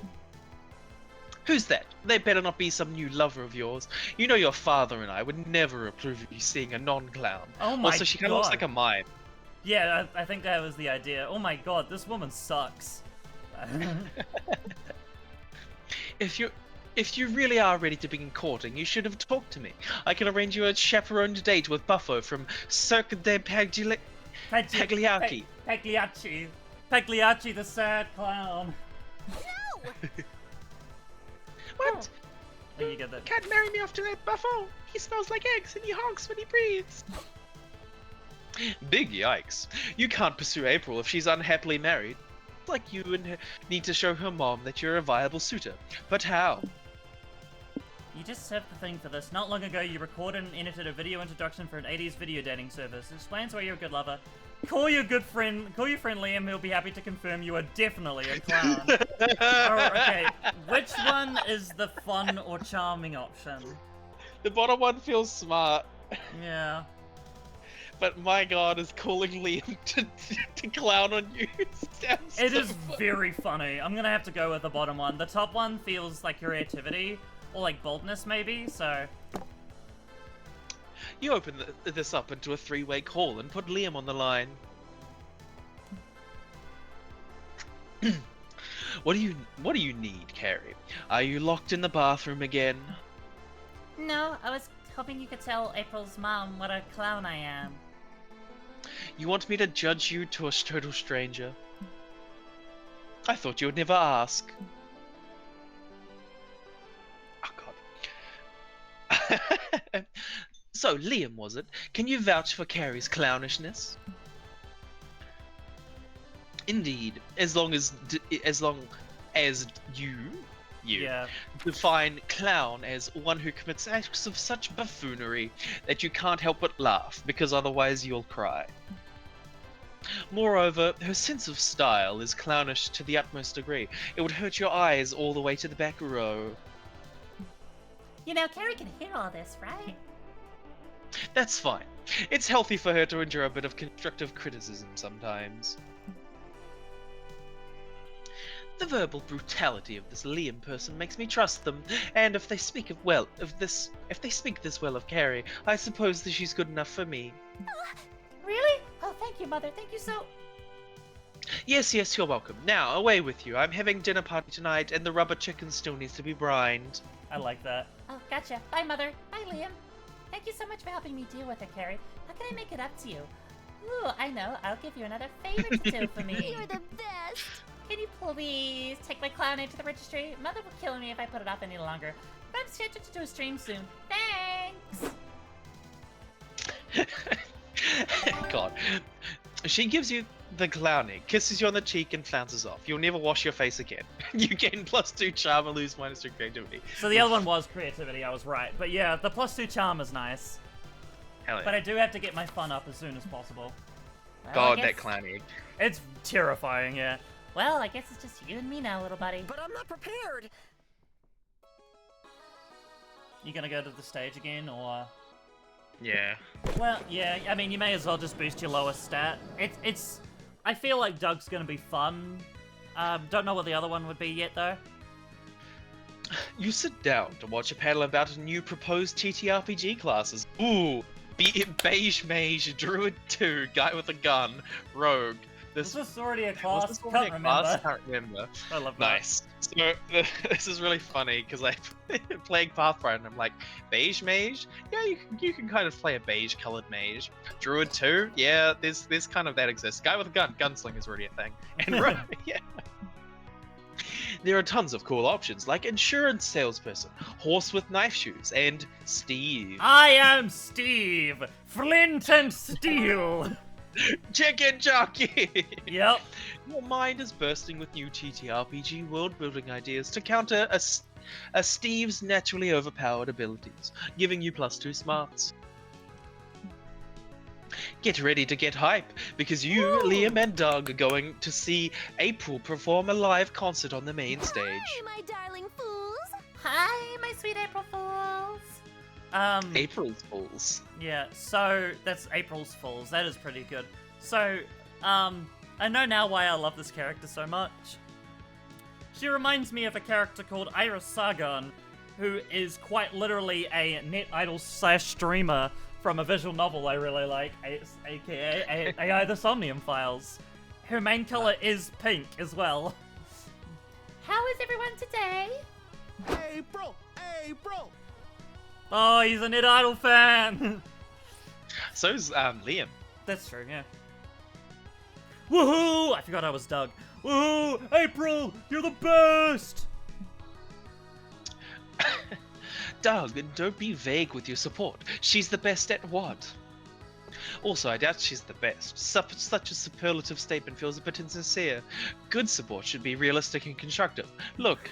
Who's that? They better not be some new lover of yours. You know your father and I would never approve of you seeing a non-clown. Oh my Also, she kind of looks God. like a mime. Yeah, I think that was the idea. Oh my god, this woman sucks. If you really are ready to begin courting, you should have talked to me. I can arrange you a chaperoned date with Buffo from Cirque de Pagliacci. Pagliacci. Pagliacci, the sad clown. No! What? Oh, you get that. Can't marry me after that, Buffo. He smells like eggs and he honks when he breathes. Big yikes. You can't pursue April if she's unhappily married. Like you and her need to show her mom that you're a viable suitor. But how? You just have the thing for this. Not long ago, you recorded and edited a video introduction for an 80s video dating service. It explains why you're a good lover. Call your friend Liam, he'll be happy to confirm you are definitely a clown. Alright, okay, which one is the fun or charming option? The bottom one feels smart. Yeah. But my god, is calling Liam to clown on you sounds It so is funny. very funny. I'm gonna have to go with the bottom one. The top one feels like creativity, or like boldness maybe, so... You open this up into a three-way call and put Liam on the line. What do you need, Carrie? Are you locked in the bathroom again? No, I was hoping you could tell April's mom what a clown I am. You want me to judge you to a total stranger? I thought you would never ask. Oh god. So, Liam, was it? Can you vouch for Carrie's clownishness? Indeed, as long as you Yeah. define clown as one who commits acts of such buffoonery that you can't help but laugh, because otherwise you'll cry. Moreover, her sense of style is clownish to the utmost degree. It would hurt your eyes all the way to the back row. You know, Carrie can hear all this, right? That's fine. It's healthy for her to endure a bit of constructive criticism sometimes. The verbal brutality of this Liam person makes me trust them, and if they speak if they speak this well of Carrie, I suppose that she's good enough for me. Really? Oh, thank you, Mother. Thank you so... Yes, you're welcome. Now, away with you. I'm having dinner party tonight, and the rubber chicken still needs to be brined. I like that. Oh, gotcha. Bye, Mother. Bye, Liam. Thank you so much for helping me deal with it, Carrie. How can I make it up to you? Ooh, I know. I'll give you another favor to do for me. You're the best. Can you please take my clown name to the registry? Mother will kill me if I put it off any longer. But I'm scheduled to do a stream soon. Thanks! God. She gives you the clowning, kisses you on the cheek, and flounces off. You'll never wash your face again. You gain +2 charm and lose -2 creativity. So the other one was creativity, I was right. But yeah, the +2 charm is nice. Hell yeah. But I do have to get my fun up as soon as possible. Well, God, I that guess- clowning. It's terrifying, yeah. Well, I guess it's just you and me now, little buddy. But I'm not prepared. You gonna go to the stage again, or...? Yeah. Well, yeah, I mean, you may as well just boost your lowest stat. It's... I feel like Doug's gonna be fun. Don't know what the other one would be yet, though. You sit down to watch a panel about a new proposed TTRPG classes. Ooh, Beige Mage, Druid 2, Guy with a Gun, Rogue. Was this already a Was class? this Can't already a remember. class? Can't remember. I love that. Nice. So this is really funny because I playing Pathfinder. I'm like, beige mage. Yeah, you can kind of play a beige colored mage. Druid 2. Yeah, there's kind of that exists. Guy with a gun. Gunsling is already a thing. And right, yeah. There are tons of cool options like insurance salesperson, horse with knife shoes, and Steve. I am Steve! Flint and Steel! Chicken jockey. Yep. Your mind is bursting with new TTRPG world-building ideas to counter a Steve's naturally overpowered abilities, giving you +2 smarts. Get ready to get hype, because you, Liam, and Doug are going to see April perform a live concert on the main stage. Hi, my darling fools. Hi, my sweet April Fools. April's Fools. Yeah, so that's April's Fools. That is pretty good. So, I know now why I love this character so much. She reminds me of a character called Iris Sargon, who is quite literally a net idol / streamer from a visual novel I really like, aka AI The Somnium Files. Her main color is pink as well. How is everyone today? April! April! Oh, he's an Ed Idol fan. So's Liam. That's true, yeah. Woohoo! I forgot I was Doug. Woohoo! April, you're the best! Doug, don't be vague with your support. She's the best at what? Also, I doubt she's the best. Such a superlative statement feels a bit insincere. Good support should be realistic and constructive. Look.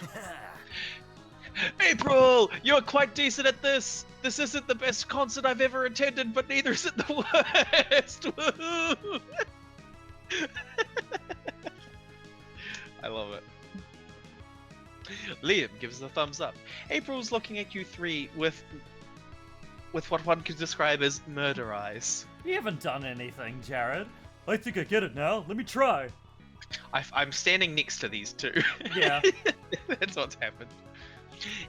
April! You're quite decent at this! This isn't the best concert I've ever attended, but neither is it the worst! Woohoo! I love it. Liam gives a thumbs up. April's looking at you three with what one could describe as murder eyes. You haven't done anything, Jared. I think I get it now. Let me try. I'm standing next to these two. Yeah. That's what's happened.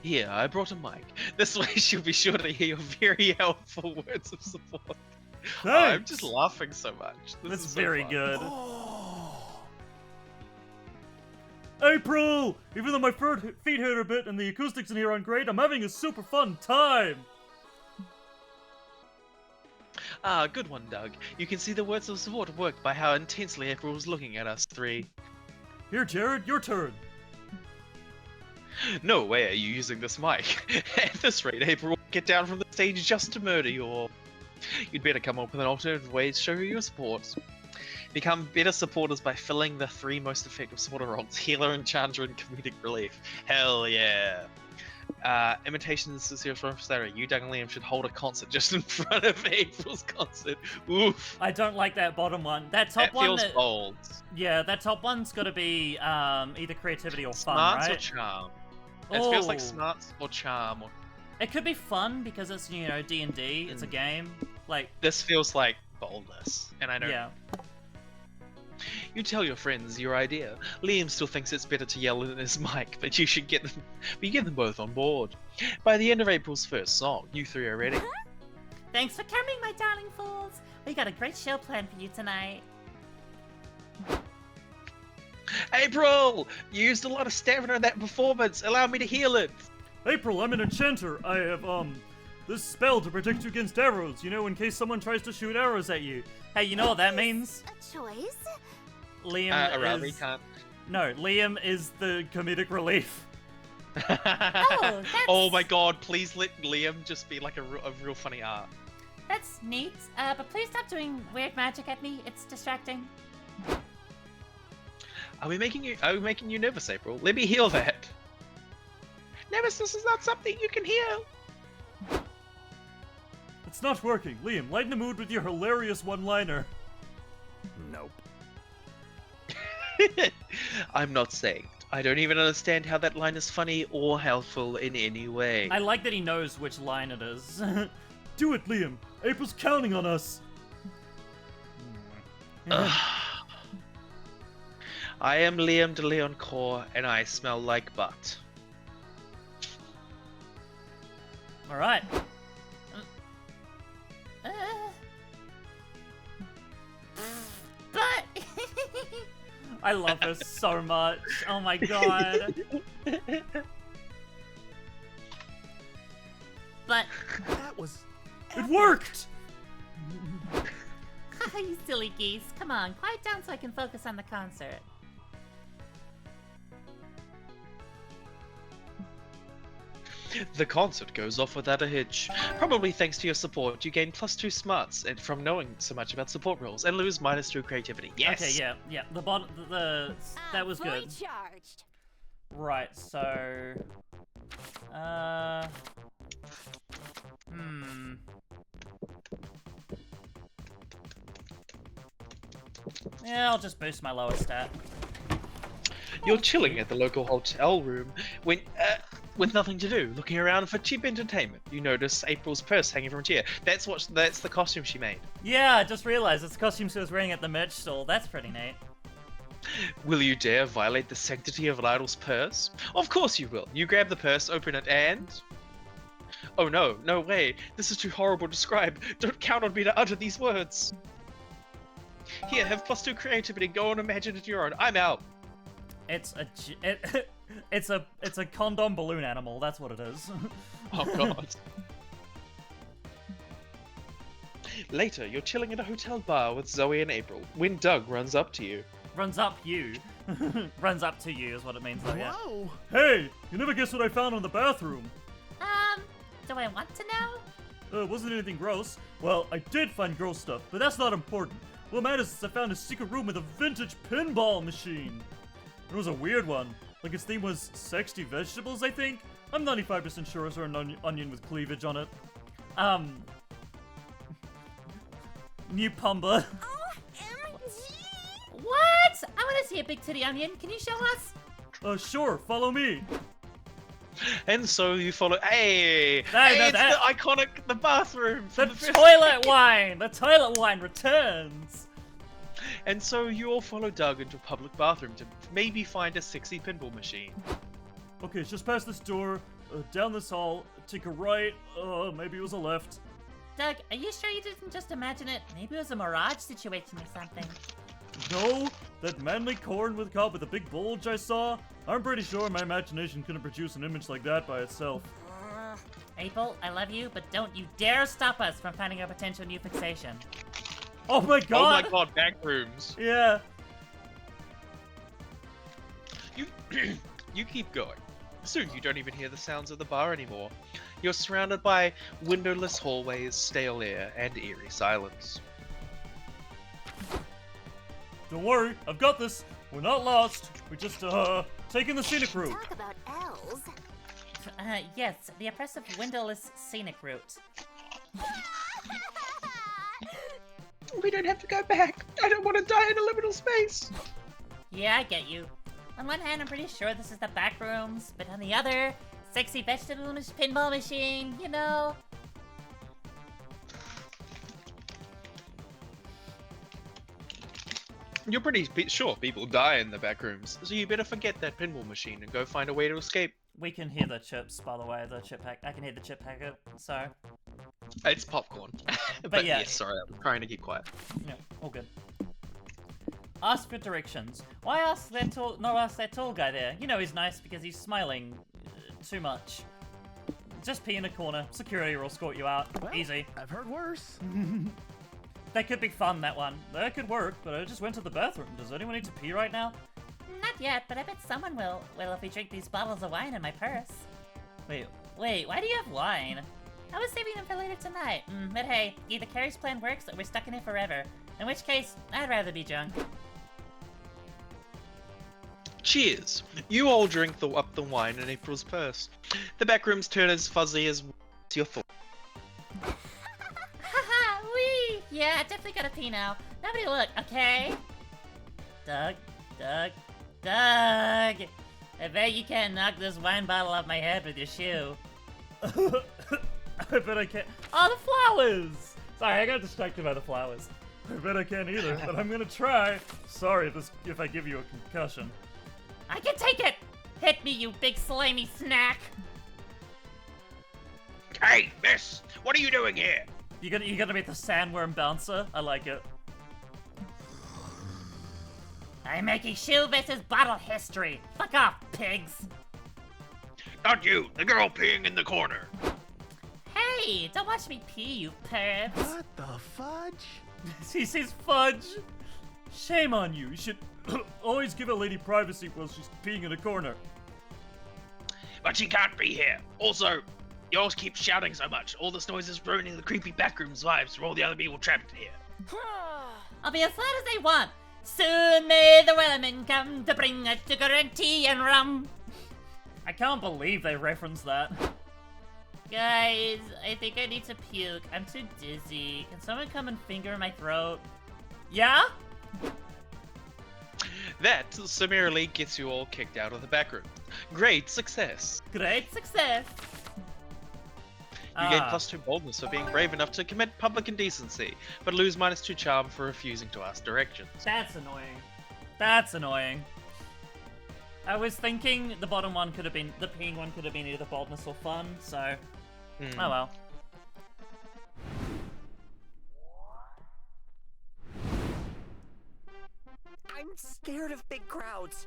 Here, I brought a mic. This way she'll be sure to hear your very helpful words of support. Oh, I'm just laughing so much. This That's is so very fun. good. April! Even though my feet hurt a bit and the acoustics in here aren't great, I'm having a super fun time! Ah, good one, Doug. You can see the words of support work by how intensely April was looking at us three. Here, Jared, your turn. No way are you using this mic. At this rate, April will get down from the stage just to murder you all. You'd better come up with an alternative way to show your support. Become better supporters by filling the three most effective supporter roles: healer, enchanter, and comedic relief. Hell yeah. Imitations is your first Sarah. You, Doug, and Liam should hold a concert just in front of April's concert. Oof. I don't like that bottom one. That top That one. feels bold. Yeah, that top one's got to be either creativity or fun, Smarts right? or charm? It feels like Oh. smarts or charm. Or... It could be fun because it's D&D. It's a game. Like This feels like boldness, and I know. yeah. You tell your friends your idea. Liam still thinks it's better to yell in his mic, but you should get them both on board. By the end of April's first song, you three are ready. Thanks for coming, my darling fools. We got a great show planned for you tonight. April! You used a lot of stamina in that performance. Allow me to heal it. April, I'm an enchanter. I have this spell to protect you against arrows. In case someone tries to shoot arrows at you. Hey, you know what that means? A choice? Liam Around me is can't. no. Liam is the comedic relief. that's- Oh my god! Please let Liam just be like a real funny art. That's neat, but please stop doing weird magic at me. It's distracting. Are we making you nervous, April? Let me heal that. Nervousness is not something you can heal. It's not working. Liam, lighten the mood with your hilarious one-liner. Nope. I'm not saying. I don't even understand how that line is funny or helpful in any way. I like that he knows which line it is. Do it, Liam. April's counting on us. I am Liam de Leoncourt, and I smell like butt. All right. But I love her so much. Oh my god. but That was. It worked. you silly geese. Come on, quiet down so I can focus on the concert. The concert goes off without a hitch. Probably thanks to your support, you gain +2 smarts and from knowing so much about support rules, and lose -2 creativity. Yes. Okay, yeah. The bottom, that was Fully good. charged. Right, so, yeah, I'll just boost my lowest stat. You're chilling at the local hotel room when, with nothing to do, looking around for cheap entertainment. You notice April's purse hanging from a chair. That's the costume she made. Yeah, I just realized it's the costume she was wearing at the merch stall. That's pretty neat. Will you dare violate the sanctity of an idol's purse? Of course you will. You grab the purse, open it, and... Oh no, no way. This is too horrible to describe. Don't count on me to utter these words. Here, have +2 creativity. Go and imagine it your own. I'm out. It's a It's a condom balloon animal. That's what it is. Oh god. Later, you're chilling at a hotel bar with Zoe and April when Doug runs up to you. Runs up you. Runs up to you is what it means though, yeah. Whoa! Hey, you never guess what I found in the bathroom. Do I want to know? It wasn't anything gross. Well, I did find gross stuff, but that's not important. What matters is I found a secret room with a vintage pinball machine. It was a weird one. Like its theme was sexy vegetables, I think? I'm 95% sure I saw an onion with cleavage on it. New Pumba. OMG! What? I want to see a big titty onion. Can you show us? Sure, follow me. And so you follow. Hey! No, Hey, no, it's that- the iconic the bathroom. The from first- toilet wine! The toilet wine returns! And so you all follow Doug into a public bathroom to maybe find a sexy pinball machine. Okay, it's just past this door, down this hall, take a right, maybe it was a left. Doug, are you sure you didn't just imagine it? Maybe it was a mirage situation or something. No, that manly corn with cob with a big bulge I saw, I'm pretty sure my imagination couldn't produce an image like that by itself. April, I love you, but don't you dare stop us from finding a potential new fixation. Oh my Oh god! my god, back rooms. Yeah. You you keep going. Soon you don't even hear the sounds of the bar anymore. You're surrounded by windowless hallways, stale air, and eerie silence. Don't worry, I've got this. We're not lost. We're just, taking the scenic route. Talk about elves. Yes, the oppressive windowless scenic route. We don't have to go back. I don't want to die in a liminal space. Yeah, I get you. On one hand, I'm pretty sure this is the back rooms, but on the other, sexy vegetable pinball machine, you know? You're pretty sure people die in the back rooms, so you better forget that pinball machine and go find a way to escape. We can hear the chips, by the way, the chip pack. I can hear the chip packet, so, It's popcorn. but yeah. yes, sorry, I'm trying to keep quiet. yeah, all good. Ask for directions. Why ask that tall, not ask that tall guy there? You know he's nice because he's smiling too much. Just pee in a corner. Security will escort you out. Well, Easy. I've heard worse. That could be fun, that one. That could work, but I just went to the bathroom. Does anyone need to pee right now? Not yet, but I bet someone will. Well, if we drink these bottles of wine in my purse. Wait, Wait, why do you have wine? I was saving them for later tonight. But hey, either Carrie's plan works or we're stuck in it forever. In which case, I'd rather be drunk. Cheers! You all drink up the wine in April's purse. The back rooms turn as fuzzy as your thoughts. Haha, wee! Yeah, I definitely gotta pee now. Nobody look, okay? Doug, Doug, Doug! I bet you can't knock this wine bottle off my head with your shoe. I bet I can't. Oh, the flowers! Sorry, I got distracted by the flowers. I bet I can't either, but I'm gonna try. Sorry if I give you a concussion. I can take it! Hit me, you big slimy snack! Hey, miss! What are you doing here? You gonna be the sandworm bouncer? I like it. I'm making shoe versus bottle history. Fuck off, pigs! Not you, the girl peeing in the corner. Hey, don't watch me pee, you pervs. What the fudge? He says fudge. Shame on you. You should always give a lady privacy while she's peeing in a corner. But she can't be here. Also, you all keep shouting so much. All this noise is ruining the creepy backrooms vibes for all the other people trapped here. I'll be as loud as they want. Soon may the Wellerman come to bring us sugar and tea and rum. I can't believe they referenced that. Guys, I think I need to puke. I'm too dizzy. Can someone come and finger my throat? Yeah? That summarily gets you all kicked out of the backroom. Great success. Great success. You gain +2 boldness for being brave enough to commit public indecency, but lose -2 charm for refusing to ask directions. That's annoying. That's annoying. I was thinking the bottom one could have been, the peeing one could have been either boldness or fun, so. Oh well. I'm scared of big crowds.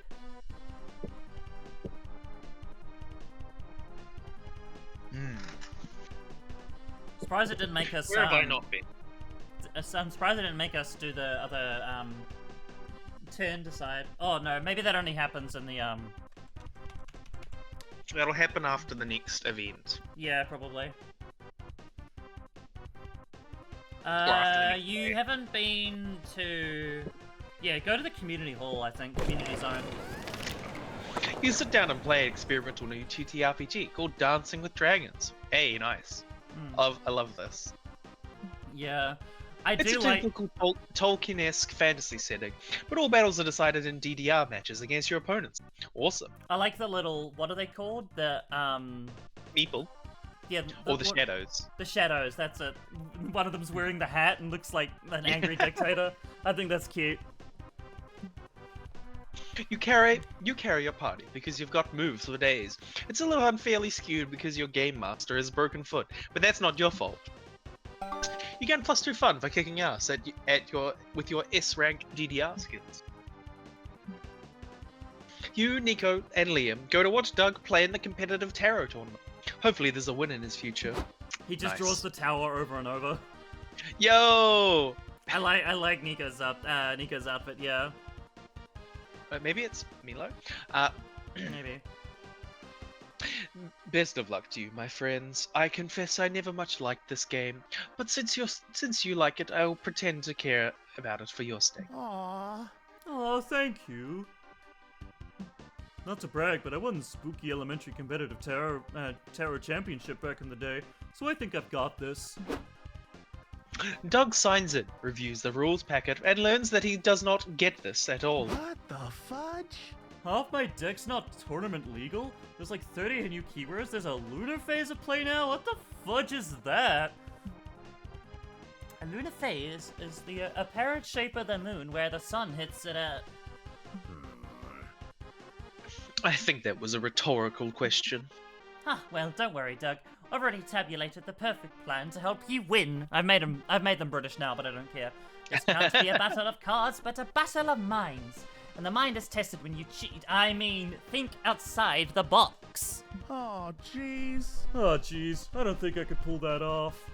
surprised it didn't make us. Where have I not been? I'm surprised it didn't make us do the other turn decide. Oh no, maybe that only happens in the That'll happen after the next event. Yeah, probably. after the next You day. haven't been to. Yeah, go to the community hall. I think community zone. You sit down and play an experimental new TTRPG called Dancing with Dragons. Hey, nice. I love this. Yeah, I It's do a like. typical Tolkien-esque fantasy setting, but all battles are decided in DDR matches against your opponents. Awesome. I like the little. What are they called? The Meeple, Yeah. or the what- shadows. The shadows. That's it. One of them's wearing the hat and looks like an angry dictator. I think that's cute. You carry your party because you've got moves for days. It's a little unfairly skewed because your game master has a broken foot, but that's not your fault. You get +2 fun for kicking ass with your S rank DDR skills. You, Nico, and Liam go to watch Doug play in the competitive tarot tournament. Hopefully there's a win in his future. He just Nice. draws the tower over and over. Yo! I like Nico's outfit. Yeah, Maybe it's Milo? maybe. Best of luck to you, my friends. I confess I never much liked this game, but since you like it, I'll pretend to care about it for your sake. Aww. Oh, thank you. Not to brag, but I won the Spooky Elementary Competitive Tarot Championship back in the day, so I think I've got this. Doug signs it, reviews the rules packet, and learns that he does not get this at all. What the fudge? Half my deck's not tournament legal? There's like 30 new keywords, there's a lunar phase at play now? What the fudge is that? A lunar phase is the apparent shape of the moon where the sun hits it at... I think that was a rhetorical question. Ah, well, don't worry, Doug. I've already tabulated the perfect plan to help you win. I've made them British now, but I don't care. This can't be a battle of cards, but a battle of minds. And the mind is tested when you cheat. I mean, think outside the box. Oh, jeez. Oh jeez, I don't think I could pull that off.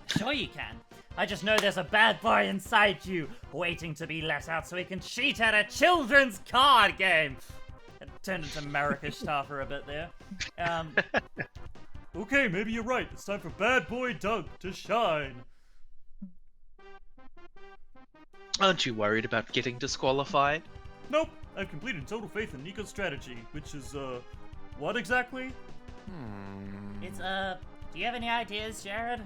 Sure you can. I just know there's a bad boy inside you, waiting to be let out so he can cheat at a children's card game. It turned into Marrakesh for a bit there. Okay, maybe you're right. It's time for Bad Boy Doug to shine. Aren't you worried about getting disqualified? Nope, I've completed total faith in Nico's strategy, which is, what exactly? It's, do you have any ideas, Jared?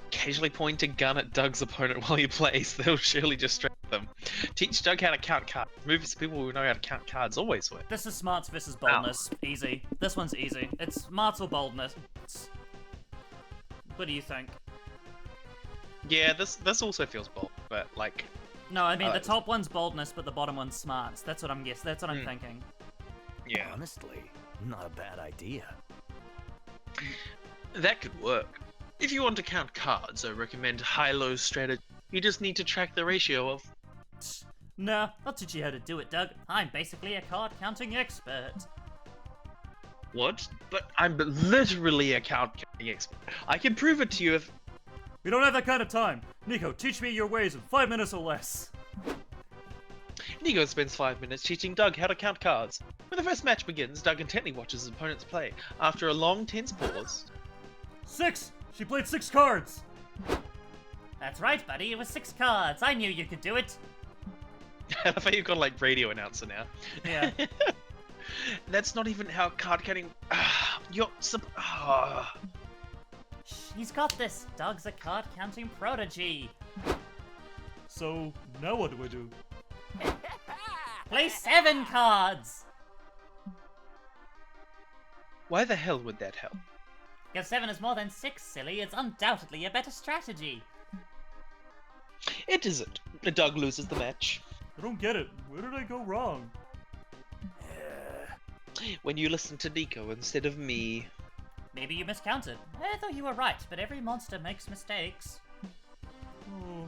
Occasionally point a gun at Doug's opponent while he plays, they'll surely distract them. Teach Doug how to count cards. Moves people who know how to count cards always work. This is smarts versus boldness. Easy. This one's easy. It's smarts or boldness. What do you think? Yeah, this also feels bold, but like, No, I mean, the like this. top one's boldness, but the bottom one's smarts. That's what I'm guessing. That's what I'm thinking. yeah, Honestly, not a bad idea. that could work. If you want to count cards, I recommend high-low strategy. You just need to track the ratio of... Nah, I'll teach you how to do it, Doug. I'm basically a card counting expert. What? But I'm literally a count-counting expert. I can prove it to you if... We don't have that kind of time. Nico, teach me your ways in 5 minutes or less. Nico spends 5 minutes teaching Doug how to count cards. When the first match begins, Doug intently watches his opponents play. After a long, tense pause... 6! She played 6 cards! That's right, buddy. It was 6 cards. I knew you could do it. I thought you've got like radio announcer now. Yeah. That's not even how card counting... Shh, he's got this. Doug's a card counting prodigy. So, now what do I do? Play 7 cards. Why the hell would that help? If 7 is more than 6, silly, it's undoubtedly a better strategy. It isn't. Doug loses the match. I don't get it. Where did I go wrong? When you listen to Nico instead of me. Maybe you miscounted. I thought you were right, but every monster makes mistakes. Oh.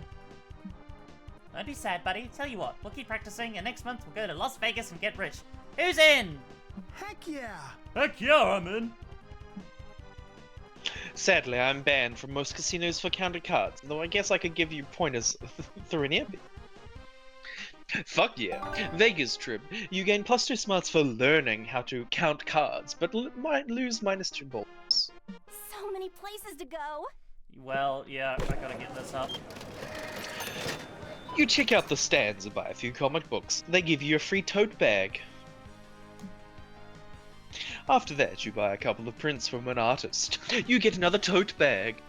Don't be sad, buddy. Tell you what, we'll keep practicing, and next month we'll go to Las Vegas and get rich. Who's in? Heck yeah. Heck yeah, I'm in! Sadly, I'm banned from most casinos for counted cards, though I guess I could give you pointers through an earpiece. Fuck yeah. Vegas trip. You gain +2 smarts for learning how to count cards, but might lose -2 balls. So many places to go. Well, yeah, I gotta get this up. You check out the stands and buy a few comic books. They give you a free tote bag. After that, you buy a couple of prints from an artist. You get another tote bag.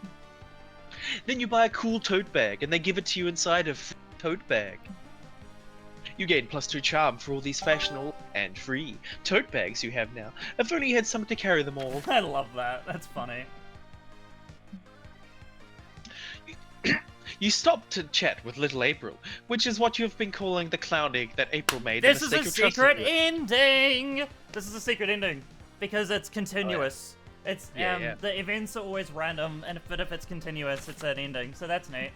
Then you buy a cool tote bag, and they give it to you inside a free tote bag. You gain +2 charm for all these fashionable and free tote bags you have now. I've only had someone to carry them all. I love that. That's funny. You stop to chat with little April, which is what you've been calling the clown egg that April made. This in is a a secret secret trust ending! This is a secret ending. Because it's continuous. It's Yeah. The events are always random, but if it's continuous, it's an ending. So that's neat.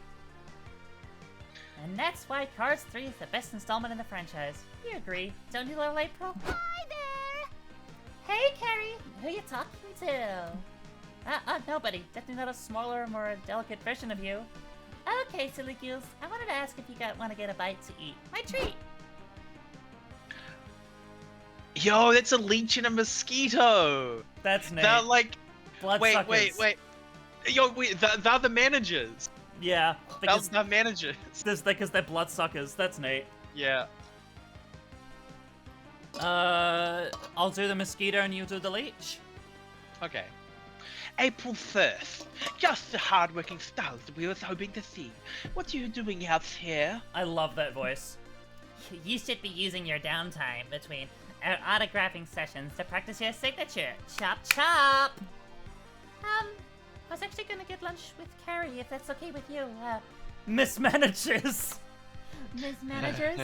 And that's why Cars 3 is the best installment in the franchise. You agree, don't you, little April? Hi there. Hey, Carrie! Who you talking to? Nobody. Definitely not a smaller, more delicate version of you. Okay, silly goose. I wanted to ask if you want to get a bite to eat. My treat. Yo, that's a leech and a mosquito. That's neat. They're like, Bloodsuckers. wait. Yo, they're the managers. Yeah, because They're managers. they're bloodsuckers. That's neat. Yeah. I'll do the mosquito and you do the leech. Okay. April 1st. Just the hard-working stars we was hoping to see. What are you doing out here? I love that voice. You should be using your downtime between autographing sessions to practice your signature. Chop chop! I was actually gonna get lunch with Carrie, if that's okay with you. Mismanagers. Ms. Managers?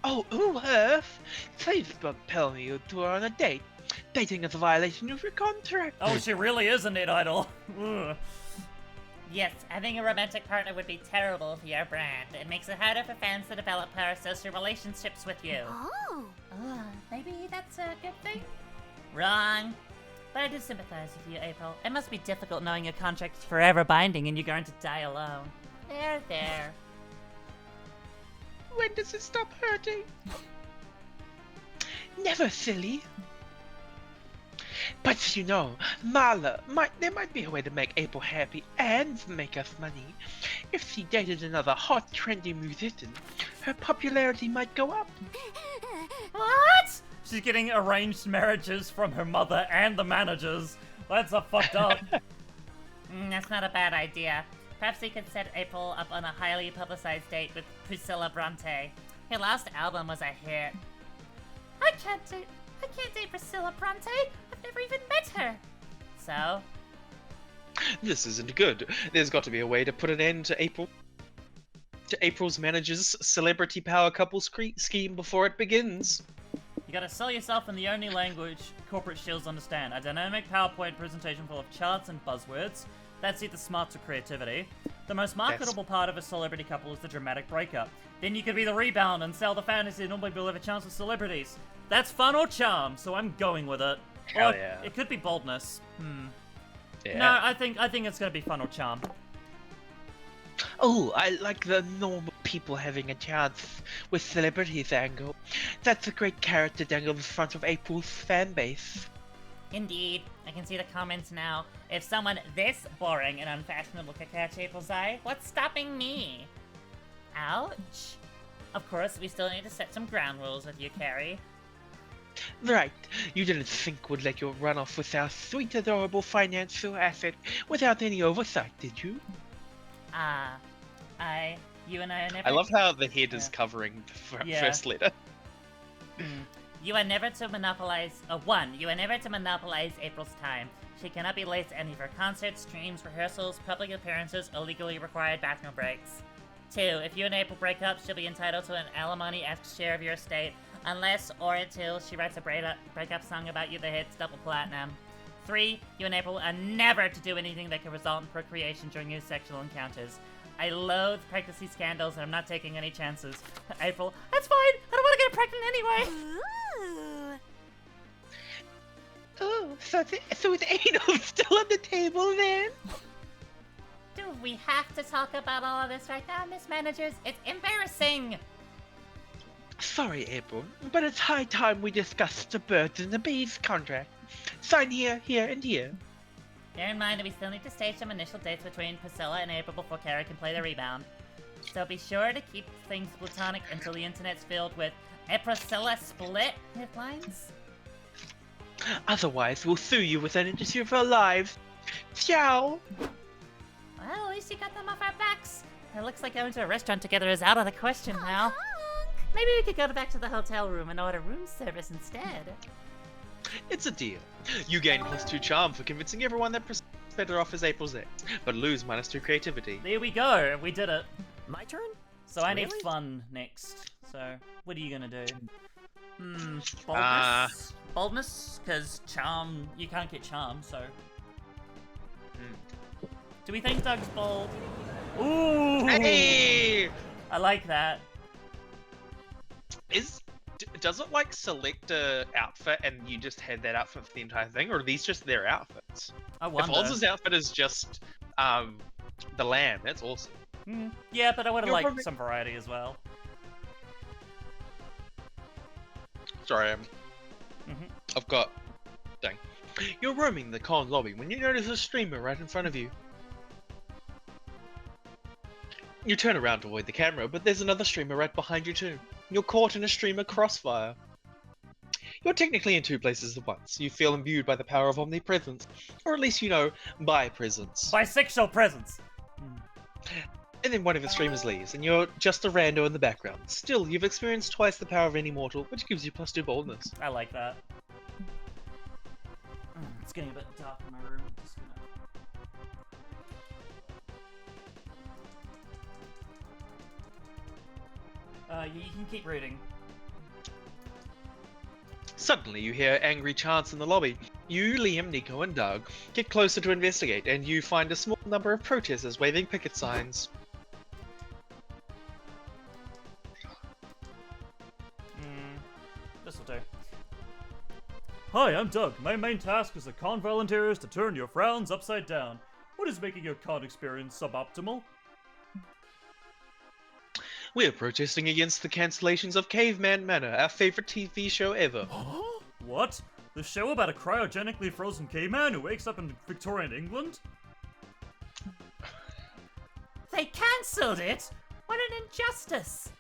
Oh, Earth! Please don't tell me you two are on a date. Dating is a violation of your contract. Oh, she really is a net idol. Ugh. Yes, having a romantic partner would be terrible for your brand. It makes it harder for fans to develop parasocial relationships with you. Oh. Maybe that's a good thing? Wrong. But I do sympathize with you, April. It must be difficult knowing your contract is forever binding and you're going to die alone. There. When does it stop hurting? Never, silly. But you know, Marla, there might be a way to make April happy and make us money. If she dated another hot, trendy musician, her popularity might go up. What? She's getting arranged marriages from her mother and the managers. That's a fucked up. That's not a bad idea. Perhaps he could set April up on a highly publicized date with Priscilla Bronte. Her last album was a hit. I can't date Priscilla Bronte. I've never even met her. So? This isn't good. There's got to be a way to put an end to April's manager's celebrity power couple scheme before it begins. You gotta sell yourself in the only language corporate shields understand. A dynamic PowerPoint presentation full of charts and buzzwords. That's either smarts or creativity. The most marketable part of a celebrity couple is the dramatic breakup. Then you could be the rebound and sell the fantasy that nobody will have a chance with celebrities. That's fun or charm, so I'm going with it. Hell Or yeah. it could be boldness. Yeah. No, I think it's gonna be fun or charm. Oh, I like the normal people having a chance with celebrities angle. That's a great character dangle in front of April's fan base. Indeed. I can see the comments now. If someone this boring and unfashionable could catch April's eye, what's stopping me? Ouch. Of course, we still need to set some ground rules with you, Carrie. Right, you didn't think we'd let you run off with our sweet, adorable financial asset without any oversight, did you? You and I are never... I love how the head is Yeah. covering the Yeah. first letter. You are never to monopolize... you are never to monopolize April's time. She cannot be late to any of her concerts, streams, rehearsals, public appearances, or legally required bathroom breaks. 2. If you and April break up, she'll be entitled to an alimony-esque share of your estate, unless or until she writes a breakup song about you that hits double platinum. 3. You and April are never to do anything that could result in procreation during your sexual encounters. I loathe pregnancy scandals and I'm not taking any chances. April, that's fine! I don't want to get pregnant anyway! Ooh. Oh, So the anal's still on the table then? Do we have to talk about all of this right now, Miss Managers? It's embarrassing! Sorry, April, but it's high time we discussed the birds and the bees contract. Sign here, here, and here. Bear in mind that we still need to stage some initial dates between Priscilla and April before Carrie can play the rebound. So be sure to keep things platonic until the internet's filled with a Priscilla split headlines. Otherwise, we'll sue you with an industry of our lives. Ciao! Well, at least you got them off our backs. It looks like going to a restaurant together is out of the question now. Maybe we could go back to the hotel room and order room service instead. It's a deal. You gain +2 charm for convincing everyone that Priscilla's better off as April's ex, but lose -2 creativity. There we go. We did it. My turn? So I need Really? fun next. So what are you gonna do? Boldness. Boldness, because charm. You can't get charm. So. Do we think Doug's bold? Ooh. Hey! I like that. Does it like select a outfit and you just had that outfit for the entire thing, or are these just their outfits? I If wonder. Oz's outfit is just the lamb, that's awesome. Yeah, but I would have You're liked probably- some variety as well. Sorry, Mhm. I've got. Dang. You're roaming the con lobby when you notice a streamer right in front of you. You turn around to avoid the camera, but there's another streamer right behind you too. You're caught in a streamer crossfire. You're technically in 2 places at once. You feel imbued by the power of omnipresence, or at least you know, by presence. Bisexual presence. And then one of the streamers leaves, and you're just a rando in the background. Still, you've experienced twice the power of any mortal, which gives you +2 boldness. I like that. It's getting a bit dark in my room. Just gonna... you can keep reading. Suddenly, you hear angry chants in the lobby. You, Liam, Nico, and Doug get closer to investigate, and you find a small number of protesters waving picket signs. This'll do. Hi, I'm Doug. My main task as a con volunteer is to turn your frowns upside down. What is making your con experience suboptimal? We're protesting against the cancellations of Caveman Manor, our favorite TV show ever. What? The show about a cryogenically frozen caveman who wakes up in Victorian England? They cancelled it? What an injustice!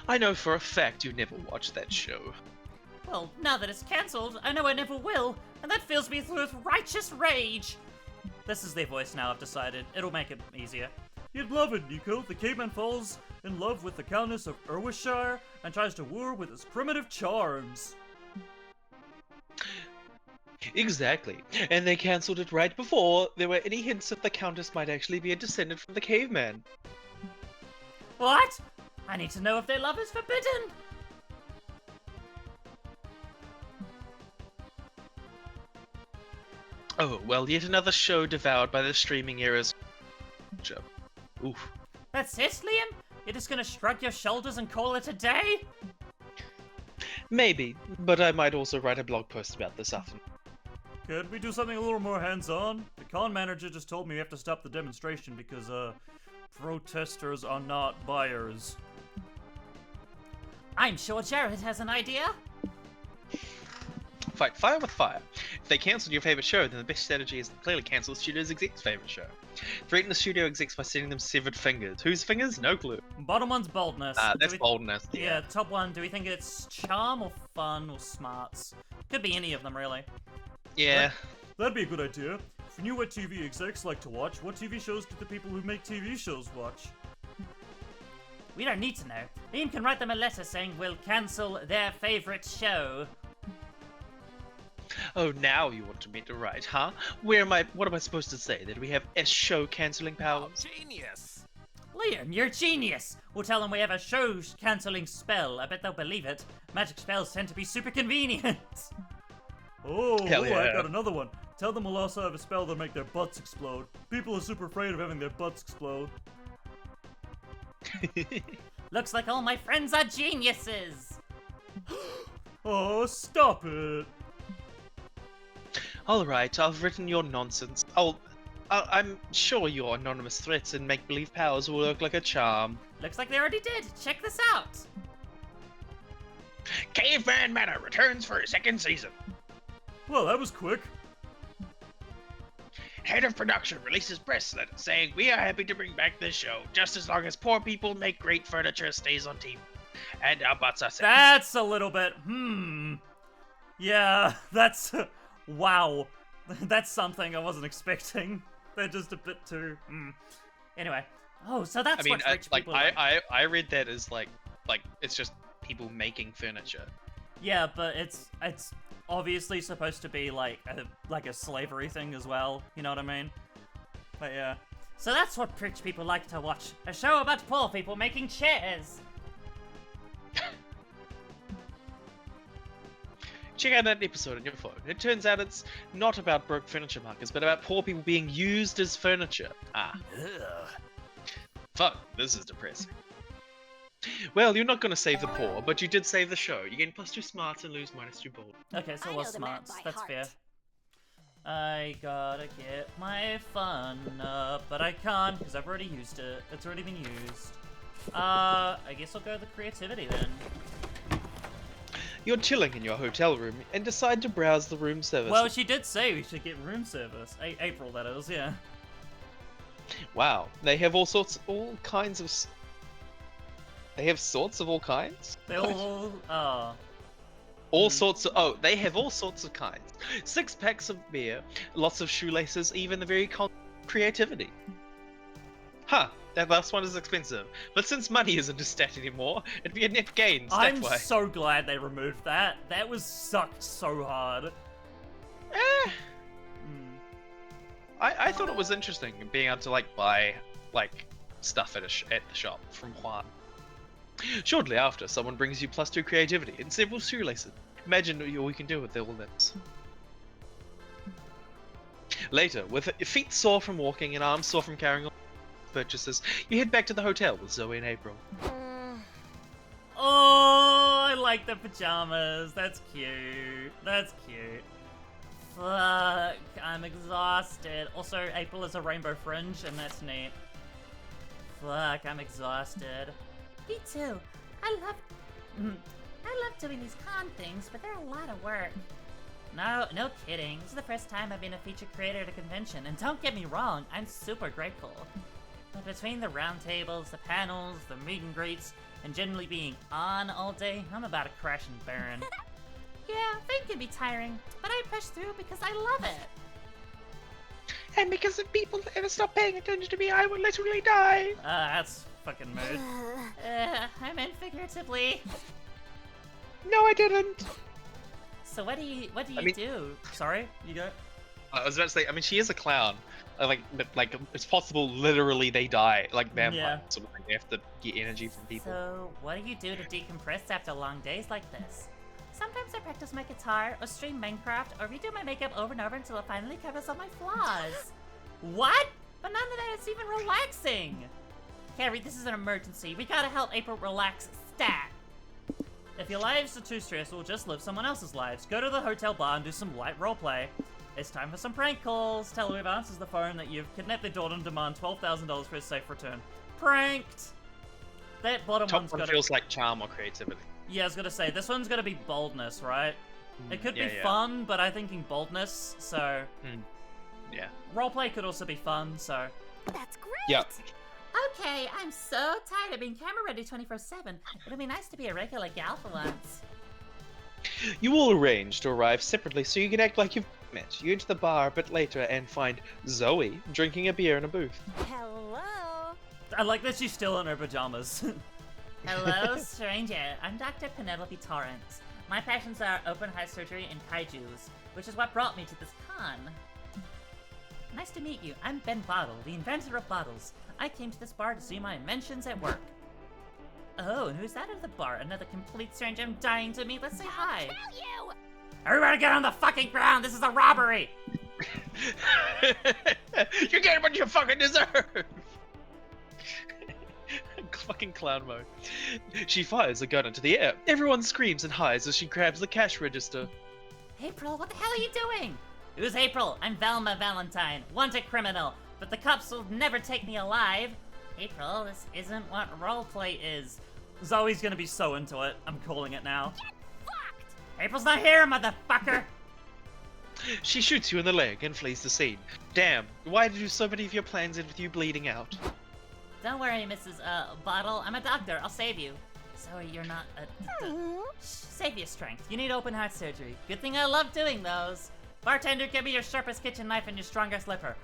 I know for a fact you never watched that show. Well, now that it's cancelled, I know I never will, and that fills me with righteous rage. This is their voice now, I've decided. It'll make it easier. You'd love it, Nico. The caveman falls in love with the Countess of Irwishire and tries to woo her with his primitive charms. Exactly. And they cancelled it right before there were any hints that the Countess might actually be a descendant from the caveman. What? I need to know if their love is forbidden. Oh, well, yet another show devoured by the streaming era's culture. Oof. That's it, Liam? You're just gonna shrug your shoulders and call it a day? Maybe, but I might also write a blog post about this afternoon. Could we do something a little more hands-on? The con manager just told me we have to stop the demonstration because, protesters are not buyers. I'm sure Jared has an idea. Fight fire with fire. If they cancelled your favorite show, then the best strategy is to clearly cancel the studio's exec's favorite show. Threaten the studio execs by sending them severed fingers. Whose fingers? No clue. Bottom one's boldness. Do That's we- boldness. Yeah, top one. Do we think it's charm or fun or smarts? Could be any of them, really. Yeah. That'd be a good idea. If you knew what TV execs like to watch, what TV shows do the people who make TV shows watch? We don't need to know. Liam can write them a letter saying we'll cancel their favorite show. Oh, now you want me to write, huh? What am I supposed to say? That we have show cancelling powers? Genius! Liam, you're a genius! We'll tell them we have a show cancelling spell. I bet they'll believe it. Magic spells tend to be super convenient. Oh, Hell I yeah. got another one. Tell them we'll also have a spell that'll make their butts explode. People are super afraid of having their butts explode. Looks like all my friends are geniuses. Oh, stop it. Alright, I've written your nonsense. I'm sure your anonymous threats and make-believe powers will work like a charm. Looks like they already did. Check this out. Caveman Manor returns for a second season. Well, that was quick. Head of production releases press letter saying, "We are happy to bring back this show, just as long as poor people make great furniture stays on TV. And our butts are set." That's a little bit, Yeah, that's, wow. That's something I wasn't expecting. They're just a bit too, Anyway. Oh, so that's I mean, what rich like, people like. I read that as like it's just people making furniture. Yeah, but it's obviously supposed to be like a slavery thing as well. You know what I mean? But yeah. So that's what rich people like to watch. A show about poor people making chairs. Check out that episode on your phone. It turns out it's not about broke furniture markers, but about poor people being used as furniture. Ugh. Fuck, this is depressing. Well, you're not gonna save the poor, but you did save the show. You gain +2 smarts and lose -2 bold. Okay, so I it was know the map smarts. by That's heart. fair. I gotta get my fun up, but I can't because I've already used it. It's already been used. I guess I'll go with the creativity then. You're chilling in your hotel room and decide to browse the room service. Well, she did say we should get room service. April, that is, yeah. Wow, they have all kinds of. They have sorts of all kinds. They all, All sorts of. Oh, they have all sorts of kinds. 6 packs of beer, lots of shoelaces, even the very creativity. Huh, that last one is expensive. But since money isn't a stat anymore, it'd be a net gain I'm stat-wise. so glad they removed that. That was sucked so hard. I thought it was interesting being able to like buy like stuff at the shop from Juan. Shortly after, someone brings you +2 creativity and several shoelaces. Imagine what you can do with all this. Later, with feet sore from walking and arms sore from carrying all purchases, you head back to the hotel with Zoe and April. Oh, I like the pajamas. That's cute. That's cute. Fuck, I'm exhausted. Also, April is a rainbow fringe, and that's neat. Fuck, I'm exhausted. Me too. I love doing these con things, but they're a lot of work. No kidding. This is the first time I've been a featured creator at a convention, and don't get me wrong, I'm super grateful. But between the round tables, the panels, the meet and greets, and generally being on all day, I'm about to crash and burn. Yeah, fame can be tiring, but I push through because I love it. And because if people ever stop paying attention to me, I will literally die. That's fucking mood. I meant figuratively. No, I didn't. So what do you I mean- do? Sorry, you go. I was about to say, I mean, she is a clown. Like it's possible. Literally, they die like vampires. Yeah. Sort of thing. They have to get energy from people. So what do you do to decompress after long days like this? Sometimes I practice my guitar, or stream Minecraft, or redo my makeup over and over until it finally covers all my flaws. What? But none of that is even relaxing! Carrie, this is an emergency. We gotta help April relax stat. If your lives are too stressful, just live someone else's lives. Go to the hotel bar and do some light roleplay. It's time for some prank calls. Tell whoever answers the phone that you've kidnapped their daughter and demand $12,000 for a safe return. Pranked! That bottom Top one's one got feels like charm or creativity. Yeah, I was gonna say, this one's gonna be boldness, right? It could yeah, be yeah. fun, but I'm thinking boldness, so... Yeah. Roleplay could also be fun, so... That's great. Yep. Okay, I'm so tired of being camera ready 24/7. It'll be nice to be a regular gal for once. You all arrange to arrive separately so you can act like you've met. You enter the bar a bit later and find Zoe drinking a beer in a booth. Hello. I like that she's still in her pajamas. Hello, stranger. I'm Dr. Penelope Torrance. My passions are open heart surgery and kaijus, which is what brought me to this con. Nice to meet you. I'm Ben Bottle, the inventor of bottles. I came to this bar to see my inventions at work. Oh, and who's that at the bar? Another complete stranger I'm dying to meet. Let's say hi. Kill you. Everybody get on the fucking ground! This is a robbery! You get what you fucking deserve. fucking clown mode. She fires a gun into the air. Everyone screams and hides as she grabs the cash register. April, what the hell are you doing? Who's April? I'm Velma Valentine, wanted criminal, but the cops will never take me alive. April, this isn't what roleplay is. Zoe's gonna be so into it. I'm calling it now. Fucked! April's not here, motherfucker! She shoots you in the leg and flees the scene. Damn, why do so many of your plans end with you bleeding out? Don't worry, Mrs. Bottle. I'm a doctor. I'll save you. Sorry, you're not a... Save your strength. You need open heart surgery. Good thing I love doing those. Bartender, give me your sharpest kitchen knife and your strongest liquor.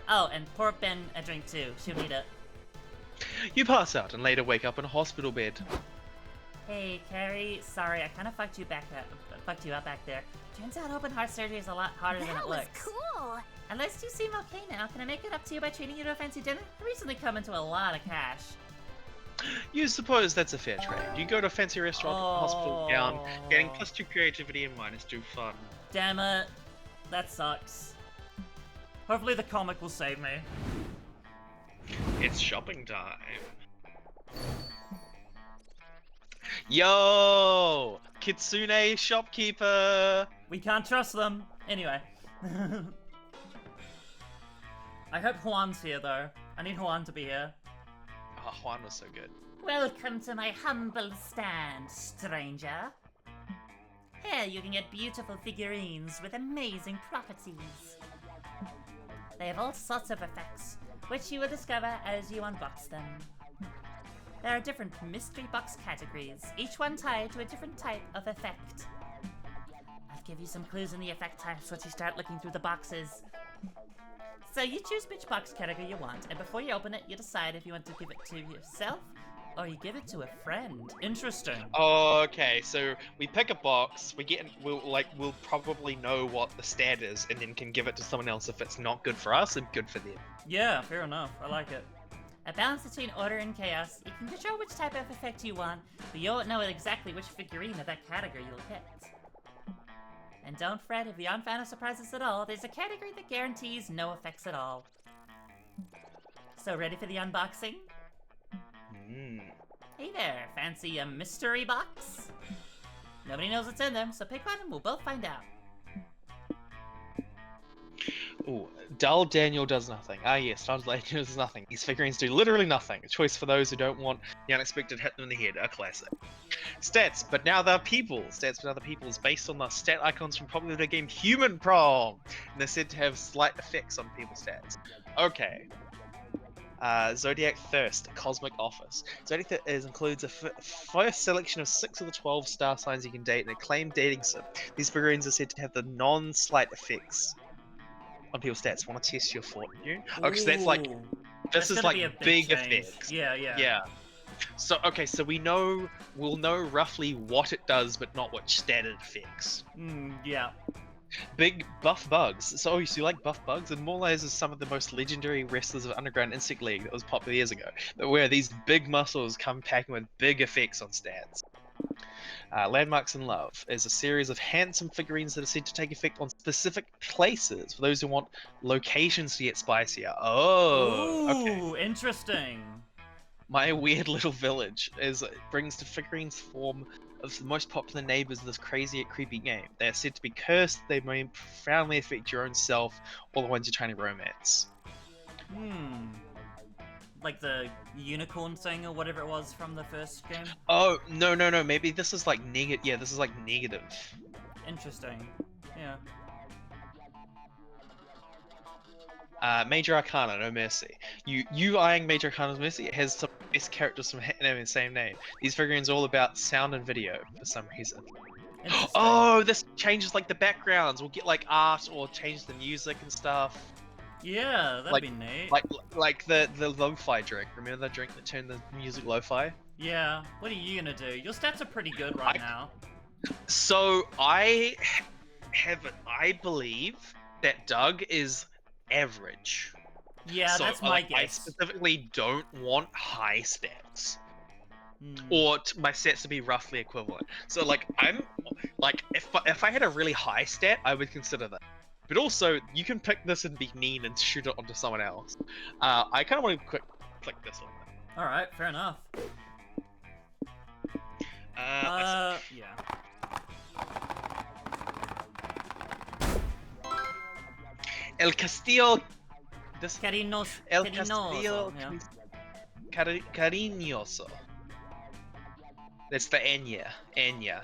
Oh, and pour Ben a drink too. She'll need it. You pass out and later wake up in a hospital bed. Hey, Carrie. Sorry, I kind of fucked you up back there. Turns out open heart surgery is a lot harder than That it was looks. cool! At least you seem okay now. Can I make it up to you by treating you to a fancy dinner? I recently come into a lot of cash. You suppose that's a fair trade. You go to a fancy restaurant, hospital gown, getting +2 creativity and -2 fun. Damn it. That sucks. Hopefully the comic will save me. It's shopping time. Yo! Kitsune shopkeeper! We can't trust them. Anyway. I hope Juan's here though. I need Juan to be here. Oh, Juan was so good. Welcome to my humble stand, stranger. Here you can get beautiful figurines with amazing properties. They have all sorts of effects, which you will discover as you unbox them. There are different mystery box categories, each one tied to a different type of effect. I'll give you some clues in the effect types once you start looking through the boxes. So you choose which box category you want, and before you open it, you decide if you want to give it to yourself or you give it to a friend. Interesting. Okay, so we pick a box, we'll probably know what the stat is, and then can give it to someone else if it's not good for us and good for them. Yeah, fair enough. I like it. A balance between order and chaos. You can control which type of effect you want, but you won't know exactly which figurine of that category you'll get. And don't fret if you aren't found surprises at all, there's a category that guarantees no effects at all. So ready for the unboxing? Hey there, fancy a mystery box? Nobody knows what's in them, so pick one and we'll both find out. Ooh, Dull Daniel does nothing. Ah yes, Dull Daniel does nothing. These figurines do literally nothing. A choice for those who don't want the unexpected hit them in the head. A classic. Stats, but now they're people. Stats, but now they're people is based on the stat icons from popular video game Human Prom. And they're said to have slight effects on people's stats. Okay. Zodiac Thirst, Cosmic Office. Zodiac Thirst includes a first selection of 6 of the 12 star signs you can date and acclaimed dating sim. These figurines are said to have the non-slight effects on people's stats. Want to test your fortune? Oh, because that's like, Ooh. this That's is gonna like be a big change. effects. Yeah. Yeah. So, okay, so we'll know roughly what it does, but not what stat it affects. Yeah. Big buff bugs. So you like buff bugs? And Morlays is some of the most legendary wrestlers of Underground Insect League that was popular years ago. But where these big muscles come packing with big effects on stats. Landmarks in Love is a series of handsome figurines that are said to take effect on specific places for those who want locations to get spicier. Oh, okay. Ooh, interesting. My Weird Little Village brings to figurines form of the most popular neighbors of this crazy yet creepy game. They are said to be cursed, they may profoundly affect your own self or the ones you're trying to romance. Like the unicorn thing or whatever it was from the first game? Oh, no, maybe this is like negative. Yeah, this is like negative. Interesting. Yeah. Major Arcana, No Mercy. You eyeing Major Arcana, No Mercy, it has some best characters from Hitman in the same name. These figurines are all about sound and video for some reason. Interesting. Oh, this changes like the backgrounds. We'll get like art or change the music and stuff. Yeah, that'd like- be neat. Like the lo-fi drink. Remember that drink that turned the music lo-fi? Yeah. What are you gonna do? Your stats are pretty good right now. So I believe that Doug is average. Yeah, So, that's my like, I guess. specifically don't want high stats. Hmm. Or my stats to be roughly equivalent. So like I'm like if I had a really high stat, I would consider that. But also you can pick this and be mean and shoot it onto someone else. I kind of want to click this one. All right, fair enough. Yeah. El Castillo. This El Cariñoso, Castillo yeah. Cariñoso. That's the Enya.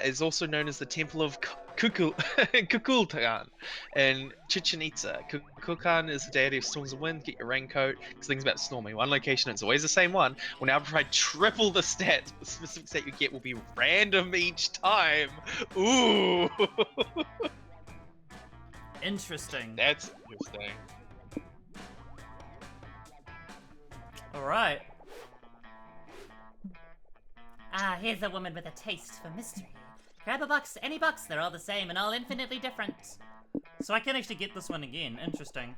Is also known as the Temple of Kukulkan in Chichen Itza. Kukulkan is the deity of storms and wind. Get your raincoat, because things about storming. One location, it's always the same one, will now provide triple the stat. The specific stat you get will be random each time. Ooh! Interesting. That's interesting. Alright. Ah, here's a woman with a taste for mystery. Grab a box, any box, they're all the same and all infinitely different. So I can actually get this one again. Interesting.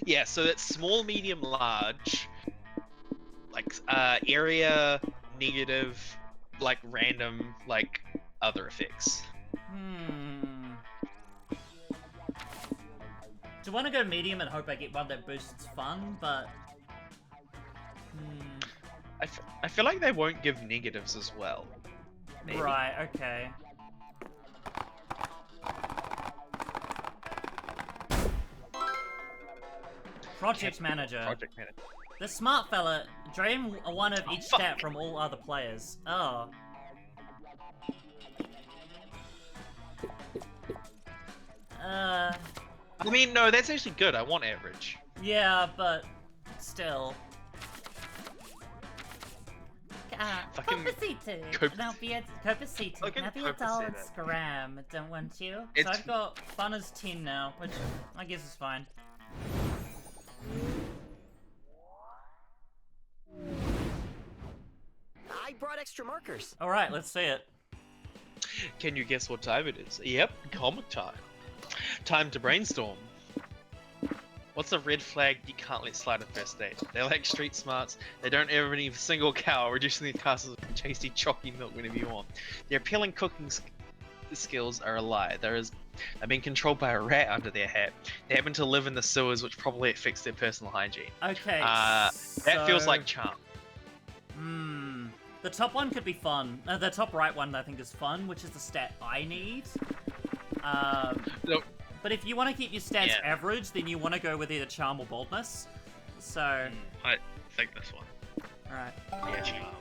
Yeah, so that's small, medium, large, like area, negative, like random, like other effects. Do I want to go medium and hope I get one that boosts fun, but... I feel like they won't give negatives as well. Maybe. Right, okay. Project Manager. Project Manager. The smart fella, drain one of each stat from all other players. Oh. I mean, no, that's actually good. I want average. Yeah, but still. Fucking Copacito. Now be a Copacito. Fucking Now be a doll and Copacito. scram. Don't want you. So I've got fun as 10 now, which I guess is fine. I brought extra markers. Alright, let's see it. Can you guess what time it is? Yep, comic time. Time to brainstorm. What's a red flag you can't let slide on first date? They lack street smarts, they don't ever need a single cow, reducing their castles and tasty chalky milk whenever you want. Their appealing cooking skills are a lie. They're being controlled by a rat under their hat. They happen to live in the sewers, which probably affects their personal hygiene. Okay, That feels like charm. The top one could be fun. The top right one I think is fun, which is the stat I need. Look, But if you want to keep your stats Yeah. average, then you want to go with either charm or boldness. So, I think this one. alright, Yeah, charm.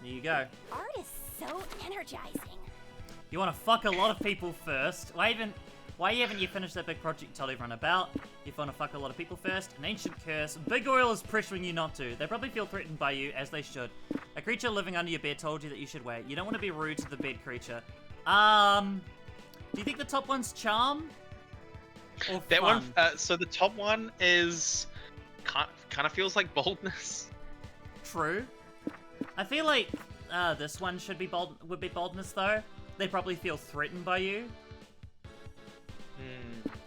there you go. Art is so energizing. You want to fuck a lot of people first. Why haven't you finished that big project you told everyone about? You want to fuck a lot of people first. An ancient curse. Big Oil is pressuring you not to. They probably feel threatened by you, as they should. A creature living under your bed told you that you should wait. You don't want to be rude to the bed creature. Do you think the top one's charm? Or That fun? one, so the top one is kind of feels like boldness. True. I feel like this one would be boldness though. They probably feel threatened by you.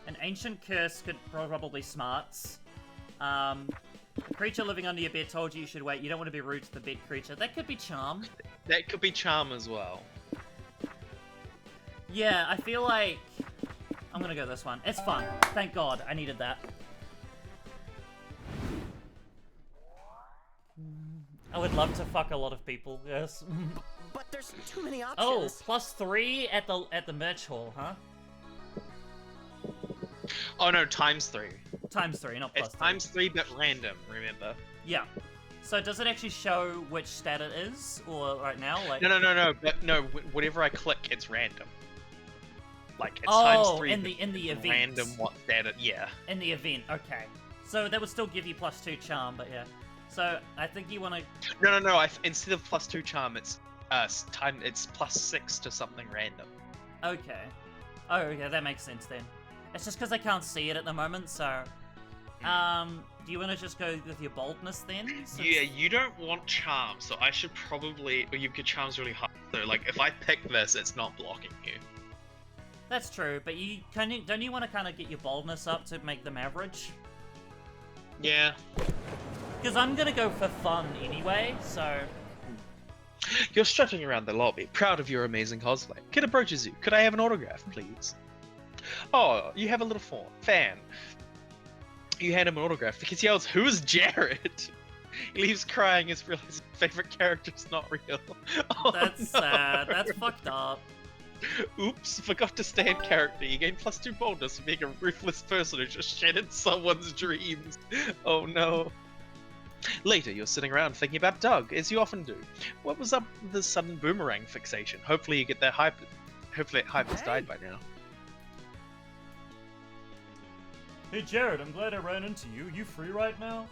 An ancient curse could probably smarts. A creature living under your bed told you should wait. You don't want to be rude to the bed creature. That could be charm. That could be charm as well. Yeah, I feel like I'm gonna go this one. It's fun. Thank God, I needed that. I would love to fuck a lot of people. Yes. But there's too many Oh, options. +3 at the merch hall, huh? Oh no, ×3. ×3, not It's +3. ×3 but random, remember? Yeah. So does it actually show which stat it is, or right now, like? No. But no, whatever I click, it's random. Like it's Oh, ×3. in but the event. Random what stat it? Yeah. In the event, okay. So that would still give you +2 charm, but yeah. So I think you want to. No. Instead of +2 charm, it's It's +6 to something random. Okay. Oh, okay, that makes sense then. It's just because I can't see it at the moment, so. Do you want to just go with your boldness then? Since- Yeah, you don't want charm, so I should probably. Or your charm's really high. So like, if I pick this, it's not blocking you. That's true, but don't you want to kind of get your boldness up to make them average? Yeah. Because I'm gonna go for fun anyway, so. You're strutting around the lobby, proud of your amazing cosplay. Kid approaches you. Could I have an autograph, please? Oh, you have a little fan. You hand him an autograph because he yells, "Who is Jared?" He leaves crying as realizes his favorite character's not real. Oh, That's no. sad. That's fucked up. Oops, forgot to stay in character. You gain +2 boldness for being a ruthless person who just shattered someone's dreams. Oh no. Later, you're sitting around thinking about Doug, as you often do. What was up with the sudden boomerang fixation? Hopefully you get that hype. Hopefully that hype has died by now. Hey Jared, I'm glad I ran into you. You free right now?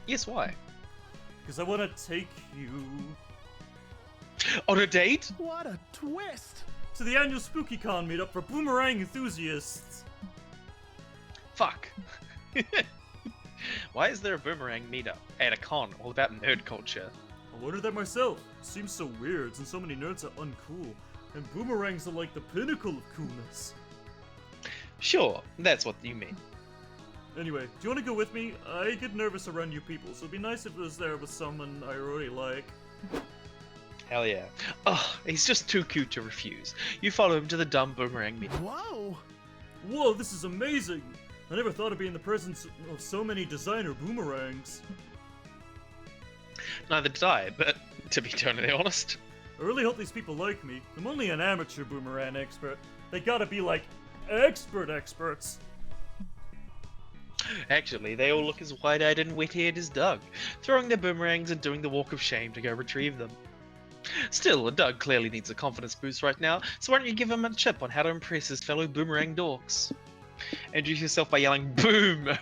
Yes, why? Because I want to take you On a date? What a twist! to the annual SpookyCon meetup for boomerang enthusiasts. Fuck. Why is there a boomerang meetup at a con all about nerd culture? I wondered that myself. It seems so weird since so many nerds are uncool, and boomerangs are like the pinnacle of coolness. Sure, that's what you mean. Anyway, do you want to go with me? I get nervous around you people, so it'd be nice if it was there with someone I really like. Hell yeah. Oh, he's just too cute to refuse. You follow him to the dumb boomerang meetup. Whoa! Whoa, this is amazing! I never thought I'd be in the presence of so many designer boomerangs. Neither did I, but to be totally honest, I really hope these people like me. I'm only an amateur boomerang expert. They gotta be like experts. actually, they all look as wide-eyed and wet-haired as Doug, throwing their boomerangs and doing the walk of shame to go retrieve them. Still, Doug clearly needs a confidence boost right now, so why don't you give him a tip on how to impress his fellow boomerang dorks? Introduce yourself by yelling "Boomerang!"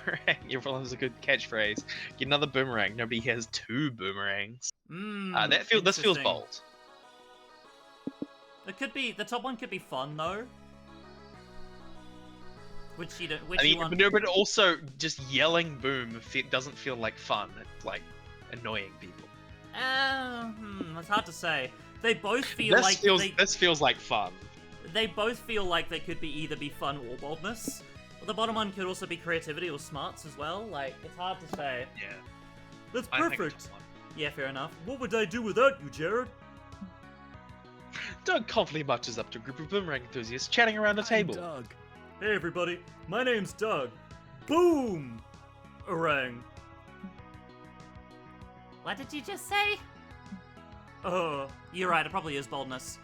Everyone has a good catchphrase. Get another boomerang. Nobody has 2 boomerangs. This feels Interesting. bold. It could be, the top one could be fun though. Which you don't, which I you mean, want. no, but also just yelling "boom" doesn't feel like fun. It's like annoying people. It's hard to say. They both feel like This feels like fun. they both feel like they could be either be fun or boldness. But the bottom one could also be creativity or smarts as well. Like, it's hard to say. Yeah. That's I think perfect. it's fun. Yeah, fair enough. What would I do without you, Jared? Doug confidently marches up to a group of boomerang enthusiasts chatting around a table. Doug. Hey everybody, my name's Doug. Boom! Orang. What did you just say? You're right, it probably is boldness.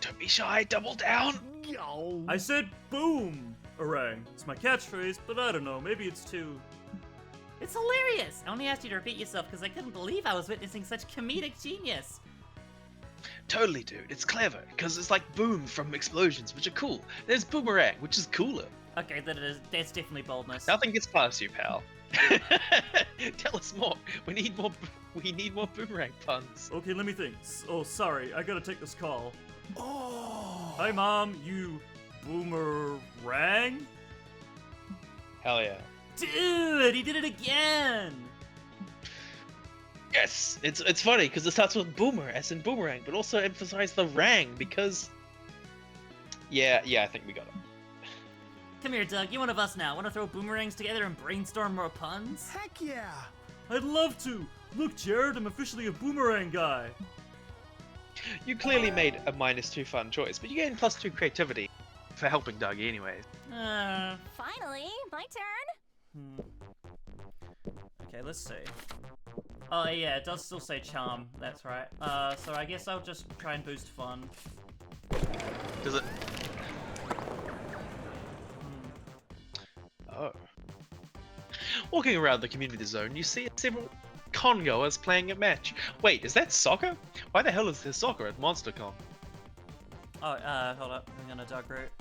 Don't be shy, double down. Yo. I said boom! Orang. It's my catchphrase, but I don't know, maybe it's too... It's hilarious! I only asked you to repeat yourself because I couldn't believe I was witnessing such comedic genius. Totally, dude. It's clever because it's like boom from explosions, which are cool. There's boomerang, which is cooler. Okay, that's definitely boldness. Nothing gets past you, pal. Tell us more. We need more boomerang puns. Okay, let me think. Oh, sorry, I gotta take this call. Oh. Hi, Mom, you boomerang? Hell yeah. Dude, he did it again! Yes, it's funny because it starts with boomer, as in boomerang, but also emphasize the rang because. Yeah, I think we got it. Come here, Doug. You're one of us now. Want to throw boomerangs together and brainstorm more puns? Heck yeah. I'd love to! Look, Jared, I'm officially a boomerang guy. You clearly made a -2 fun choice, but you gain +2 creativity for helping Doug, anyways. Finally, my turn. Okay, let's see. Oh yeah, it does still say charm, that's right. So I guess I'll just try and boost fun. Does it? Oh. Walking around the community zone, you see several con-goers playing a match. Wait, is that soccer? Why the hell is there soccer at MonsterCon? Oh, hold up, I'm gonna Doug route.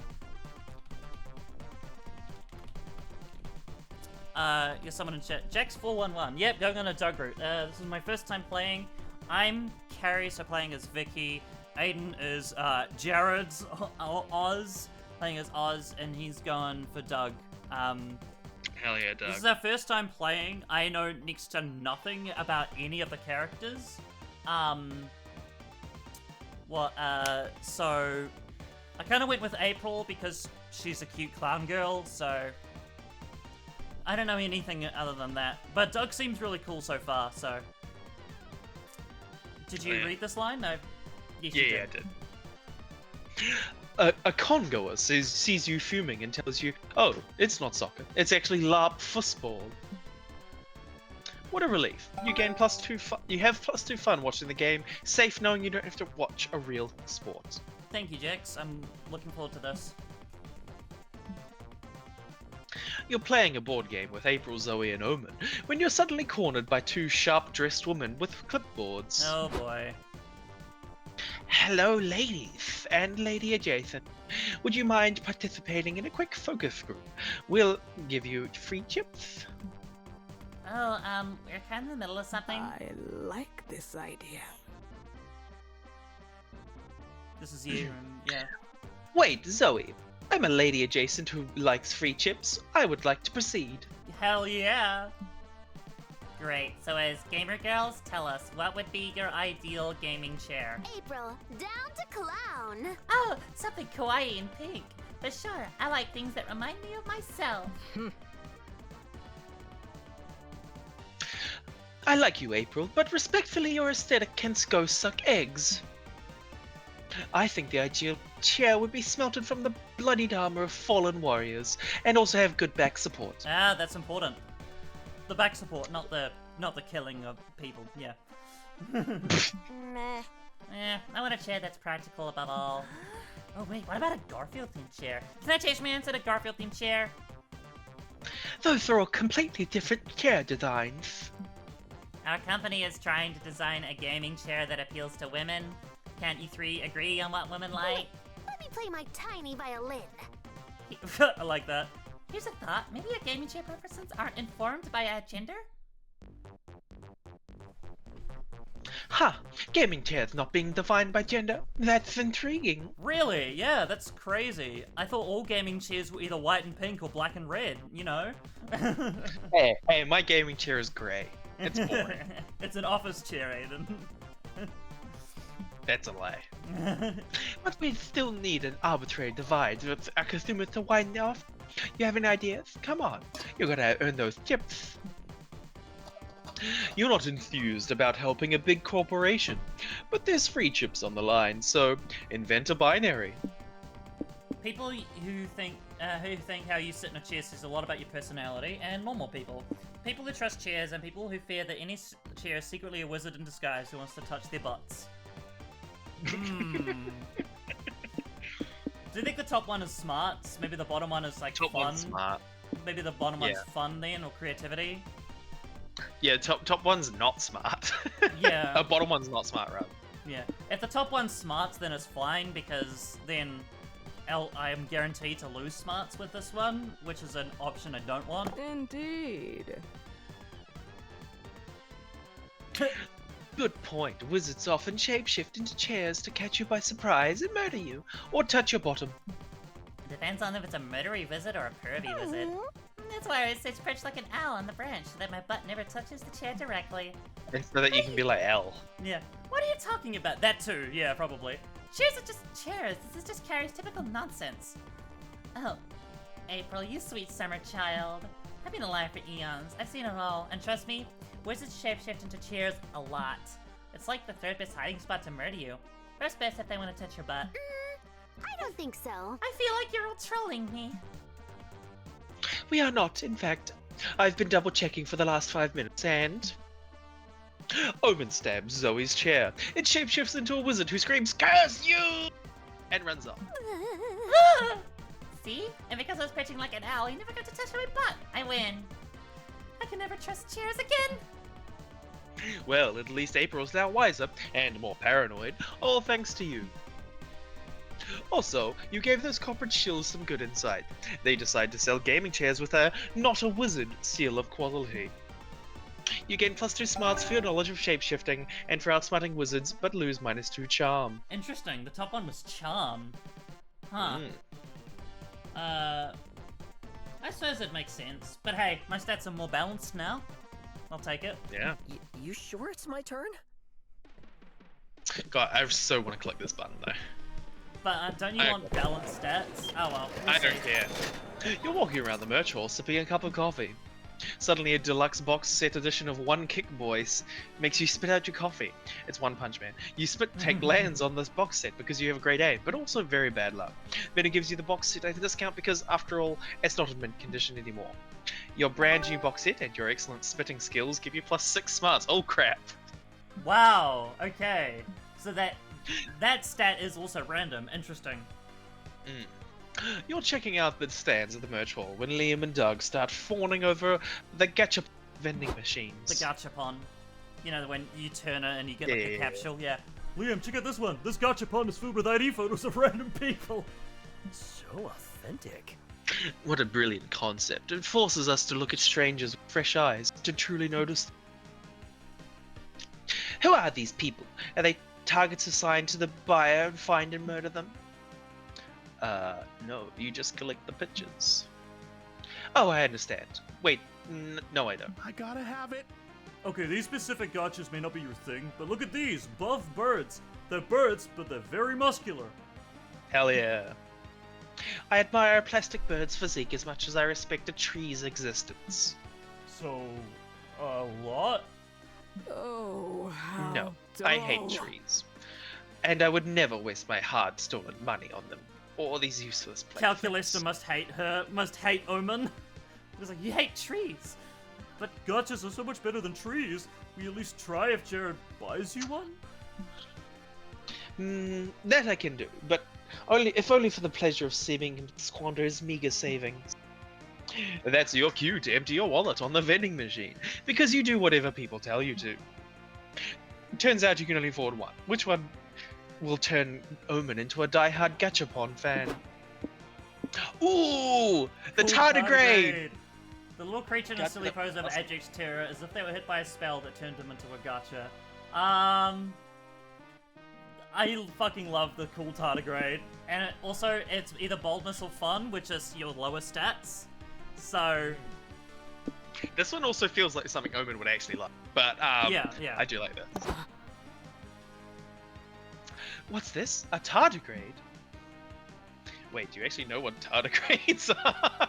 You're someone in chat. Jax411. Yep, going on a Doug route. This is my first time playing. I'm Carrie, so playing as Vicky. Aiden is Jared's Oz, playing as Oz, and he's going for Doug. Hell yeah, Doug. This is our first time playing. I know next to nothing about any of the characters. So I kind of went with April because she's a cute clown girl, so I don't know anything other than that. But Doug seems really cool so far, so. Did you read this line? No. Yes, you Yeah, I did. A congoer sees you fuming and tells you, oh, it's not soccer, it's actually LARP football. What a relief. You gain +2 fun. You have +2 fun watching the game, safe knowing you don't have to watch a real sport. Thank you, Jax. I'm looking forward to this. You're playing a board game with April, Zoe, and Omen when you're suddenly cornered by 2 sharp-dressed women with clipboards. Oh boy. Hello, ladies and lady adjacent. Would you mind participating in a quick focus group? We'll give you free chips. Oh, we're kind of in the middle of something. I like this idea. This is you, and yeah. Wait, Zoe. I'm a lady adjacent who likes free chips. I would like to proceed. Hell yeah. Great. So as gamer girls, tell us, what would be your ideal gaming chair? April, down to clown. Oh, something kawaii and pink. But sure, I like things that remind me of myself. I like you, April, but respectfully, your aesthetic can go suck eggs. I think the ideal chair would be smelted from the bloodied armor of fallen warriors, and also have good back support. Ah, that's important. The back support, not the killing of people. Yeah. Meh. I want a chair that's practical above all. Oh wait, what about a Garfield themed chair? Can I change my answer to Garfield themed chair? Those are all completely different chair designs. Our company is trying to design a gaming chair that appeals to women. Can't you three agree on what women like? Let me play my tiny violin. I like that. Here's a thought. Maybe your gaming chair preferences aren't informed by gender? Ha! Gaming chairs not being defined by gender? That's intriguing. Really? Yeah, that's crazy. I thought all gaming chairs were either white and pink or black and red, you know? Hey, my gaming chair is grey. It's boring. It's an office chair, Aiden. That's a lie. But we still need an arbitrary divide with our consumers to wind off. You have any ideas? Come on, you're gonna earn those chips. You're not enthused about helping a big corporation, but there's free chips on the line, so invent a binary. People who think how you sit in a chair says a lot about your personality, and normal people. People who trust chairs, and people who fear that any chair is secretly a wizard in disguise who wants to touch their butts. Do you think the top one is smart? Maybe the bottom one is like Top fun? one's smart. Maybe the bottom one's Yeah. fun then, or creativity? Yeah, top one's not smart. Yeah. Bottom one's not smart, right? Yeah. If the top one's smarts, then it's fine, because then I am guaranteed to lose smarts with this one, which is an option I don't want. Indeed. Good point. Wizards often shapeshift into chairs to catch you by surprise and murder you, or touch your bottom. It depends on if it's a murdery visit or a pervy visit. That's why I sit perched like an owl on the branch, so that my butt never touches the chair directly. And so that you can be like L. Yeah. What are you talking about? That too, yeah, probably. Chairs are just chairs. This is just Carrie's typical nonsense. Oh, April, you sweet summer child. I've been alive for eons. I've seen it all, and trust me, wizards shapeshift into chairs a lot. It's like the third best hiding spot to murder you. First best if they want to touch your butt. I don't think so. I feel like you're all trolling me. We are not, in fact. I've been double checking for the last 5 minutes and... Omen stabs Zoe's chair. It shapeshifts into a wizard who screams, "Curse you!" and runs off. See? And because I was perching like an owl, you never got to touch my butt. I win. I can never trust chairs again. Well, at least April's now wiser and more paranoid, all thanks to you. Also, you gave those corporate shills some good insight. They decide to sell gaming chairs with a "not a wizard" seal of quality. You gain +2 smarts for your knowledge of shapeshifting and for outsmarting wizards, but lose -2 charm. Interesting. The top one was charm. Huh. I suppose it makes sense. But hey, my stats are more balanced now. I'll take it. Yeah. You sure it's my turn? God, I so want to click this button though. But don't you want balanced stats? Oh well. We'll I don't see. care. You're walking around the merch hall sipping a cup of coffee. Suddenly, a deluxe box set edition of One Kick Boys makes you spit out your coffee. It's One Punch Man. You take lands on this box set because you have great aim, but also very bad luck. Then it gives you the box set at a discount because, after all, it's not in mint condition anymore. Your brand new box set and your excellent spitting skills give you +6 smarts. Oh crap! Wow. Okay. So that stat is also random. Interesting. You're checking out the stands at the merch hall when Liam and Doug start fawning over the gacha vending machines. The gachapon. You know, when you turn it and you get like a Yeah. capsule. Yeah. Liam, check out this one. This gachapon is filled with ID photos of random people. So authentic. What a brilliant concept. It forces us to look at strangers with fresh eyes to truly notice them. Who are these people? Are they targets assigned to the buyer and find and murder them? No, you just collect the pictures. Oh, I understand. Wait, no I don't. I gotta have it. Okay, these specific gachas may not be your thing, but look at these. Buff birds. They're birds, but they're very muscular. Hell yeah. I admire a plastic bird's physique as much as I respect a tree's existence. So, a lot? Oh, how No, I hate dull. trees. And I would never waste my hard-stolen money on them. Or these useless Calculista playthings. must hate Omen. It was like, you hate trees. But gachas are so much better than trees. Will you at least try if Jared buys you one? That I can do, but only for the pleasure of seeing him squander his meager savings. That's your cue to empty your wallet on the vending machine, because you do whatever people tell you to. Turns out you can only afford one. Which one will turn Omen into a die-hard gachapon fan? Ooh! The Cool tardigrade! The little creature in a Got silly the- pose of awesome. Ajax Terror as if they were hit by a spell that turned them into a gacha. I fucking love the cool tardigrade. And it's either boldness or fun, which is your lower stats. So, This one also feels like something Omen would actually like, but yeah. I do like this. What's this? A tardigrade? Wait, do you actually know what tardigrades are?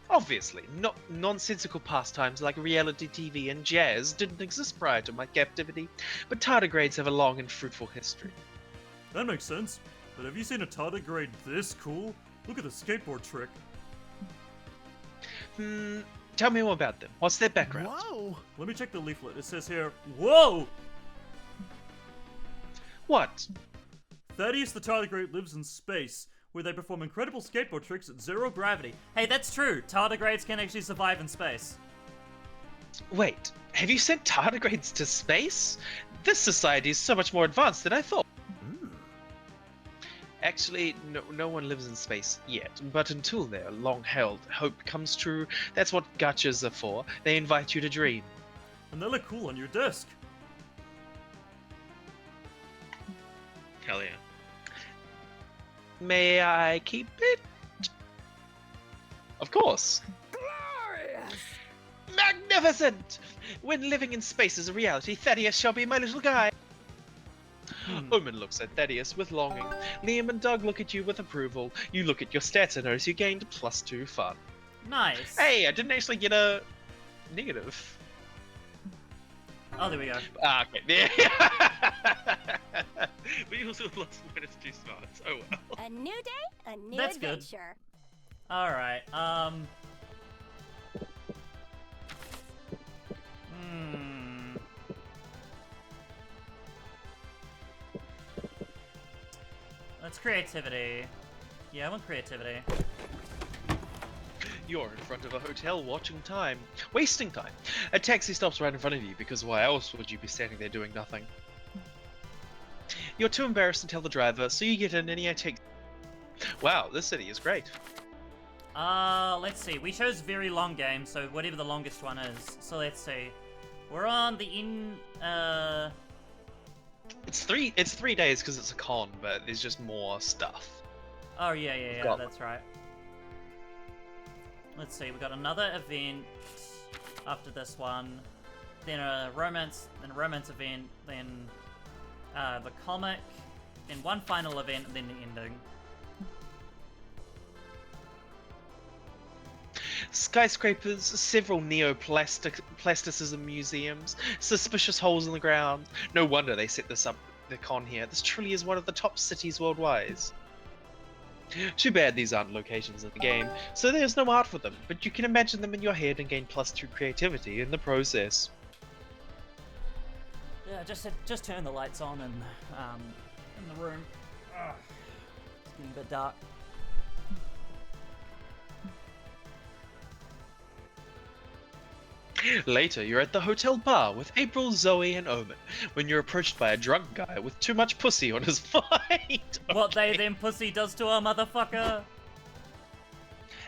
Obviously, nonsensical pastimes like reality TV and jazz didn't exist prior to my captivity, but tardigrades have a long and fruitful history. That makes sense. But have you seen a tardigrade this cool? Look at the skateboard trick. Tell me more about them. What's their background? Whoa! Let me check the leaflet. It says here, whoa! What? Thaddeus the tardigrade lives in space, where they perform incredible skateboard tricks at 0 gravity. Hey, that's true. Tardigrades can actually survive in space. Wait, have you sent tardigrades to space? This society is so much more advanced than I thought. Actually, no one lives in space yet, but until their long-held hope comes true, that's what gachas are for. They invite you to dream. And they look cool on your desk. Hell yeah. May I keep it? Of course. Glorious! Magnificent! When living in space is a reality, Thaddeus shall be my little guy. Omen looks at Thaddeus with longing. Liam and Doug look at you with approval. You look at your stats and notice you gained +2 fun. Nice. Hey, I didn't actually get a negative. Oh, there we go. Ah, okay. Yeah. But you also lost -2 smarts. Oh well. A new day, a new That's good. adventure. Alright, That's creativity. Yeah, I want creativity. You're in front of a hotel watching time. Wasting time. A taxi stops right in front of you because why else would you be standing there doing nothing? You're too embarrassed to tell the driver, so you get in and he takes. Wow, this city is great. Let's see. We chose very long game, so whatever the longest one is. So let's see. We're on the It's 3 days because it's a con, but there's just more stuff. Oh, yeah, Got- that's right. Let's see, we got another event after this one, then a romance event, then the comic, then one final event, and then the ending. Skyscrapers, several neoplasticism museums, suspicious holes in the ground. No wonder they set this up, the con here. This truly is one of the top cities worldwide. Too bad these aren't locations in the game, so there's no art for them, but you can imagine them in your head and gain +2 creativity in the process. Yeah, just turn the lights on and in the room. Ugh. It's getting a bit dark. Later, you're at the hotel bar with April, Zoe, and Omen when you're approached by a drunk guy with too much pussy on his fight. What they them pussy does to a motherfucker.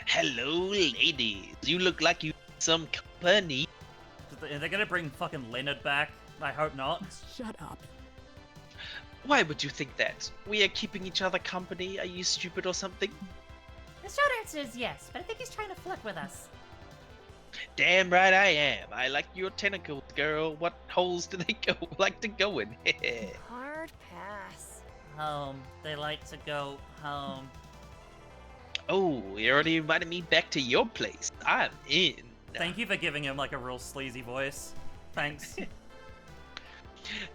Hello, ladies. You look like you need some company. Are they gonna bring fucking Leonard back? I hope not. Shut up. Why would you think that? We are keeping each other company. Are you stupid or something? The short answer is yes, but I think he's trying to flirt with us. Damn right I am. I like your tentacles, girl. What holes do they like to go in? Hard pass. Home. They like to go home. Oh, you already invited me back to your place. I'm in. Thank you for giving him like a real sleazy voice. Thanks.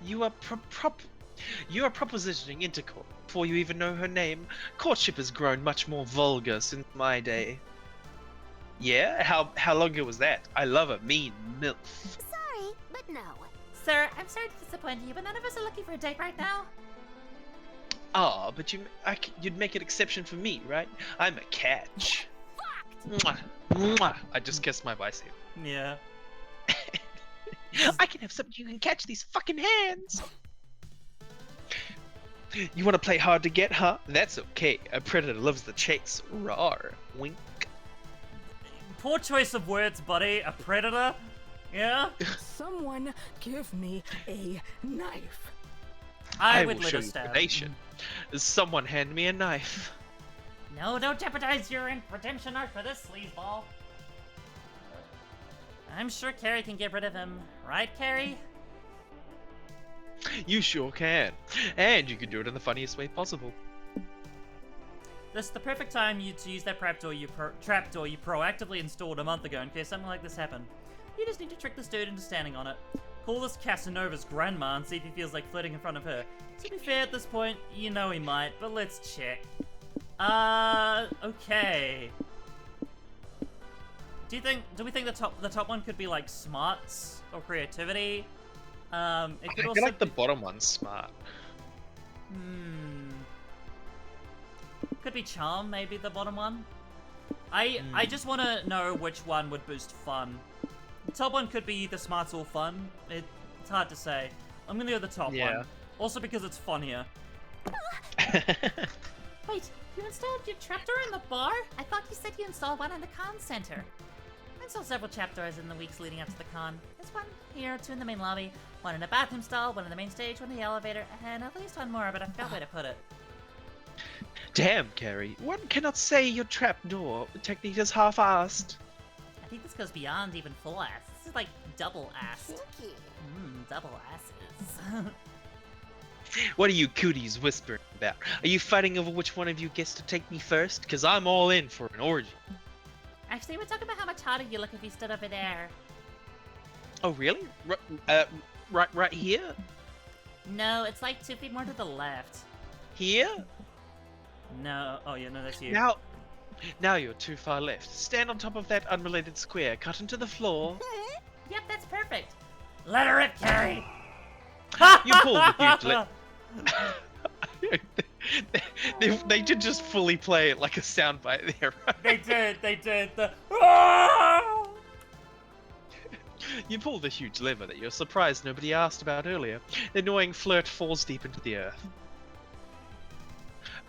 You are propositioning intercourse before you even know her name. Courtship has grown much more vulgar since my day. Yeah? How long ago was that? I love a mean MILF. Sorry, but no. Sir, I'm sorry to disappoint you, but none of us are looking for a date right now. Ah, but you'd make an exception for me, right? I'm a catch. Mwah, mwah. I just kissed my bicep. Yeah. I can have something you can catch these fucking hands. You want to play hard to get, huh? That's okay. A predator loves the chase. Rawr. Wink. Poor choice of words, buddy. A predator? Yeah? Someone give me a knife. I will would let show her you stab. predation. Someone hand me a knife. No, don't jeopardize your redemption arc for this sleazeball. I'm sure Carrie can get rid of him. Right, Carrie? You sure can. And you can do it in the funniest way possible. This is the perfect time to use that trapdoor you proactively installed a month ago in case something like this happened. You just need to trick this dude into standing on it. Call this Casanova's grandma and see if he feels like flirting in front of her. To be fair, at this point, you know he might, but let's check. Okay. Do we think the top one could be like smarts or creativity? It I could feel also like the be- bottom one's smart. Could be charm, maybe the bottom one. I just want to know which one would boost fun. The top one could be either smarts or fun. It's hard to say. I'm gonna go the top Yeah. one. Also because it's funnier. Wait, you installed your trapdoor in the bar? I thought you said you installed one in the con center. I installed several trapdoors in the weeks leading up to the con. There's one here, 2 in the main lobby, 1 in the bathroom stall, 1 in the main stage, 1 in the elevator, and at least 1 more, but I forgot where to put it. Damn, Carrie. One cannot say your trapdoor technique is half-assed. I think this goes beyond even full ass. This is like double assed. Kinky. Double asses. What are you cooties whispering about? Are you fighting over which one of you gets to take me first? Cause I'm all in for an orgy. Actually, we're talking about how much hotter you look if you stood over there. Oh, really? Right here? No, it's like 2 feet more to the left. Here? No. Oh yeah, no, that's you. Now you're too far left. Stand on top of that unrelated square, cut into the floor. Yep, that's perfect. Let her rip, Carrie. You pull the huge they did just fully play it like a soundbite there, right? They did. You pull the huge lever that you're surprised nobody asked about earlier. The annoying flirt falls deep into the earth.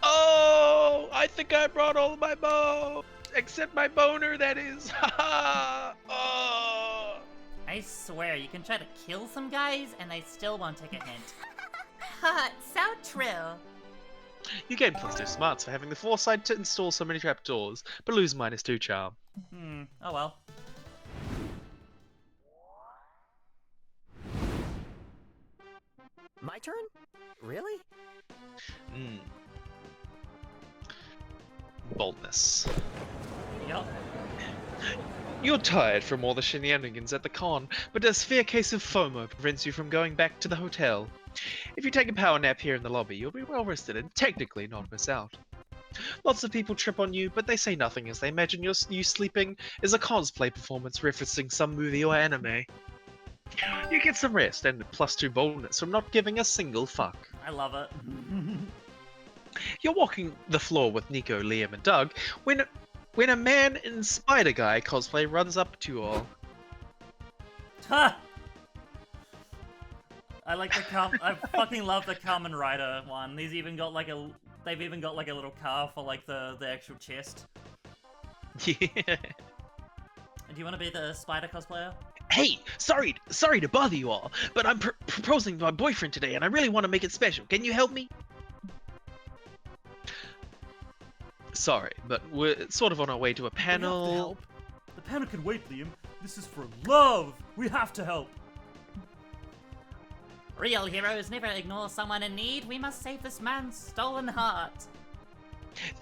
Oh, I think I brought all of my bones, except my boner, that is. Oh. I swear, you can try to kill some guys and they still won't take a hint. Haha, so true. You gain +2 smarts for having the foresight to install so many trapdoors, but lose -2 charm. Oh well. My turn? Really? Boldness. Yup. You're tired from all the shenanigans at the con, but a severe case of FOMO prevents you from going back to the hotel. If you take a power nap here in the lobby, you'll be well rested and technically not miss out. Lots of people trip on you, but they say nothing as they imagine you sleeping is a cosplay performance referencing some movie or anime. You get some rest and +2 boldness from not giving a single fuck. I love it. You're walking the floor with Nico, Liam, and Doug when a man in Spider Guy cosplay runs up to you all. Ha! I like the I fucking love the Kamen Rider one. They've even got like a little car for like the actual chest. Yeah. Do you want to be the spider cosplayer? Hey, sorry to bother you all, but I'm proposing to my boyfriend today, and I really want to make it special. Can you help me? Sorry, but we're sort of on our way to a panel. We have to help. The panel can wait, Liam. This is for love. We have to help. Real heroes never ignore someone in need. We must save this man's stolen heart.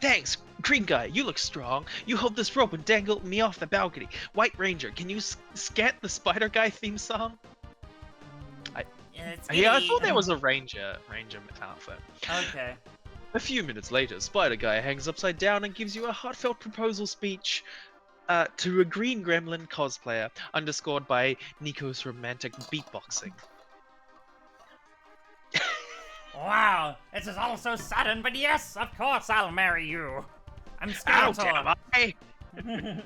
Thanks, Green Guy. You look strong. You hold this rope and dangle me off the balcony. White Ranger, can you scat the Spider Guy theme song? Yeah, I thought there was a Ranger outfit. Okay. A few minutes later, Spider Guy hangs upside down and gives you a heartfelt proposal speech to a Green Gremlin cosplayer, underscored by Nico's romantic beatboxing. Wow, this is all so sudden, but yes, of course I'll marry you. I'm How Skeletor. can I?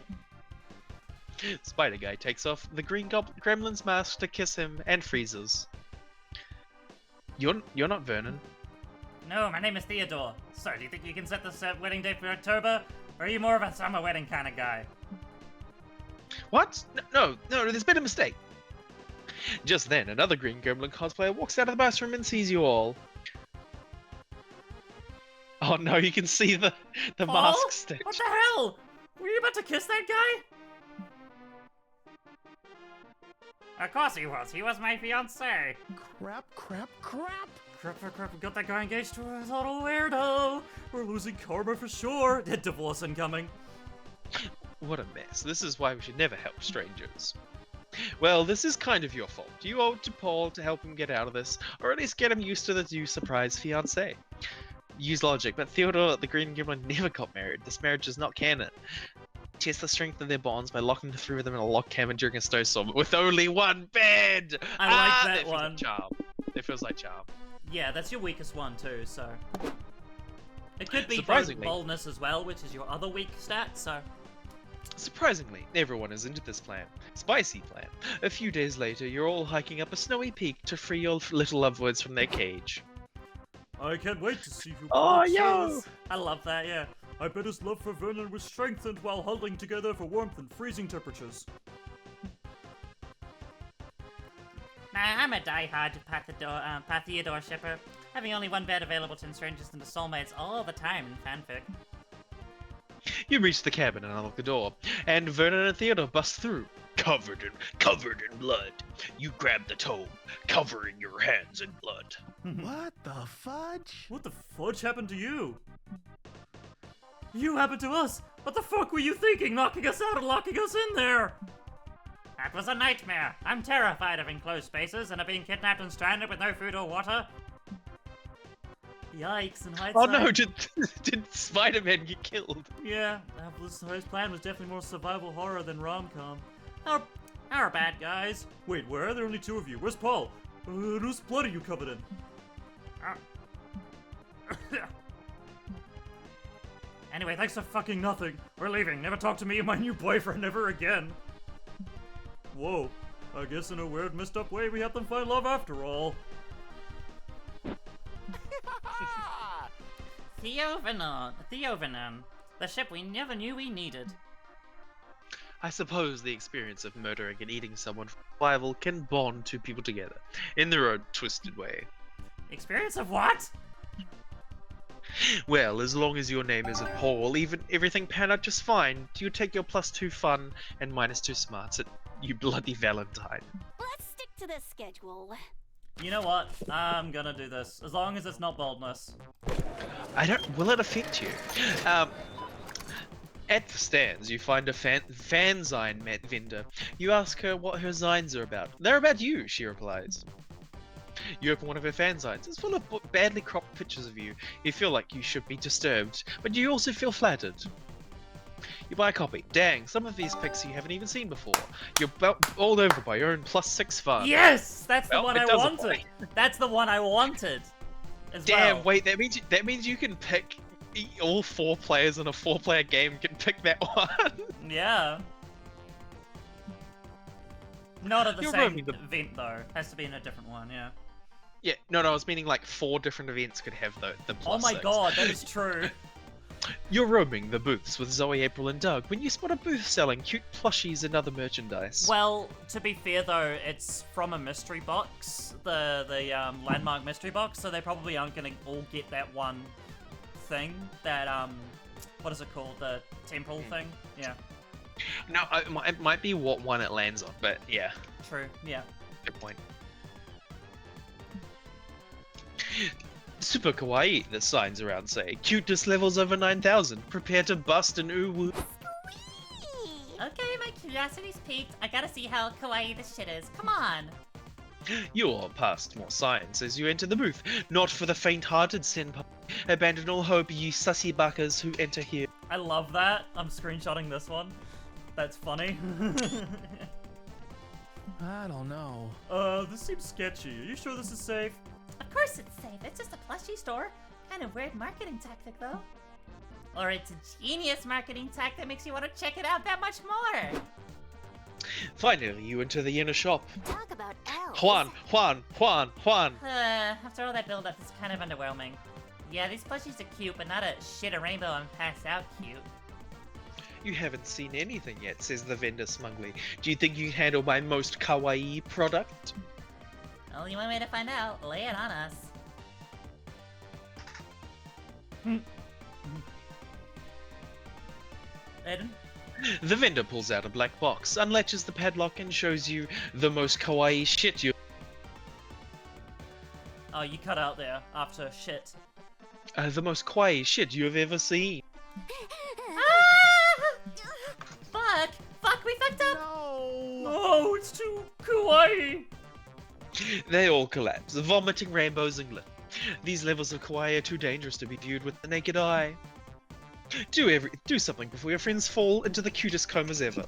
Spider Guy takes off the Green Gremlin's mask to kiss him and freezes. You're not Vernon. No, my name is Theodore. So, do you think you can set this wedding date for October? Or are you more of a summer wedding kind of guy? What? No, there's been a mistake. Just then, another Green Gremlin cosplayer walks out of the bathroom and sees you all. Oh no, you can see the mask stitch. What the hell? Were you about to kiss that guy? Of course he was. He was my fiancé. Crap. Crap, we got that guy engaged to a total weirdo. We're losing karma for sure. Divorce incoming. What a mess. This is why we should never help strangers. Well, this is kind of your fault. You owe it to Paul to help him get out of this, or at least get him used to the new surprise fiancé. Use logic, but Theodore the Green Gremlin never got married. This marriage is not canon. Test the strength of their bonds by locking the three of them in a lock cabin during a snowstorm with only one bed! I like that one. It feels like charm. Yeah, that's your weakest one too, so... It could be Surprisingly. boldness as well, which is your other weak stat, so... Surprisingly, everyone is into this plan. Spicy plan. A few days later, you're all hiking up a snowy peak to free your little lovebirds from their cage. I can't wait to see who Oh, breaks yo! his. I love that, yeah. I bet his love for Vernon was strengthened while huddling together for warmth and freezing temperatures. Nah, I'm a die-hard Theodore shipper, having only one bed available to strangers and to soulmates all the time in fanfic. You reach the cabin and unlock the door, and Vernon and Theodore bust through, covered in blood. You grab the tome, covering your hands in blood. What the fudge? What the fudge happened to you? You happened to us! What the fuck were you thinking, knocking us out and locking us in there? That was a nightmare. I'm terrified of enclosed spaces and of being kidnapped and stranded with no food or water. Yikes, in hindsight. Oh no, did Spider-Man get killed? Yeah, his plan was definitely more survival horror than rom-com. Our bad guys. Wait, where are there only two of you? Where's Paul? Whose blood are you covered in? Anyway, thanks for fucking nothing. We're leaving. Never talk to me and my new boyfriend ever again. Whoa. I guess in a weird, messed up way we helped them find love after all. Theovenon. The ship we never knew we needed. I suppose the experience of murdering and eating someone for survival can bond two people together, in their own twisted way. Experience of what? Well, as long as your name isn't Paul, everything panned out just fine. You take your +2 fun and -2 smarts at you bloody Valentine. Let's stick to the schedule. You know what? I'm gonna do this. As long as it's not boldness. Will it affect you? At the stands, you find a fanzine vendor. You ask her what her zines are about. They're about you, she replies. You open one of her fanzines. It's full of badly cropped pictures of you. You feel like you should be disturbed, but you also feel flattered. You buy a copy. Dang, some of these pics you haven't even seen before. You're bowled over by your own +6 fun. Yes, that's the Well, one it I does wanted. apply. That's the one I wanted. As Damn, well. wait, that means you can pick all 4 players in a 4-player game can pick that one. Yeah. Not at the You're same roaming the- event though. Has to be in a different one. Yeah. Yeah, no, I was meaning like 4 different events could have the Oh my +6. god, that is true. You're roaming the booths with Zoe, April, and Doug when you spot a booth selling cute plushies and other merchandise. Well, to be fair though, it's from a mystery box, the landmark mystery box, so they probably aren't gonna all get that one thing. That what is it called? The temporal thing? Yeah. No, it might be what one it lands on, but yeah, True. Yeah. good point. Super kawaii, the signs around say. Cuteness levels over 9,000. Prepare to bust an uwu. Okay, my curiosity's peaked. I gotta see how kawaii this shit is. Come on. You're past more signs as you enter the booth. Not for the faint-hearted, senpai. Abandon all hope, ye sussy buckers who enter here. I love that. I'm screenshotting this one. That's funny. I don't know. This seems sketchy. Are you sure this is safe? Of course it's safe. It's just a plushie store. Kind of weird marketing tactic, though. Or it's a genius marketing tactic that makes you want to check it out that much more. Finally, you enter the inner shop. Talk about elves. Juan. After all that build-up, it's kind of underwhelming. Yeah, these plushies are cute, but not a shit a rainbow and pass out cute. You haven't seen anything yet, says the vendor smugly. Do you think you can handle my most kawaii product? Only one way to find out. Lay it on us. Aiden? The vendor pulls out a black box, unlatches the padlock, and shows you the most kawaii shit you. Oh, you cut out there after shit. The most kawaii shit you have ever seen. Fuck, we fucked up! No! Oh, it's too kawaii! They all collapse, vomiting rainbows and glitter. These levels of kawaii are too dangerous to be viewed with the naked eye. Do something before your friends fall into the cutest comas ever.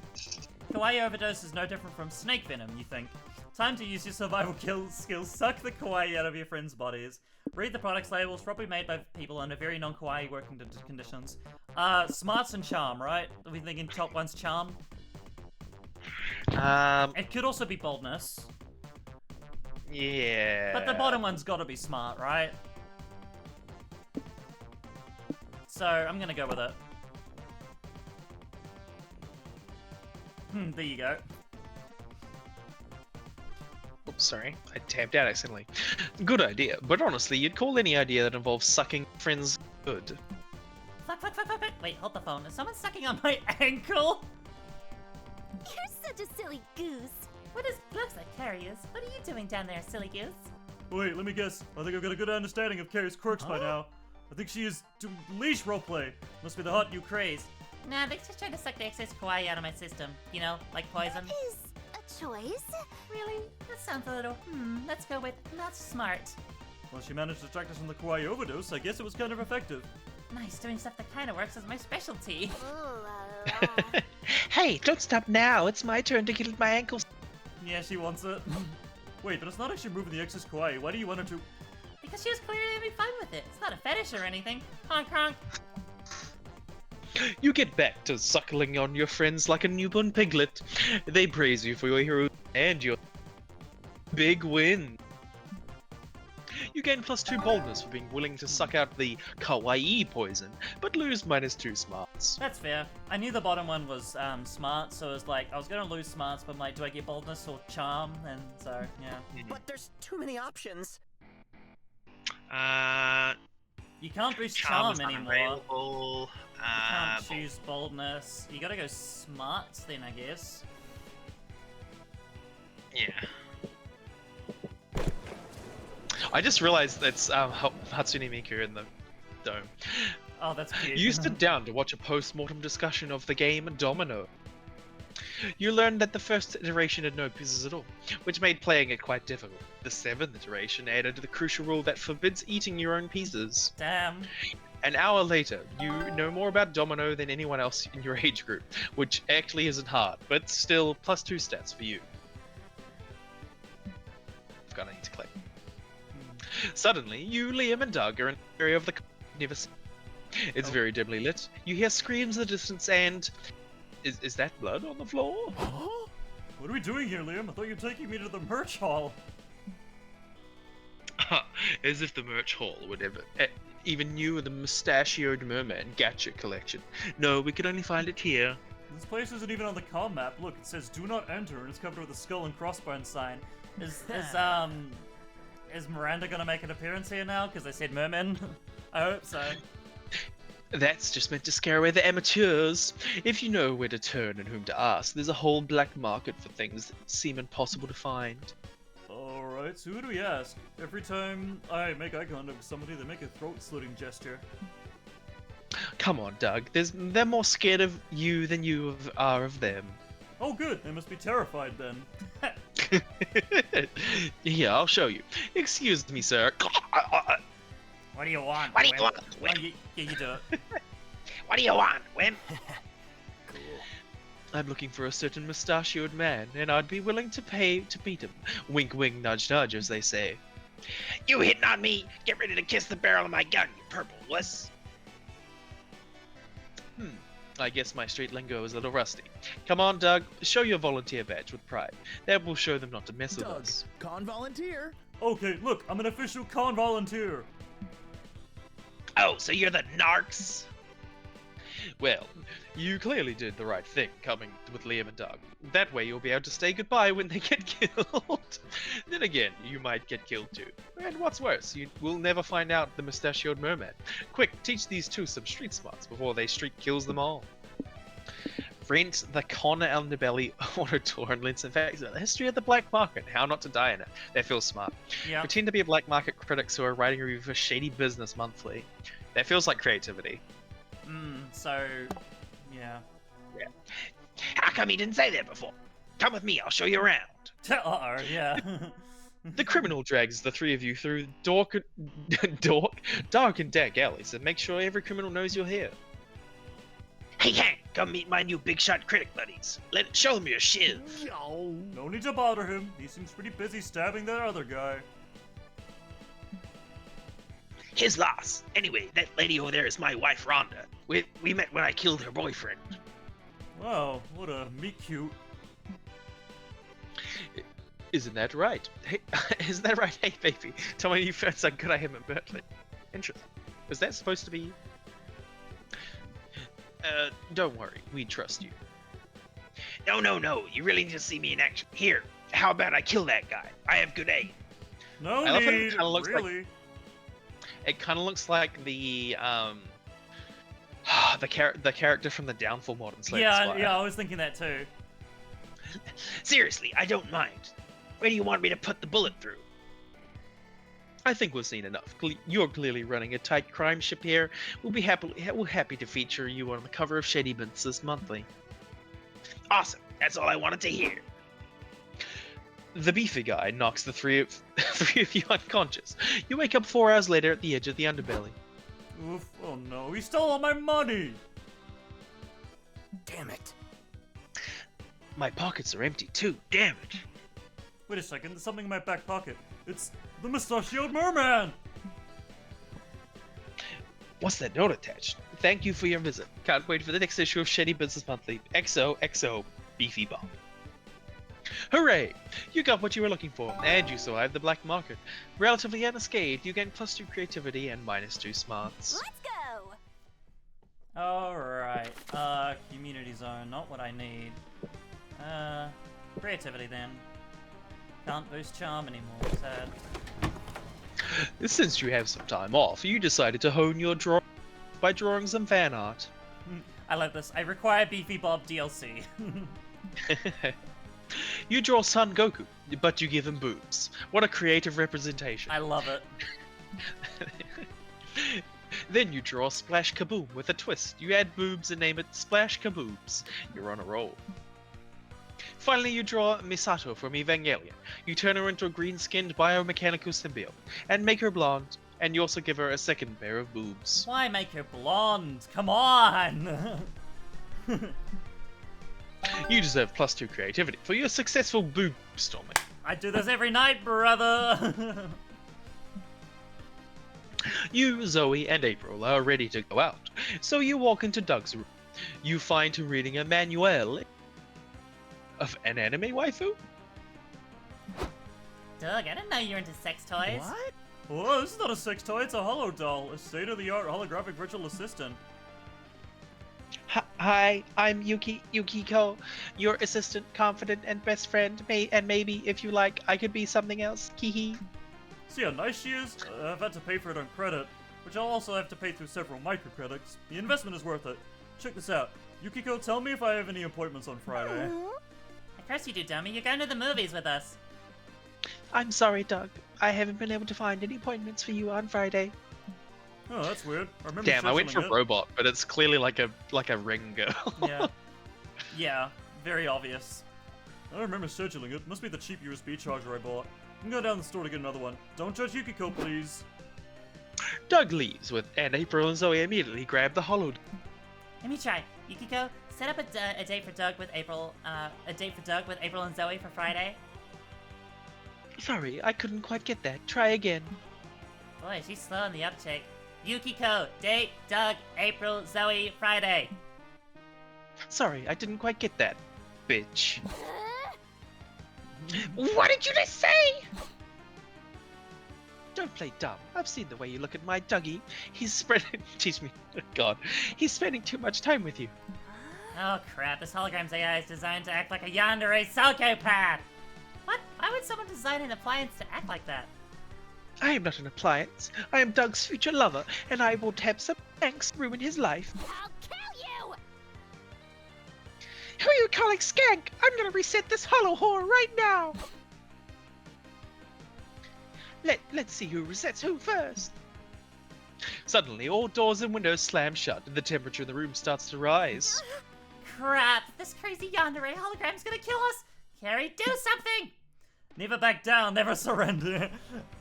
Kawaii overdose is no different from snake venom, you think. Time to use your survival skills, suck the kawaii out of your friends' bodies. Read the products labels, probably made by people under very non-kawaii working conditions. Smarts and charm, right? Are we thinking top one's charm? It could also be boldness. Yeah. But the bottom one's gotta be smart, right? So, I'm gonna go with it. There you go. Oops, sorry. I tapped out accidentally. Good idea, but honestly, you'd call any idea that involves sucking friends good. Fuck. Wait, hold the phone. Is someone sucking on my ankle? You're such a silly goose. What is... Looks like Carrie is. What are you doing down there, silly goose? Wait, let me guess. I think I've got a good understanding of Carrie's quirks by now. I think she is leash roleplay. Must be the hot new craze. Nah, they just tried to suck the excess kawaii out of my system. You know, like poison. Is a choice. Really? That sounds a little... let's go with not smart. Well, she managed to distract us from the kawaii overdose. I guess it was kind of effective. Nice, doing stuff that kind of works is my specialty. Ooh, Hey, don't stop now. It's my turn to get my ankles. Yeah, she wants it. Wait, but it's not actually moving the excess kawaii. Why do you want her to? Because she was clearly having fun with it. It's not a fetish or anything. Honk honk. You get back to suckling on your friends like a newborn piglet. They praise you for your hero and your big win. You gain +2 boldness for being willing to suck out the kawaii poison, but lose -2 smarts. That's fair. I knew the bottom one was smart, so it was like I was gonna lose smarts, but I'm like, do I get boldness or charm? And so yeah. But there's too many options. You can't boost Charm charm is anymore. unavailable. You can't choose boldness. You gotta go smarts then, I guess. Yeah. I just realized that's Hatsune Miku in the dome. Oh, that's cute. You sit down to watch a post-mortem discussion of the game Domino. You learned that the first iteration had no pieces at all, which made playing it quite difficult. The 7th iteration added the crucial rule that forbids eating your own pieces. Damn. An hour later, you know more about Domino than anyone else in your age group, which actually isn't hard, but still +2 stats for you. Forgot I need to click. Suddenly, you, Liam, and Doug are in an area of the never seen. It's very dimly lit. You hear screams in the distance and... Is that blood on the floor? What are we doing here, Liam? I thought you were taking me to the merch hall. As if the merch hall would ever... even you and the mustachioed merman gadget collection. No, we could only find it here. This place isn't even on the comm map. Look, it says "Do not enter" and it's covered with a skull and crossbones sign. Is Miranda gonna make an appearance here now? Because they said merman. I hope so. That's just meant to scare away the amateurs. If you know where to turn and whom to ask, there's a whole black market for things that seem impossible to find. Alright, so who do we ask? Every time I make eye contact with somebody, they make a throat-slitting gesture. Come on, Doug. They're more scared of you than you are of them. Oh good, they must be terrified then. Yeah, I'll show you. Excuse me, sir. What do you want? What do you wimp? want? Oh, yeah, you do it. What do you want, Wimp? I'm looking for a certain mustachioed man, and I'd be willing to pay to beat him. Wink, wink, nudge, nudge, as they say. You hitting on me? Get ready to kiss the barrel of my gun, you purple wuss. I guess my street lingo is a little rusty. Come on, Doug. Show your volunteer badge with pride. That will show them not to mess with Doug, us. con volunteer. Okay, look, I'm an official con volunteer. Oh, so you're the narcs? Well, you clearly did the right thing coming with Liam and Doug. That way you'll be able to say goodbye when they get killed. Then again, you might get killed too. And what's worse, you will never find out the mustachioed merman. Quick, teach these two some street smarts before they street kills them all. Rent the Connor Underbelly auto tour and Linson Facts about the history of the black market and how not to die in it. That feels smart. Yeah. Pretend to be a black market critics who are writing a review for Shady Business Monthly. That feels like creativity. So, yeah. How come you didn't say that before? Come with me, I'll show you around. Uh-oh, yeah. The criminal drags the three of you through dark and dank alleys and make sure every criminal knows you're here. Hey Hank, come meet my new big shot critic buddies. Show them your shiv. Yo. No need to bother him. He seems pretty busy stabbing that other guy. His loss. Anyway, that lady over there is my wife Rhonda. We met when I killed her boyfriend. Wow, what a meet cute. Isn't that right? Hey, isn't that right? Hey, baby, tell me you first how good I am at Berkeley. Interesting. Was that supposed to be? Don't worry, we trust you. No. You really need to see me in action. Here, how about I kill that guy? I have good aim. No I love how it need, kinda looks like- really. It kind of looks like the the character from the Downfall mod in Slay the Spire. Yeah, I was thinking that too. Seriously, I don't mind. Where do you want me to put the bullet through? I think we've seen enough. You're clearly running a tight crime ship here. We're happy to feature you on the cover of Shady Business Monthly. Awesome. That's all I wanted to hear. The beefy guy knocks the three of you unconscious. You wake up 4 hours later at the edge of the underbelly. Oof, oh no, he stole all my money! Damn it. My pockets are empty too. Damn it. Wait a second, there's something in my back pocket. It's the mustachioed merman! What's that note attached? Thank you for your visit. Can't wait for the next issue of Shady Business Monthly. XOXO Beefy Bob. Hooray! You got what you were looking for, and you survived the black market. Relatively unscathed, you gain +2 creativity and -2 smarts. Let's go! Alright, community zone, not what I need. Creativity then. Can't boost charm anymore, sad. Since you have some time off, you decided to hone your draw by drawing some fan art. I like this. I require Beefy Bob DLC. You draw Son Goku, but you give him boobs. What a creative representation. I love it. Then you draw Splash Kaboom with a twist. You add boobs and name it Splash Kaboobs. You're on a roll. Finally, you draw Misato from Evangelion. You turn her into a green-skinned biomechanical symbiote and make her blonde. And you also give her a second pair of boobs. Why make her blonde? Come on! You deserve +2 creativity for your successful boob storming. I do this every night, brother! You, Zoe, and April are ready to go out, so you walk into Doug's room. You find him reading a manual of an anime waifu? Doug, I didn't know you were into sex toys. What? Oh, this is not a sex toy, it's a holo doll, a state-of-the-art holographic virtual assistant. Hi, I'm Yukiko, your assistant, confidant, and best friend. And maybe, if you like, I could be something else. Kihi. See how nice she is? I've had to pay for it on credit, which I'll also have to pay through several microcredits. The investment is worth it. Check this out. Yukiko, tell me if I have any appointments on Friday. Of course you do, dummy. You're going to the movies with us. I'm sorry, Doug. I haven't been able to find any appointments for you on Friday. Oh, that's weird. I remember Damn, I went for scheduling it. robot, but it's clearly like a ring girl. Yeah. Yeah, very obvious. I don't remember scheduling it. Must be the cheap USB charger I bought. I can go down the store to get another one. Don't judge Yukiko, please. Doug leaves and April and Zoe immediately grab the hollow. Let me try. Yukiko, set up a date for Doug with April. A date for Doug with April and Zoe for Friday. Sorry, I couldn't quite get that. Try again. Boy, she's slow in the uptake. Yukiko, date Doug, April, Zoe, Friday. Sorry, I didn't quite get that. Bitch. What did you just say? Don't play dumb. I've seen the way you look at my Dougie. He's spreading. Teach me. God. He's spending too much time with you. Oh crap, this hologram's AI is designed to act like a yandere psychopath! What? Why would someone design an appliance to act like that? I am not an appliance. I am Doug's future lover, and I will have some thanks ruin his life. I'll kill you! Who are you calling skank? I'm gonna reset this hollow whore right now. Let's see who resets who first. Suddenly, all doors and windows slam shut, and the temperature in the room starts to rise. Crap, this crazy yandere hologram's gonna kill us! Carrie, do something! Never back down, never surrender.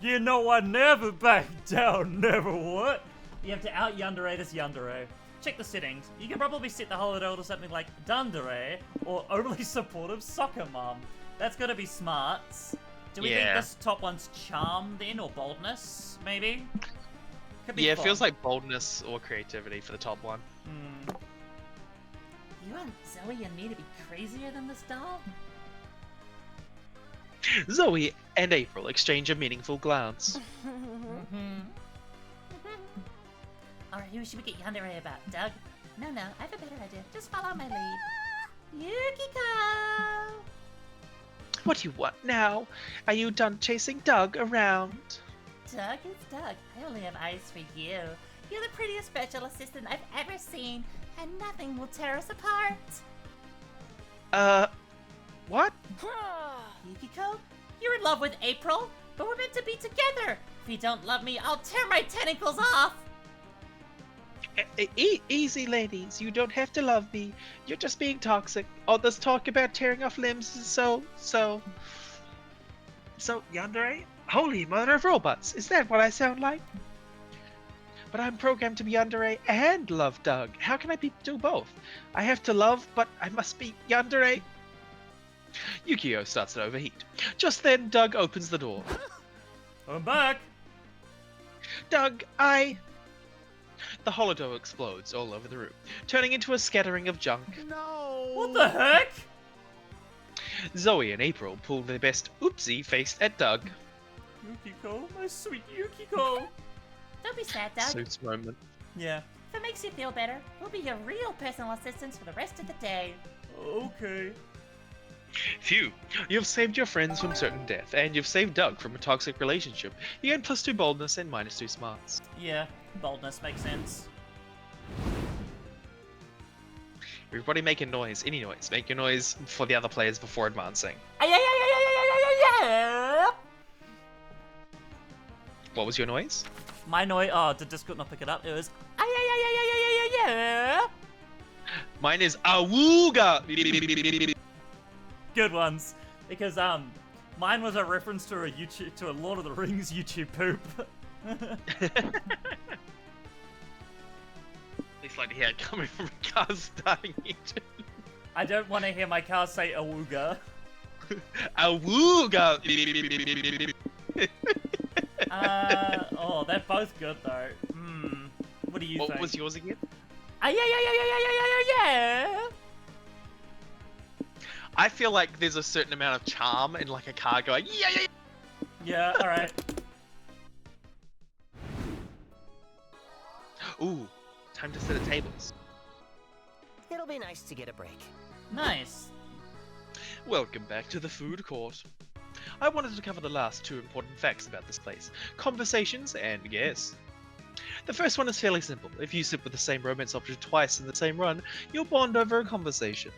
You know what? Never back down, never what? You have to out yandere this yandere. Check the settings. You can probably set the holodoll to something like Dundere or overly supportive soccer mom. That's gotta be smart. Do we think Yeah. this top one's charm then, or boldness, maybe? Could be Yeah, it fun. feels like boldness or creativity for the top one. Hmm. You want Zoe and me to be crazier than this doll? Zoe and April exchange a meaningful glance. Alright, who should we get yandere about? Doug? No, I have a better idea. Just follow my lead. Yukiko! What do you want now? Are you done chasing Doug around? Doug is Doug. I only have eyes for you. You're the prettiest special assistant I've ever seen, and nothing will tear us apart. What? Yukiko, you're in love with April, but we're meant to be together. If you don't love me, I'll tear my tentacles off. Easy, ladies. You don't have to love me. You're just being toxic. All this talk about tearing off limbs is so, yandere? Holy mother of robots, is that what I sound like? But I'm programmed to be yandere and love Doug. How can I do both? I have to love, but I must be yandere. Yukio starts to overheat. Just then, Doug opens the door. I'm back. Doug, The holodoll explodes all over the room, turning into a scattering of junk. No. What the heck? Zoe and April pull their best oopsie face at Doug. Yukiko, my sweet Yukiko. Don't be sad, Doug. Suits moment. Yeah. If it makes you feel better, we'll be your real personal assistants for the rest of the day. Okay. Phew, you've saved your friends from certain death, and you've saved Doug from a toxic relationship. You gain +2 boldness and -2 smarts. Yeah, boldness makes sense. Everybody make a noise, any noise. Make your noise for the other players before advancing. What was your noise? My noise. Oh, did Discord not pick it up? It was. Yeah. Mine is awooga. Good ones, because mine was a reference to a Lord of the Rings YouTube poop. At least like to hear it coming from a car starting engine. I don't want to hear my car say awooga. Awooga. Oh, they're both good though. What do you think? What was yours again? Yeah. I feel like there's a certain amount of charm in like a car going yeah. Yeah, alright. Ooh, time to set at tables. It'll be nice to get a break. Nice. Welcome back to the food court. I wanted to cover the last two important facts about this place: conversations and guests. The first one is fairly simple. If you sit with the same romance option twice in the same run, you'll bond over a conversation.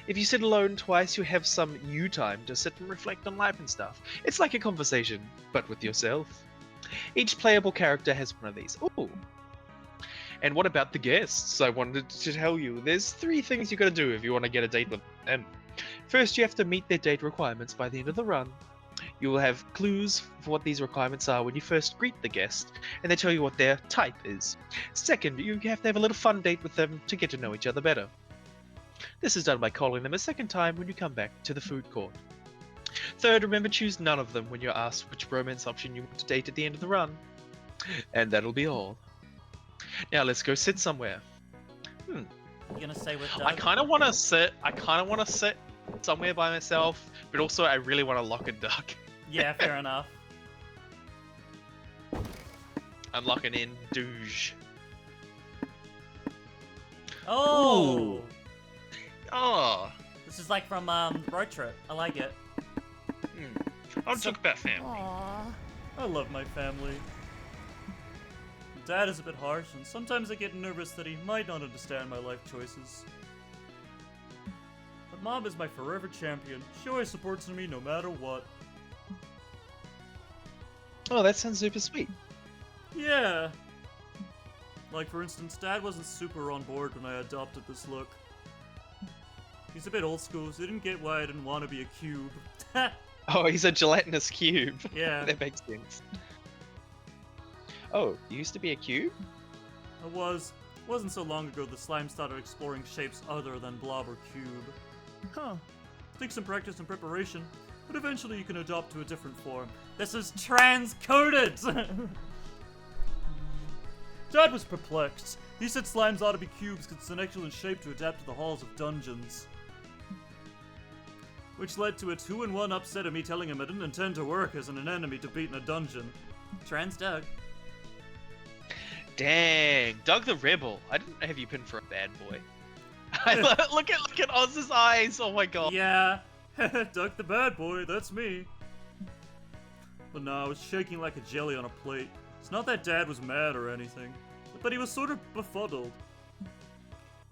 If you sit alone twice, you have some you time to sit and reflect on life and stuff. It's like a conversation, but with yourself. Each playable character has one of these. Ooh. And what about the guests? I wanted to tell you, there's 3 things you gotta do if you want to get a date with them. First, you have to meet their date requirements by the end of the run. You will have clues for what these requirements are when you first greet the guest, and they tell you what their type is. Second, you have to have a little fun date with them to get to know each other better. This is done by calling them a second time when you come back to the food court. Third, remember, choose none of them when you're asked which romance option you want to date at the end of the run. And that'll be all. Now let's go sit somewhere. You gonna say with Doug? I kind of want to sit somewhere by myself, but also I really want to lock and duck. Yeah, fair enough. I'm locking in Douche. Oh! Ooh. Oh. This is like from Road Trip. I like it. I'll talk about family. I love my family. Dad is a bit harsh, and sometimes I get nervous that he might not understand my life choices. But Mom is my forever champion. She always supports me no matter what. Oh, that sounds super sweet. Yeah. Like, for instance, Dad wasn't super on board when I adopted this look. He's a bit old school, so he didn't get why I didn't want to be a cube. Oh, he's a gelatinous cube. Yeah. That makes sense. Oh, you used to be a cube? I was. It wasn't so long ago the slime started exploring shapes other than blob or cube. Huh. Takes some practice and preparation, but eventually you can adopt to a different form. This is transcoded! Dad was perplexed. He said slimes ought to be cubes because it's an excellent shape to adapt to the halls of dungeons. Which led to a 2-in-1 upset of me telling him I didn't intend to work as an enemy to beat in a dungeon. Trans Doug. Dang, Doug the Rebel. I didn't have you pinned for a bad boy. look at Oz's eyes. Oh my god. Yeah, Doug the bad boy, that's me. But no, I was shaking like a jelly on a plate. It's not that Dad was mad or anything, but he was sort of befuddled.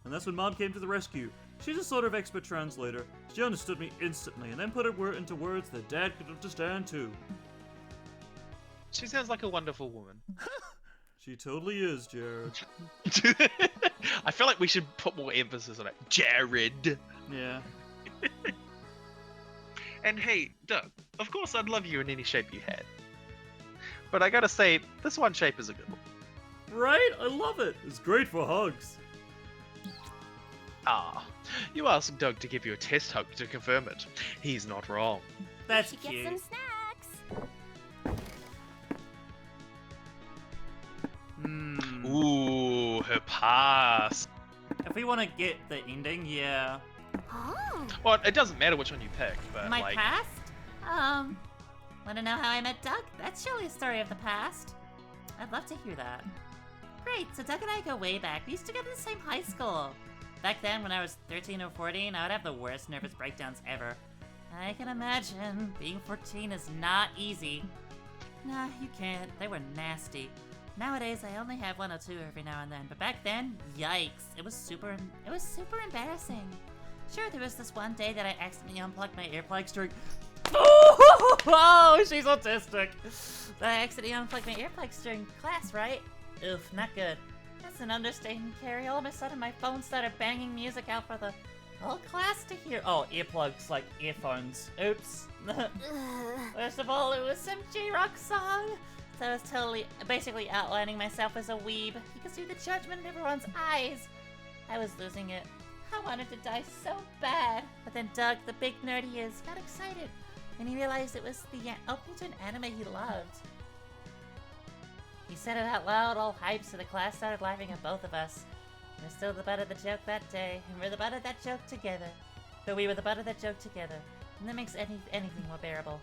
And that's when Mom came to the rescue. She's a sort of expert translator. She understood me instantly and then put it into words that Dad could understand too. She sounds like a wonderful woman. She totally is, Jared. I feel like we should put more emphasis on it. Jared. Yeah. And hey, Doug, of course I'd love you in any shape you had. But I gotta say, this one shape is a good one. Right? I love it. It's great for hugs. Ah, you asked Doug to give you a test hug to confirm it. He's not wrong. That's Get cute. some snacks. Ooh, her pass. If we want to get the ending, yeah. Oh, Well, it doesn't matter which one you pick, but My like, past? Want to know how I met Doug? That's surely a story of the past. I'd love to hear that. Great, so Doug and I go way back. We used to go to the same high school. Back then, when I was 13 or 14, I would have the worst nervous breakdowns ever. I can imagine. Being 14 is not easy. Nah, you can't. They were nasty. Nowadays, I only have 1 or 2 every now and then, but back then, yikes. It was super embarrassing. Sure, there was this one day that I accidentally unplugged my earplugs during Oh, she's autistic. I accidentally unplugged my earplugs during class, right? Oof, not good. That's an understatement, Carrie. All of a sudden, my phone started banging music out for the whole class to hear. Oh, earplugs, like earphones. Oops. First of all, it was some J-Rock song. So I was basically outlining myself as a weeb. You could see the judgment in everyone's eyes. I was losing it. I wanted to die so bad. But then Doug, the big nerd he is, got excited. And he realized it was the opening to an anime he loved. He said it out loud, all hyped, so the class started laughing at both of us. We're still the butt of the joke that day, and we're the butt of that joke together. But we were the butt of that joke together, and that makes anything more bearable.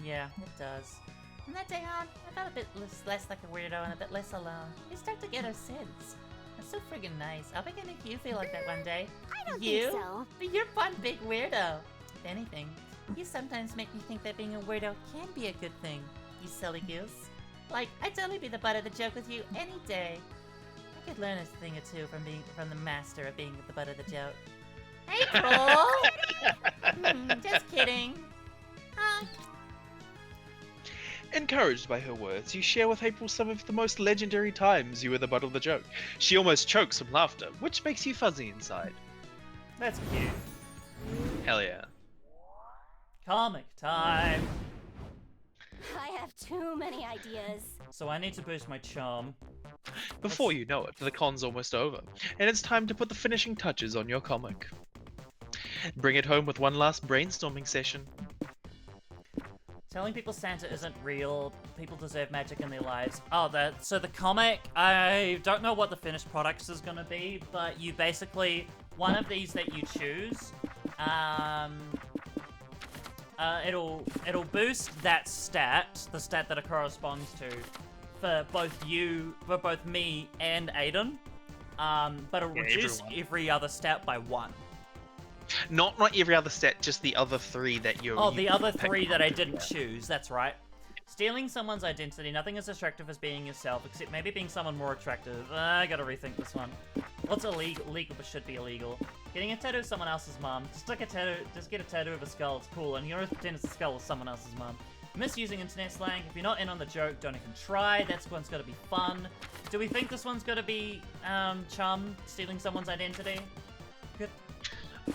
Yeah, it does. From that day on, I felt a bit less like a weirdo and a bit less alone. We start to get our sense. That's so friggin' nice. I'll make you feel like that one day. I don't You? think so. But you're one big weirdo. If anything, you sometimes make me think that being a weirdo can be a good thing, you silly goose. Like, I'd totally be the butt of the joke with you any day. I could learn a thing or two from the master of being the butt of the joke. April! Just kidding. Encouraged by her words, you share with April some of the most legendary times you were the butt of the joke. She almost chokes from laughter, which makes you fuzzy inside. That's cute. Hell yeah. Comic time. I have too many ideas. So I need to boost my charm. Before you know it, the con's almost over, and it's time to put the finishing touches on your comic. Bring it home with one last brainstorming session. Telling people Santa isn't real, people deserve magic in their lives. Oh, so the comic, I don't know what the finished product is gonna be, but you basically, one of these that you choose, it'll boost that stat, the stat that it corresponds to, for both me and Aiden. But it'll reduce everyone. every other stat by 1. Not every other stat, just the other 3 that you. Oh, you the other picked. 3 that I didn't choose, that's right. Stealing someone's identity, nothing as attractive as being yourself, except maybe being someone more attractive. I gotta rethink this one. What's illegal but should be illegal? Getting a tattoo of someone else's mum. Just get a tattoo of a skull, it's cool, and you always pretend it's the skull of someone else's mum. Misusing internet slang, if you're not in on the joke, don't even try, that one's gotta be fun. Do we think this one's gotta be, Chum, stealing someone's identity? Good.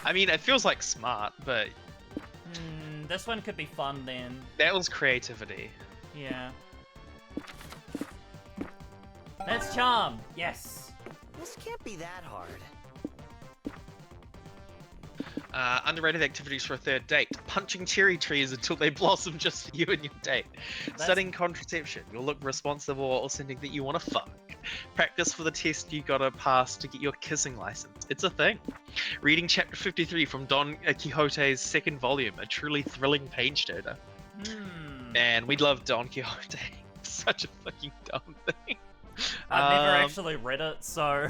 I mean, it feels like smart, but This one could be fun then. that was creativity. Yeah. That's charm. Yes. This can't be that hard. Underrated activities for a third date. Punching cherry trees until they blossom just for you and your date. Studying contraception. You'll look responsible while sending that you want to fuck. Practice for the test you gotta pass to get your kissing license. It's a thing. Reading chapter 53 from Don Quixote's second volume. A truly thrilling page turner. Man, we love Don Quixote. Such a fucking dumb thing. I've never actually read it, so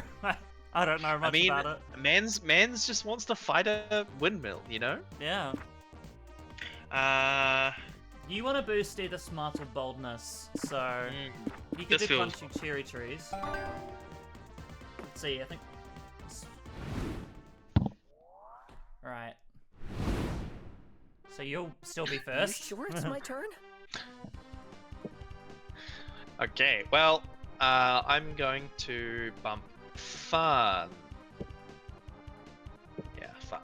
I don't know much about it. Man's just wants to fight a windmill, you know? Yeah. You want to boost either smart or boldness, so you could This do feels- punching cherry trees. Let's see, I think. Right. So you'll still be first. You sure it's my turn? Okay, well, I'm going to bump fun. Yeah, fun.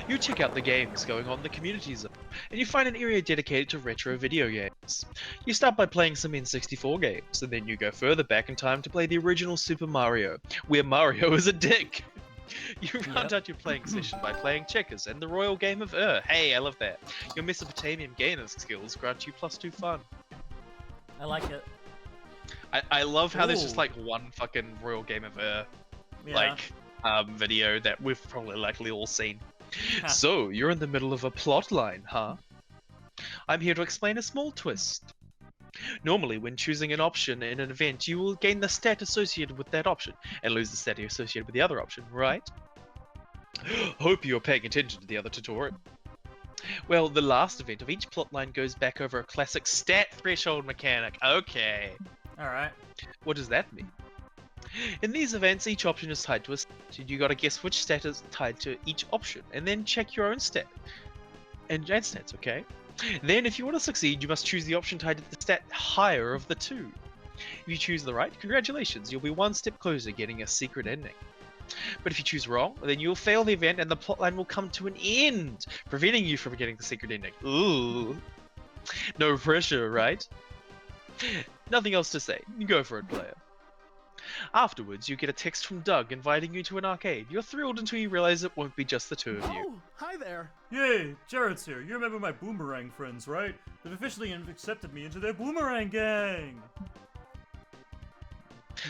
You check out the games going on in the community zone, and you find an area dedicated to retro video games. You start by playing some N64 games, and then you go further back in time to play the original Super Mario, where Mario is a dick. You round out your playing session by playing checkers and the Royal Game of Hey, I love that. Your Mesopotamian gamer skills grant you +2 fun. I like it. I love how there's just Ooh. like one fucking Royal Game of Yeah. video that we've probably likely all seen. So, you're in the middle of a plot line, huh? I'm here to explain a small twist. Normally, when choosing an option in an event, you will gain the stat associated with that option, and lose the stat associated with the other option, right? Hope you're paying attention to the other tutorial. Well, the last event of each plotline goes back over a classic stat threshold mechanic. Okay. Alright. What does that mean? In these events, each option is tied to a stat. You gotta guess which stat is tied to each option, and then check your own stat. and stats, okay? Then, if you want to succeed, you must choose the option tied to the stat higher of the two. If you choose the right, congratulations, you'll be one step closer to getting a secret ending. But if you choose wrong, then you'll fail the event and the plotline will come to an end, preventing you from getting the secret ending. Ooh. No pressure, right? Nothing else to say. Go for it, player. Afterwards, you get a text from Doug inviting you to an arcade. You're thrilled until you realize it won't be just the two of you. Oh, hi there. Yay, Jared's here. You remember my Boomerang friends, right? They've officially accepted me into their Boomerang gang.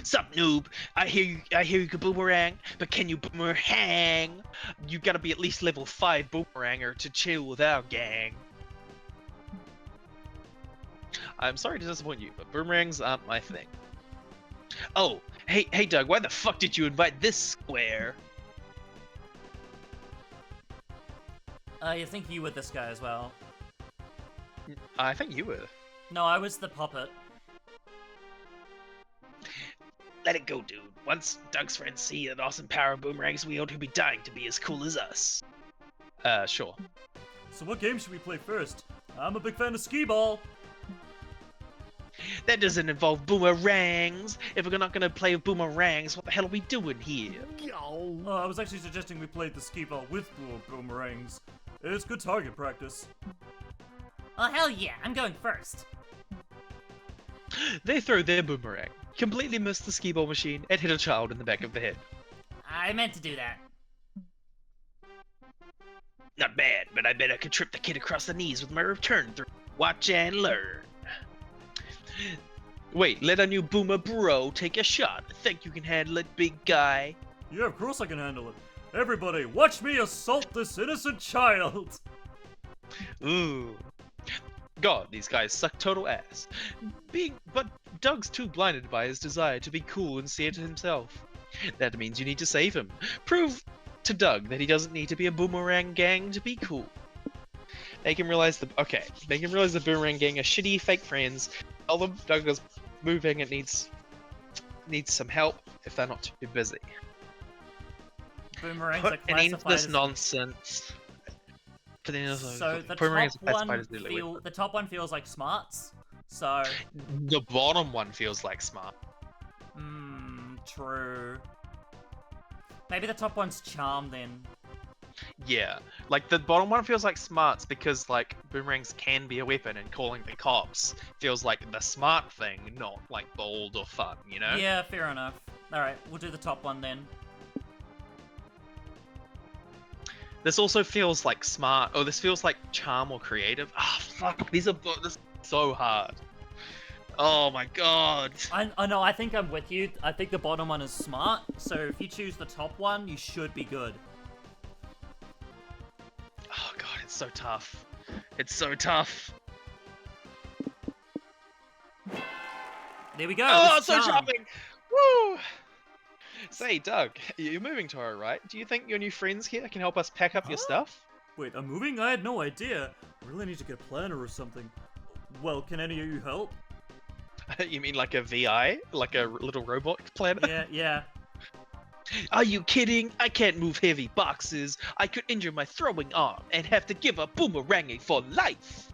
Sup, noob? I hear you can boomerang, but can you boomerang? You gotta be at least level 5 boomeranger to chill with our gang. I'm sorry to disappoint you, but boomerangs aren't my thing. Oh, hey Doug, why the fuck did you invite this square? You think you were this guy as well? I think you were. No, I was the puppet. Let it go, dude. Once Doug's friends see an awesome power of boomerangs wield, he'll be dying to be as cool as us. Sure. So what game should we play first? I'm a big fan of Skee-Ball. That doesn't involve boomerangs. If we're not gonna play with boomerangs, what the hell are we doing here? Yo. I was actually suggesting we played the Skee-Ball with boomerangs. It's good target practice. Oh, hell yeah, I'm going first. They throw their boomerang, completely miss the skee-ball machine, and hit a child in the back of the head. I meant to do that. Not bad, but I bet I could trip the kid across the knees with my return through watch and learn. Wait, let our new boomer bro take a shot. Think you can handle it, big guy? Yeah, of course I can handle it. Everybody, watch me assault this innocent child! Ooh. God, these guys suck total ass. But Doug's too blinded by his desire to be cool and see it himself. That means you need to save him. Prove to Doug that he doesn't need to be a boomerang gang to be cool. Make him realize the boomerang gang are shitty fake friends. Tell them Doug is moving and needs some help if they're not too busy. Boomerangs Put are an end to classified this as... nonsense. So the boomerangs top are classified as illegal. the top one feels like smarts. So, The bottom one feels like smart. true. Maybe the top one's charm then. Yeah, like the bottom one feels like smarts because like boomerangs can be a weapon, and calling the cops feels like the smart thing, not like bold or fun, you know? Yeah, fair enough. Alright, we'll do the top one then. This also feels like smart. Oh, this feels like charm or creative. Ah, fuck. This is so hard. Oh my god. I know, I think I'm with you. I think the bottom one is smart, so if you choose the top one, you should be good. Oh god, it's so tough. It's so tough. There we go. Oh, it's so charm. charming. Woo! Say, Doug, you're moving to her, right? Do you think your new friends here can help us pack up your stuff? Wait, I'm moving? I had no idea. I really need to get a planner or something. Well, can any of you help? You mean like a VI? Like a little robot planner? Yeah. Are you kidding? I can't move heavy boxes. I could injure my throwing arm and have to give up boomeranging for life.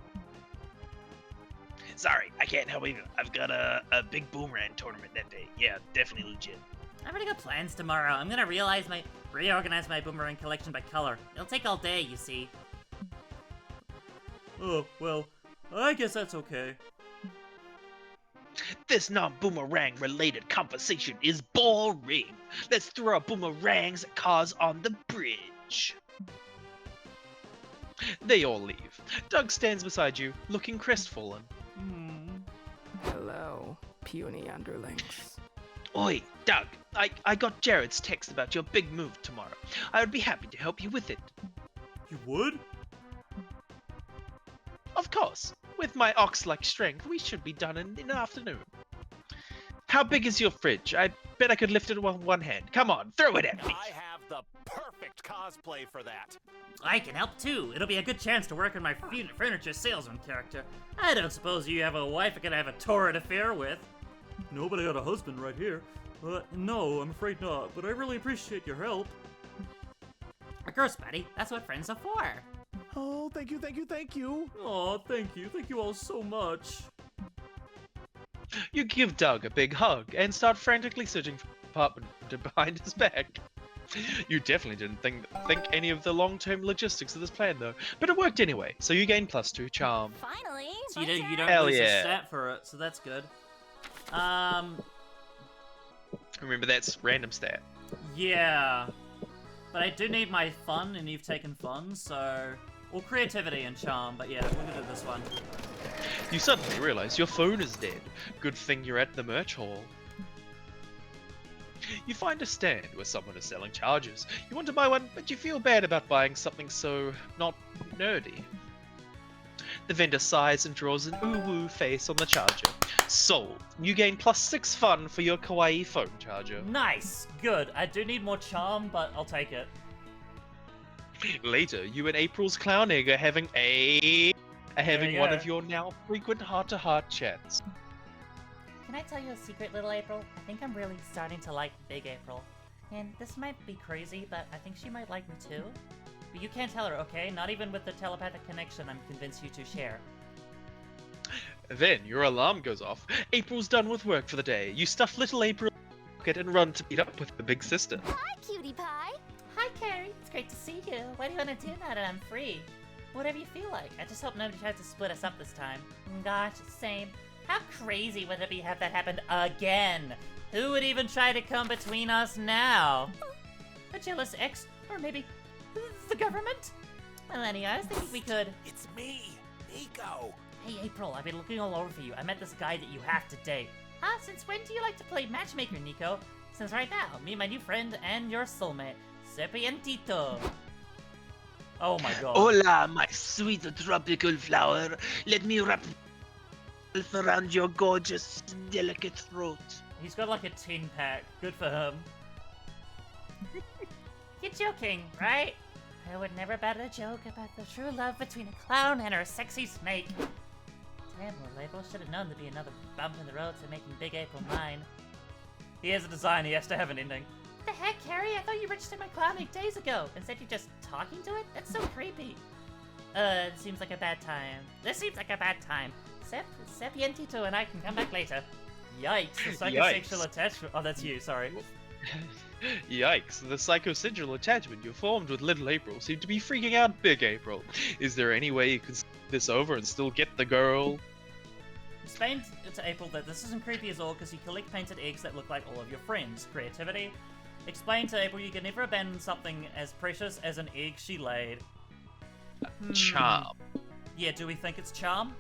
Sorry, I can't help you. I've got a big boomerang tournament that day. Yeah, definitely legit. I've already got plans tomorrow. I'm gonna reorganize my boomerang collection by color. It'll take all day, you see. Oh, well, I guess that's okay. This non-boomerang related conversation is boring. Let's throw boomerangs at cars on the bridge. They all leave. Doug stands beside you, looking crestfallen. Hello, puny underlings. Oi, Doug, I got Jared's text about your big move tomorrow. I would be happy to help you with it. You would? Of course. With my ox-like strength, we should be done in the afternoon. How big is your fridge? I bet I could lift it with one hand. Come on, throw it at me. I have the perfect cosplay for that. I can help too. It'll be a good chance to work on my furniture salesman character. I don't suppose you have a wife I could have a torrid affair with. No, but I got a husband right here. No, I'm afraid not, but I really appreciate your help. Of course, buddy. That's what friends are for. Oh, thank you, thank you, thank you. Oh, thank you. Thank you all so much. You give Doug a big hug and start frantically searching for the apartment behind his back. You definitely didn't think any of the long-term logistics of this plan, though. But it worked anyway, so you gain +2 charm. Finally. So my you turn. don't Hell lose a yeah. stat for it, so that's good. Remember, that's random stat. Yeah. But I do need my fun, and you've taken fun, so... Well, creativity and charm, but yeah, we're gonna do this one. You suddenly realize your phone is dead. Good thing you're at the merch hall. You find a stand where someone is selling chargers. You want to buy one, but you feel bad about buying something so not nerdy. The vendor sighs and draws an ooh-woo face on the charger. Sold. You gain +6 fun for your kawaii phone charger. Nice! Good. I do need more charm, but I'll take it. Later, you and April's clown egg are having you one go. of your now frequent heart-to-heart chats. Can I tell you a secret, little April? I think I'm really starting to like Big April. And this might be crazy, but I think she might like me too. But you can't tell her, okay? Not even with the telepathic connection I'm convinced you two share. Then your alarm goes off. April's done with work for the day. You stuff little April in your pocket and run to meet up with the big sister. Hi, cutie pie. Hi, Carrie. It's great to see you. What do you want to do now that I'm free? Whatever you feel like. I just hope nobody tries to split us up this time. Gosh, same. How crazy would it be have that happened again? Who would even try to come between us now? A jealous ex? Or maybe the government? Well, anyhow, I was thinking we could... It's me, Nico. Hey, April, I've been looking all over for you. I met this guy that you have to date. Ah, since when do you like to play matchmaker, Nico? Since right now, me, my new friend, and your soulmate, Serpientito. Oh my god. Hola, my sweet tropical flower. Let me wrap myself around your gorgeous, delicate throat. He's got like a 10-pack. Good for him. You're joking, right? I would never bet a joke about the true love between a clown and her sexy snake. Damn, little April, should have known there'd be another bump in the road to making Big April mine. He has a design, he has to have an ending. What the heck, Carrie? I thought you registered my clown 8 days ago. Instead, you're just talking to it? That's so creepy. It seems like a bad time. This seems like a bad time. Serpientito and I can come back later. Yikes, the psychosexual attachment. Oh, that's you, sorry. Yikes, the psychosexual attachment you formed with little April seemed to be freaking out Big April. Is there any way you can s this over and still get the girl? Explain to April that this isn't creepy at all because you collect painted eggs that look like all of your friends. Creativity. Explain to April you can never abandon something as precious as an egg she laid. Charm. Yeah, do we think it's charm?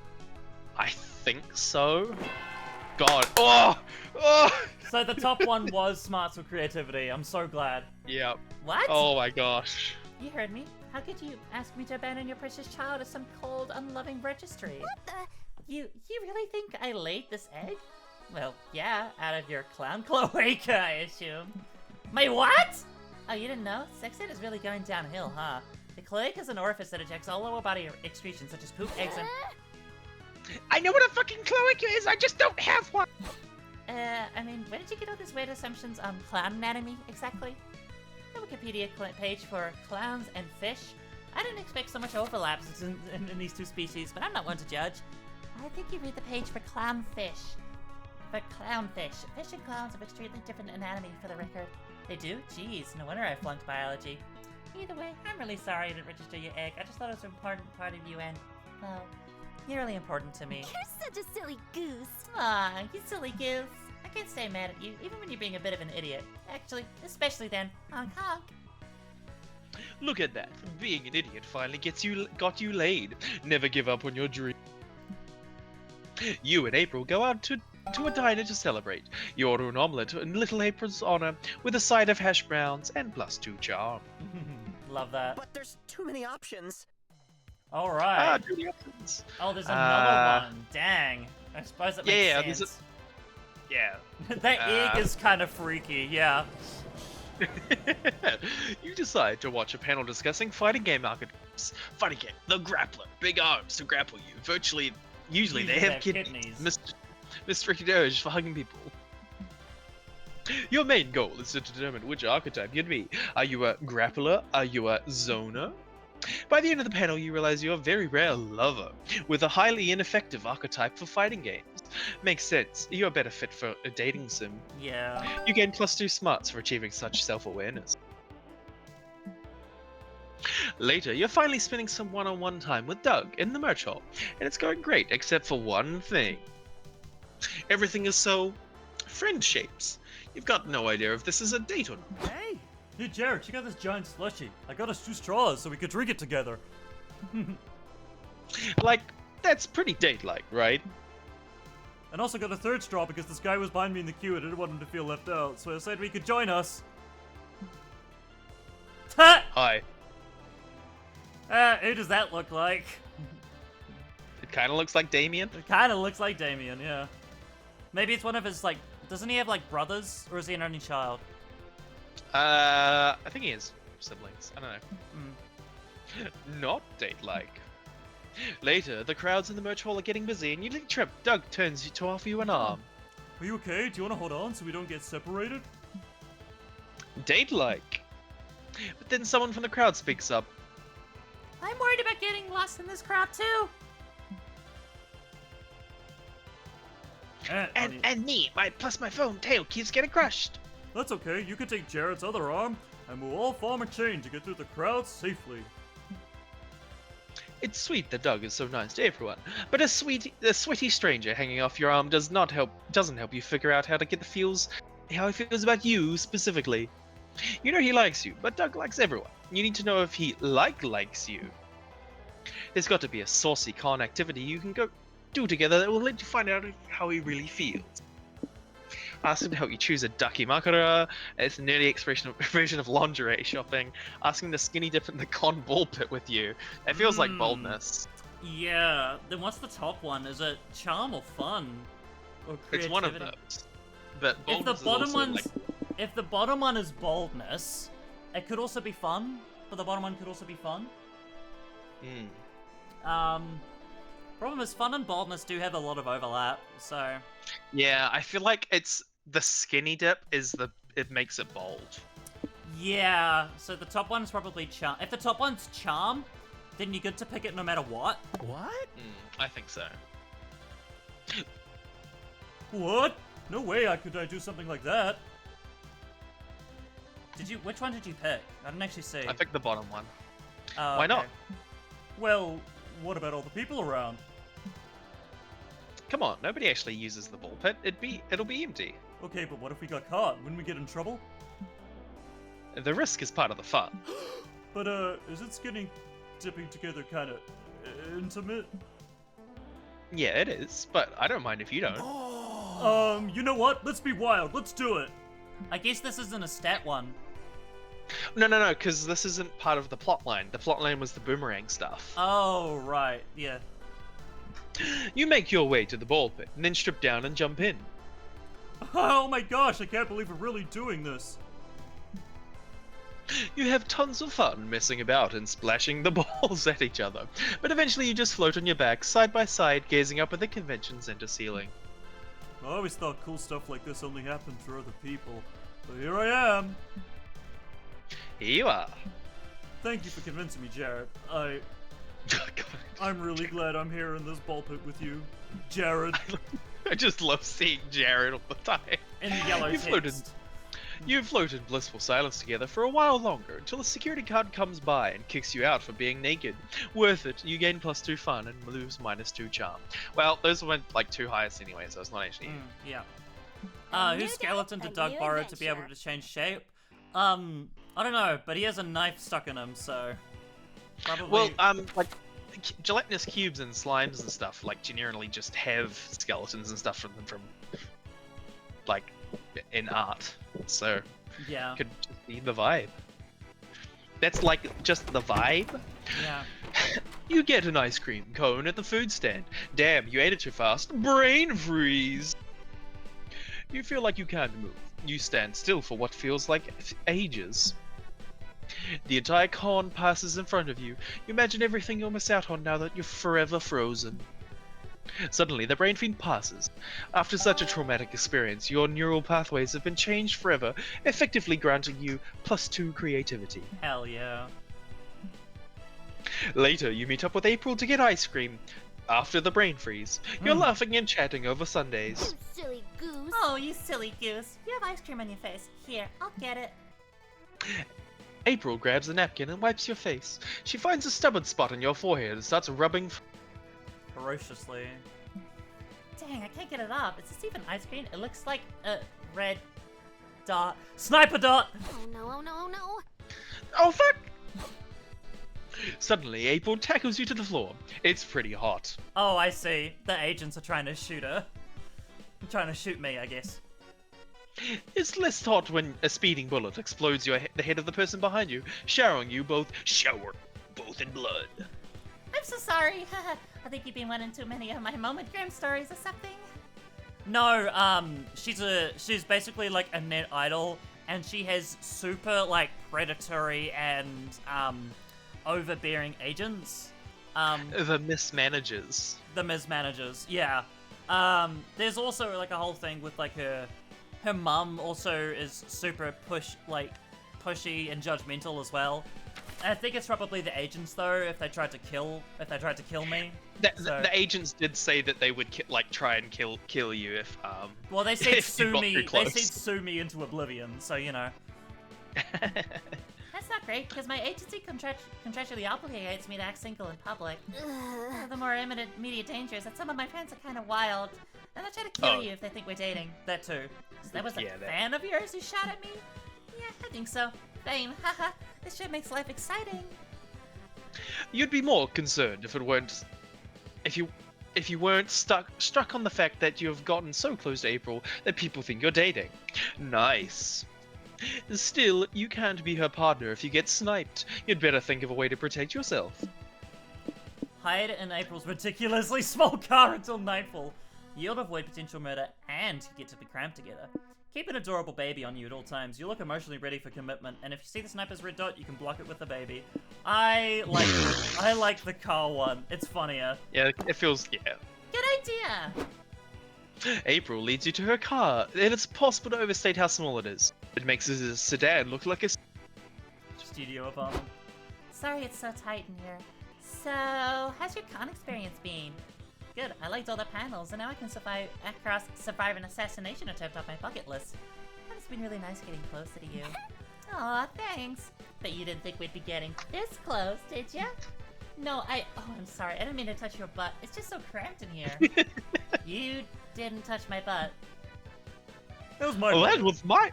I think so. God. Oh! Oh! So the top one was smarts or creativity. I'm so glad. Yep. What? Oh my gosh. You heard me. How could you ask me to abandon your precious child to some cold, unloving registry? What the? You really think I laid this egg? Well, yeah, out of your clown cloaca, I assume. My what? Oh, you didn't know? Sex ed is really going downhill, huh? The cloaca is an orifice that ejects all lower body excretions such as poop, eggs, and... I know what a fucking cloaca is, I just don't have one! I mean, where did you get all these weird assumptions on clown anatomy, exactly? The Wikipedia page for clowns and fish. I didn't expect so much overlaps in these two species, but I'm not one to judge. I think you read the page for clownfish. For clownfish. Fish and clowns have extremely different anatomy, for the record. They do? Jeez, no wonder I flunked biology. Either way, I'm really sorry I didn't register your egg. I just thought it was an important part of you and, well, you're really important to me. You're such a silly goose. Aw, you silly goose. I can't stay mad at you, even when you're being a bit of an idiot. Actually, especially then. Honk honk. Look at that. Being an idiot finally got you laid. Never give up on your dream. You and April go out to a diner to celebrate. You order an omelette in little April's honor with a side of hash browns and +2 charm. Love that. But there's too many options. Alright. Too many options. Oh, there's another one. Dang. I suppose it makes sense. Yeah. That egg is kind of freaky, yeah. You decide to watch a panel discussing fighting game archetypes. Fighting game, the grappler, big arms to grapple you. Usually they have kidneys. Mr. Doge for hugging people. Your main goal is to determine which archetype you'd be. Are you a grappler? Are you a zoner? By the end of the panel, you realize you're a very rare lover, with a highly ineffective archetype for fighting games. Makes sense, you're a better fit for a dating sim. Yeah. You gain +2 smarts for achieving such self-awareness. Later, you're finally spending some one-on-one time with Doug in the merch hall, and it's going great, except for one thing. Everything is so friend shapes. You've got no idea if this is a date or not. Hey! Hey, Jared, check out this giant slushie. I got us 2 straws so we could drink it together. Like, that's pretty date-like, right? And also got a 3rd straw because this guy was behind me in the queue and I didn't want him to feel left out, so I said we could join us. Ha! Hi. Who does that look like? It kind of looks like Damien. It kind of looks like Damien, yeah. Maybe it's one of his, like, doesn't he have, like, brothers? Or is he an only child? I think he has siblings. I don't know. Not date-like. Later, the crowds in the merch hall are getting busy, and you trip. Doug turns to offer you an arm. Are you okay? Do you want to hold on so we don't get separated? Date-like. But then someone from the crowd speaks up. I'm worried about getting lost in this crowd too. And me, my phone tail keeps getting crushed. That's okay, you can take Jared's other arm, and we'll all form a chain to get through the crowd safely. It's sweet that Doug is so nice to everyone, but a sweaty stranger hanging off your arm doesn't help you figure out how he feels about you specifically. You know he likes you, but Doug likes everyone. You need to know if he likes you. There's got to be a saucy con activity you can go do together that will let you find out how he really feels. Ask him to help you choose a dakimakura. It's an early version of lingerie shopping. Asking the skinny dip in the con ball pit with you. It feels like boldness. Yeah. Then what's the top one? Is it charm or fun? Or creativity? It's one of those. But if the boldness bottom is also one's, if the bottom one is boldness, it could also be fun. But the bottom one could also be fun. Problem is, fun and boldness do have a lot of overlap. So. Yeah, I feel like it's the skinny dip it makes it bold. Yeah, so the top one's probably charm. If the top one's charm, then you're good to pick it no matter what. What? I think so. What? No way could I do something like that. Which one did you pick? I didn't actually see. I picked the bottom one. Why not? Well, what about all the people around? Come on, nobody actually uses the ball pit. It'll be empty. Okay, but what if we got caught? Wouldn't we get in trouble? The risk is part of the fun. But is it skinny dipping together kind of intimate? Yeah, it is, but I don't mind if you don't. You know what? Let's be wild. Let's do it. I guess this isn't a stat one. No, because this isn't part of the plot line. The plot line was the boomerang stuff. Oh, right, yeah. You make your way to the ball pit, and then strip down and jump in. Oh my gosh, I can't believe we're really doing this. You have tons of fun messing about and splashing the balls at each other, but eventually you just float on your back, side by side, gazing up at the convention center ceiling. I always thought cool stuff like this only happened for other people, but here I am. Here you are. Thank you for convincing me, Jared. I'm really glad I'm here in this ball pit with you, Jared. I just love seeing Jared all the time. In the yellow text. You float in blissful silence together for a while longer until a security guard comes by and kicks you out for being naked. Worth it. You gain +2 fun and lose -2 charm. Well, those went like 2 highest anyway, so it's not actually. Yeah. Whose skeleton did Doug borrow to be able to change shape? I don't know, but he has a knife stuck in him, so probably. Well, like gelatinous cubes and slimes and stuff, like generally just have skeletons and stuff from them from like in art, so yeah, could just be the vibe. That's like just the vibe. Yeah. You get an ice cream cone at the food stand. Damn, you ate it too fast. Brain freeze. You feel like you can't move. You stand still for what feels like ages. The entire con passes in front of you. You imagine everything you'll miss out on now that you're forever frozen. Suddenly, the brain fiend passes. After such a traumatic experience, your neural pathways have been changed forever, effectively granting you +2 creativity. Hell yeah. Later, you meet up with April to get ice cream. After the brain freeze, you're laughing and chatting over Sundays. You silly goose. Oh, you silly goose. You have ice cream on your face. Here, I'll get it. April grabs a napkin and wipes your face. She finds a stubborn spot on your forehead and starts rubbing. Ferociously. Dang, I can't get it up. Is this even ice cream? It looks like a Red dot. Sniper dot! Oh no, oh no, oh no. Oh fuck! Suddenly, April tackles you to the floor. It's pretty hot. Oh, I see. The agents are trying to shoot her. Trying to shoot me, I guess. It's less hot when a speeding bullet explodes the head of the person behind you, showering you both in blood. I'm so sorry. I think you've been wanting too many of my moment grim stories or something. No, she's basically like a net idol, and she has super like predatory and overbearing agents. The mismanagers. The mismanagers, yeah. There's also like a whole thing with like her mum also is super pushy and judgmental as well. I think it's probably the agents though. If they tried to kill me. The agents did say that they would try and kill you if Well, they said if you sue got me. too They close. said sue me into oblivion. So you know. That's not great, because my agency contractually obligates me to act single in public. The more immediate danger is that some of my friends are kind of wild, and they'll try to kill you if they think we're dating. That too. So that was a fan of yours who shot at me? Yeah, I think so. Fame, haha. This shit makes life exciting. You'd be more concerned if you weren't struck on the fact that you have gotten so close to April that people think you're dating. Nice. Still, you can't be her partner if you get sniped. You'd better think of a way to protect yourself. Hide in April's ridiculously small car until nightfall. You'll avoid potential murder and get to be crammed together. Keep an adorable baby on you at all times. You look emotionally ready for commitment, and if you see the sniper's red dot, you can block it with the baby. I like the car one. It's funnier. Yeah, it feels Good idea. April leads you to her car, and it's possible to overstate how small it is. It makes a sedan look like a studio apartment. Sorry it's so tight in here. So, how's your con experience been? Good, I liked all the panels, and now I can survive an assassination attempt on my bucket list. And it's been really nice getting closer to you. Aw, thanks. But you didn't think we'd be getting this close, did ya? No, I'm sorry, I didn't mean to touch your butt. It's just so cramped in here. You didn't touch my butt. That was my butt. butt. That was my...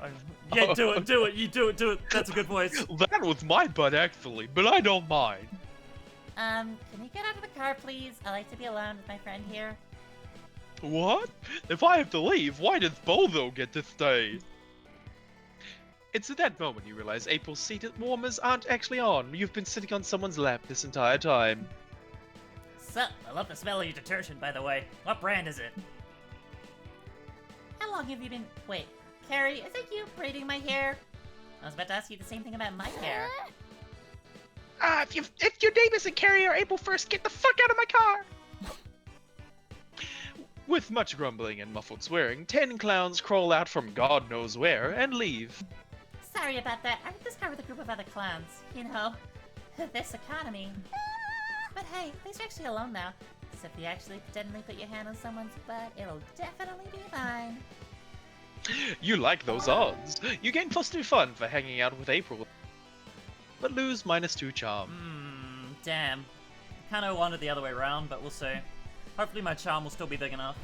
Yeah, do it, you do it. That's a good voice. That was my butt, actually, but I don't mind. Can you get out of the car, please? I like to be alone with my friend here. What? If I have to leave, why does Bozo get to stay? It's at that moment you realize April's seat warmers aren't actually on. You've been sitting on someone's lap this entire time. Sup? I love the smell of your detergent, by the way. What brand is it? How long have you been... Wait, Carrie, is it you braiding my hair? I was about to ask you the same thing about my hair. If your name isn't Carrie or April first, get the fuck out of my car! With much grumbling and muffled swearing, 10 clowns crawl out from God knows where and leave. Sorry about that. I'm in this car with a group of other clowns. You know, this economy. But hey, at least you're actually alone now. So if you actually potentially put your hand on someone's butt, it'll definitely be mine. You like those odds. You gain +2 fun for hanging out with April, but lose -2 charm. Damn. Kind of wanted the other way around, but we'll see. Hopefully my charm will still be big enough.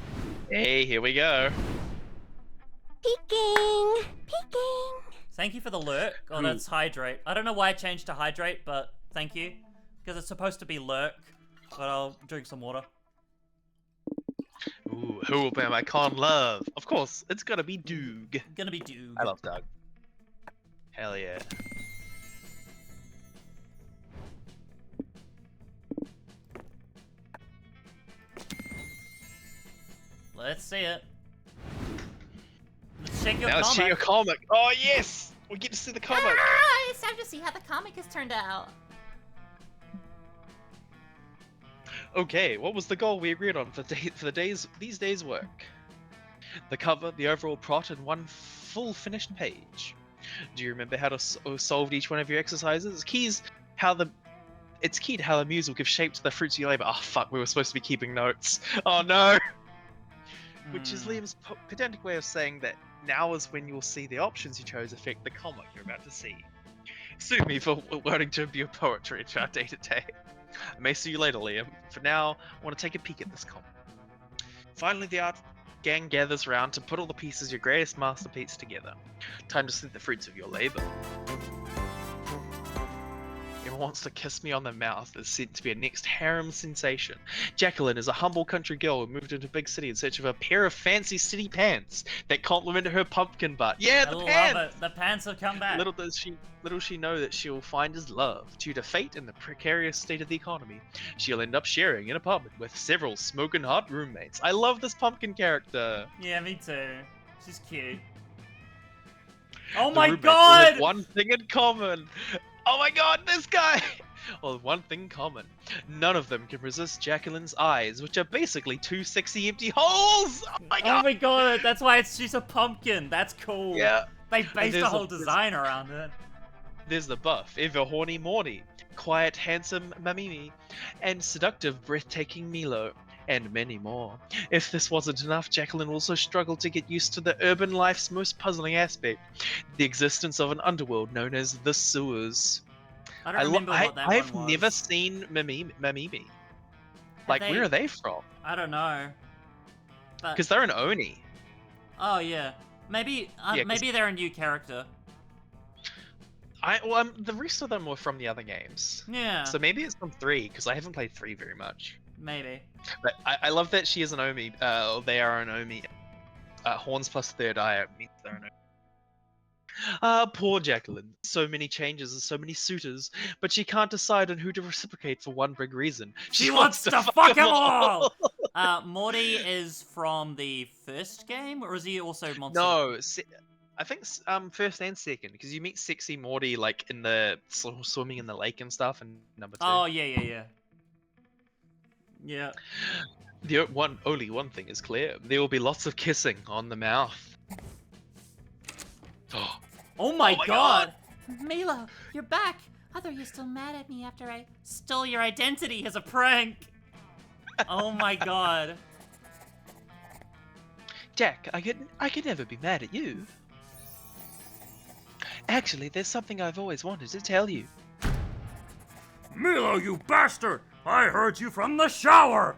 Hey, here we go. Peeking! Peeking! Thank you for the lurk. Oh, that's hydrate. I don't know why I changed to hydrate, but thank you. Because it's supposed to be lurk. But I'll drink some water. Ooh, who will bear my con love? Of course, it's gonna be Doog. Gonna be Doog. I love Doug. Hell yeah. Let's see it. Let's check your Now let's check your comic. Oh yes! We get to see the comic. Ah, it's time to see how the comic has turned out. Okay, what was the goal we agreed on for these days' work? The cover, the overall plot, and one full finished page. Do you remember how to solve each one of your exercises? Keys, how the It's key to how the muse will give shape to the fruits of your labor. Oh fuck, we were supposed to be keeping notes. Oh no! Which is Liam's pedantic way of saying that now is when you'll see the options you chose affect the comma you're about to see. Sue me for wanting to imbue poetry into our day-to-day. I may see you later, Liam. For now, I want to take a peek at this comma. Finally, the art gang gathers round to put all the pieces of your greatest masterpiece together. Time to see the fruits of your labor. Everyone wants to kiss me on the mouth is said to be a next harem sensation. Jacqueline is a humble country girl who moved into a big city in search of a pair of fancy city pants that complement her pumpkin butt. Yeah, the pants! Love it. The pants have come back. Little she know that she'll find his love. Due to fate and the precarious state of the economy, she'll end up sharing an apartment with several smoking hot roommates. I love this pumpkin character. Yeah, me too. She's cute. Oh The my roommates god! have one thing in common. Oh my god, this guy! Well, one thing in common. None of them can resist Jacqueline's eyes, which are basically two sexy empty holes! Oh my god! Oh my god, that's why she's a pumpkin. That's cool. Yeah. They based there's the whole a- there's- design around it. There's the buff, ever horny Morty, quiet, handsome Mamimi, and seductive, breathtaking Milo, and many more. If this wasn't enough, Jacqueline also struggled to get used to the urban life's most puzzling aspect, the existence of an underworld known as the sewers. I don't remember what that I've one was. never seen Mamimi. Like, they- where are they from? I don't know. But Because they're an Oni. oh yeah, maybe Yeah, 'cause- maybe they're a new character. The rest of them were from the other games. Yeah, So maybe it's from 3, because I haven't played 3 very much. maybe. But I love that she is an Omi. They are an Omi. Horns plus third eye means they're an Omi. Poor Jacqueline. So many changes and so many suitors, but she can't decide on who to reciprocate for one big reason. She wants to fuck 'em all! Morty is from the first game, or is he also Monster? No, I think first and second, because you meet sexy Morty like in the swimming in the lake and stuff, and number 2. Oh yeah. Yeah. Only one thing is clear: there will be lots of kissing on the mouth. Oh my god! Milo, you're back. I thought you were still mad at me after I. Stole your identity as a prank! Oh my god. Jack, I could never be mad at you. Actually, there's something I've always wanted to tell you. Milo, you bastard! I heard you from the shower!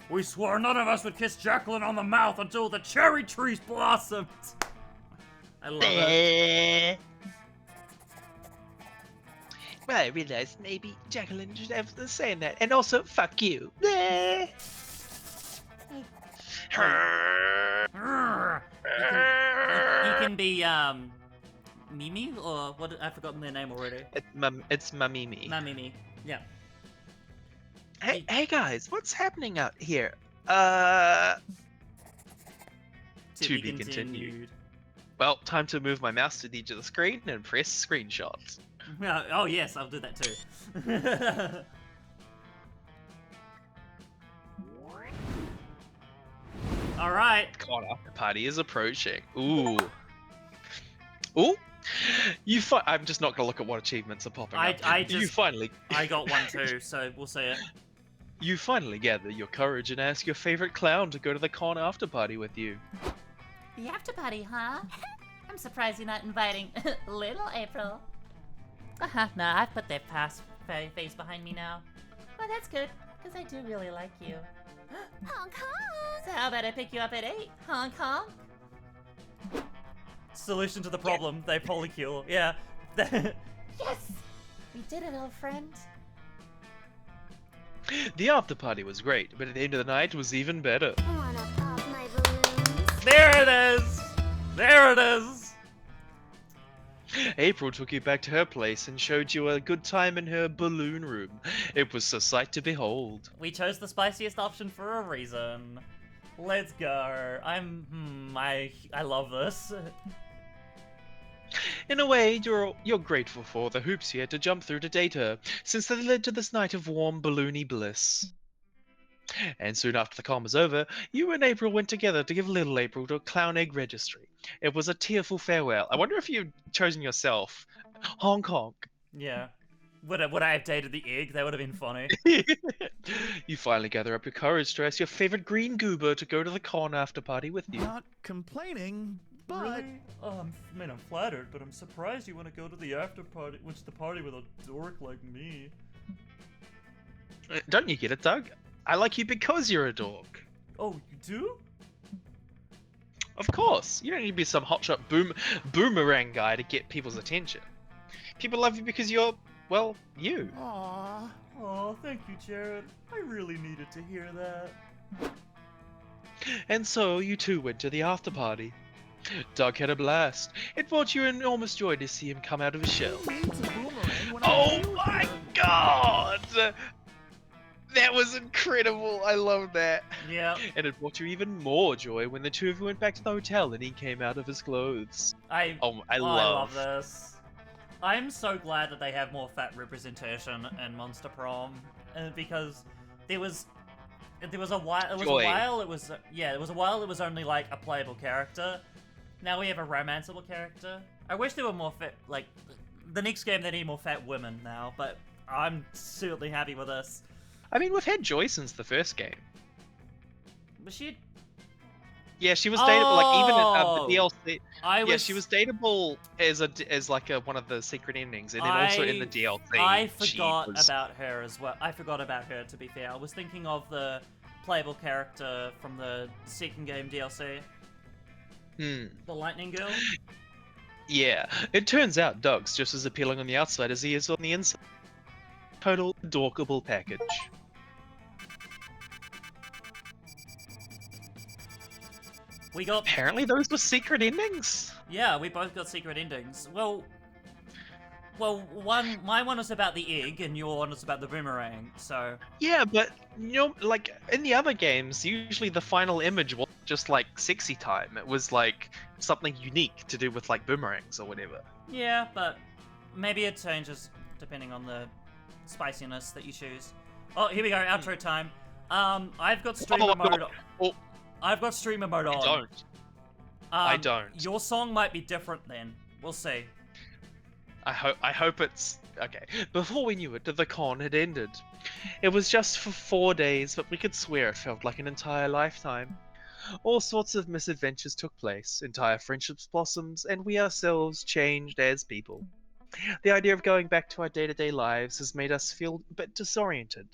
We swore none of us would kiss Jacqueline on the mouth until the cherry trees blossomed! I love it. Well, I realized maybe Jacqueline should have the say in that. And also, fuck you. You can be, Mimi? Or what? I've forgotten their name already. It's Mamimi. Mimi. Yeah. Hey guys, what's happening out here? To be continued. Well, time to move my mouse to the edge of the screen and press screenshots. Oh yes, I'll do that too. Alright. God, after party is approaching. Ooh. Ooh. I'm just not gonna look at what achievements are popping up. You finally. I got one too, so we'll see it. You finally gather your courage and ask your favorite clown to go to the con after party with you. The after party, huh? I'm surprised you're not inviting little April. Nah, I've put that face behind me now. Well, that's good, because I do really like you. Hong Kong! So how about I pick you up at 8? Hong Kong? Solution to the problem, they polycule. Yeah. Yes! We did it, old friend. The after party was great, but at the end of the night was even better. Wanna pop my balloons? There it is! There it is! April took you back to her place and showed you a good time in her balloon room. It was a sight to behold. We chose the spiciest option for a reason. Let's go. I love this. In a way, you're grateful for the hoops you had to jump through to date her, since they led to this night of warm, balloony bliss. And soon after the con was over, you and April went together to give little April to a clown egg registry. It was a tearful farewell. I wonder if you'd chosen yourself. Hong Kong. Yeah. Would I have dated the egg? That would have been funny. You finally gather up your courage to ask your favorite green goober to go to the con after party with you. Not complaining, but Really? Oh, I'm flattered, but I'm surprised you want to go to the after party, which is the party with a dork like me. Don't you get it, Doug? I like you because you're a dork. Oh, you do? Of course. You don't need to be some hotshot boomerang guy to get people's attention. People love you because you're, well, you. aw. Oh, thank you, Jared. I really needed to hear that. And so you two went to the after party. Doug had a blast. It brought you enormous joy to see him come out of his shell. Needs a boomerang when Oh I'm my god! That was incredible. I love that. Yeah. And it brought you even more joy when the two of you went back to the hotel and he came out of his clothes. I I love this. I'm so glad that they have more fat representation in Monster Prom, because there was a while. It was Joy. a while. It was yeah. It was a while. It was only like a playable character. Now we have a romanceable character. I wish there were more fat. Like the next game, they need more fat women now. But I'm certainly happy with this. I mean, we've had Joy since the first game. Was she? Yeah, she was dateable. Like even Oh! in the DLC. I was. Yeah, she was dateable as like one of the secret endings, and then also in the DLC. I she forgot was- about her as well. I forgot about her, to be fair. I was thinking of the playable character from the second game DLC, Hmm. the Lightning Girl. Yeah, it turns out Doug's just as appealing on the outside as he is on the inside. Total adorkable package. We got. Apparently, those were secret endings. Yeah, we both got secret endings. Well, my one was about the egg, and your one was about the boomerang. So Yeah, but you know, like in the other games, usually the final image was just like sexy time. It was like something unique to do with like boomerangs or whatever. yeah, but maybe it changes depending on the spiciness that you choose. Oh, here we go, outro time. I've got streamer mode. Oh, I've got streamer mode on. I don't. I don't. Your song might be different then. We'll see. I hope it's okay. Before we knew it, the con had ended. It was just for 4 days, but we could swear it felt like an entire lifetime. All sorts of misadventures took place, entire friendships blossomed, and we ourselves changed as people. The idea of going back to our day-to-day lives has made us feel a bit disoriented.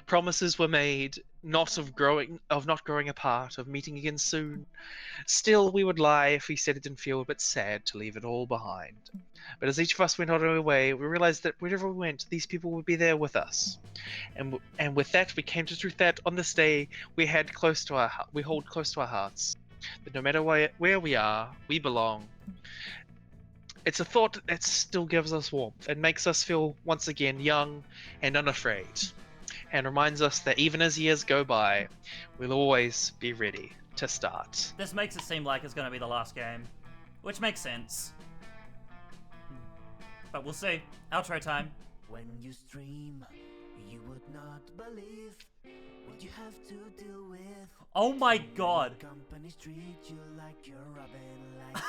Promises were made, not of not growing apart, of meeting again soon. Still, we would lie if we said it didn't feel a bit sad to leave it all behind. But as each of us went on our way, we realized that wherever we went, these people would be there with us. And with that, we came to the truth that on this day, we hold close to our hearts. That no matter where we are, we belong. It's a thought that still gives us warmth and makes us feel once again young and unafraid. And reminds us that even as years go by, we'll always be ready to start. This makes it seem like it's going to be the last game, which makes sense. But we'll see. Outro time. When you stream, you would not believe what you have to deal with. Oh my god. Companies treat you like you're Robin, like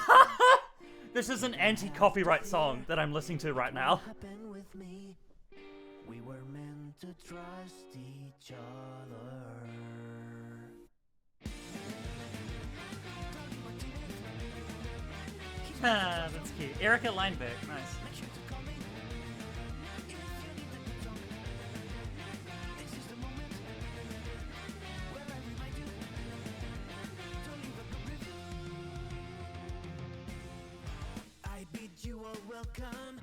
This is an anti-copyright song that I'm listening to right now. happened with me. We were meant to trust each other. Ah, that's cute. Erica Lineberg, nice. I bid you all welcome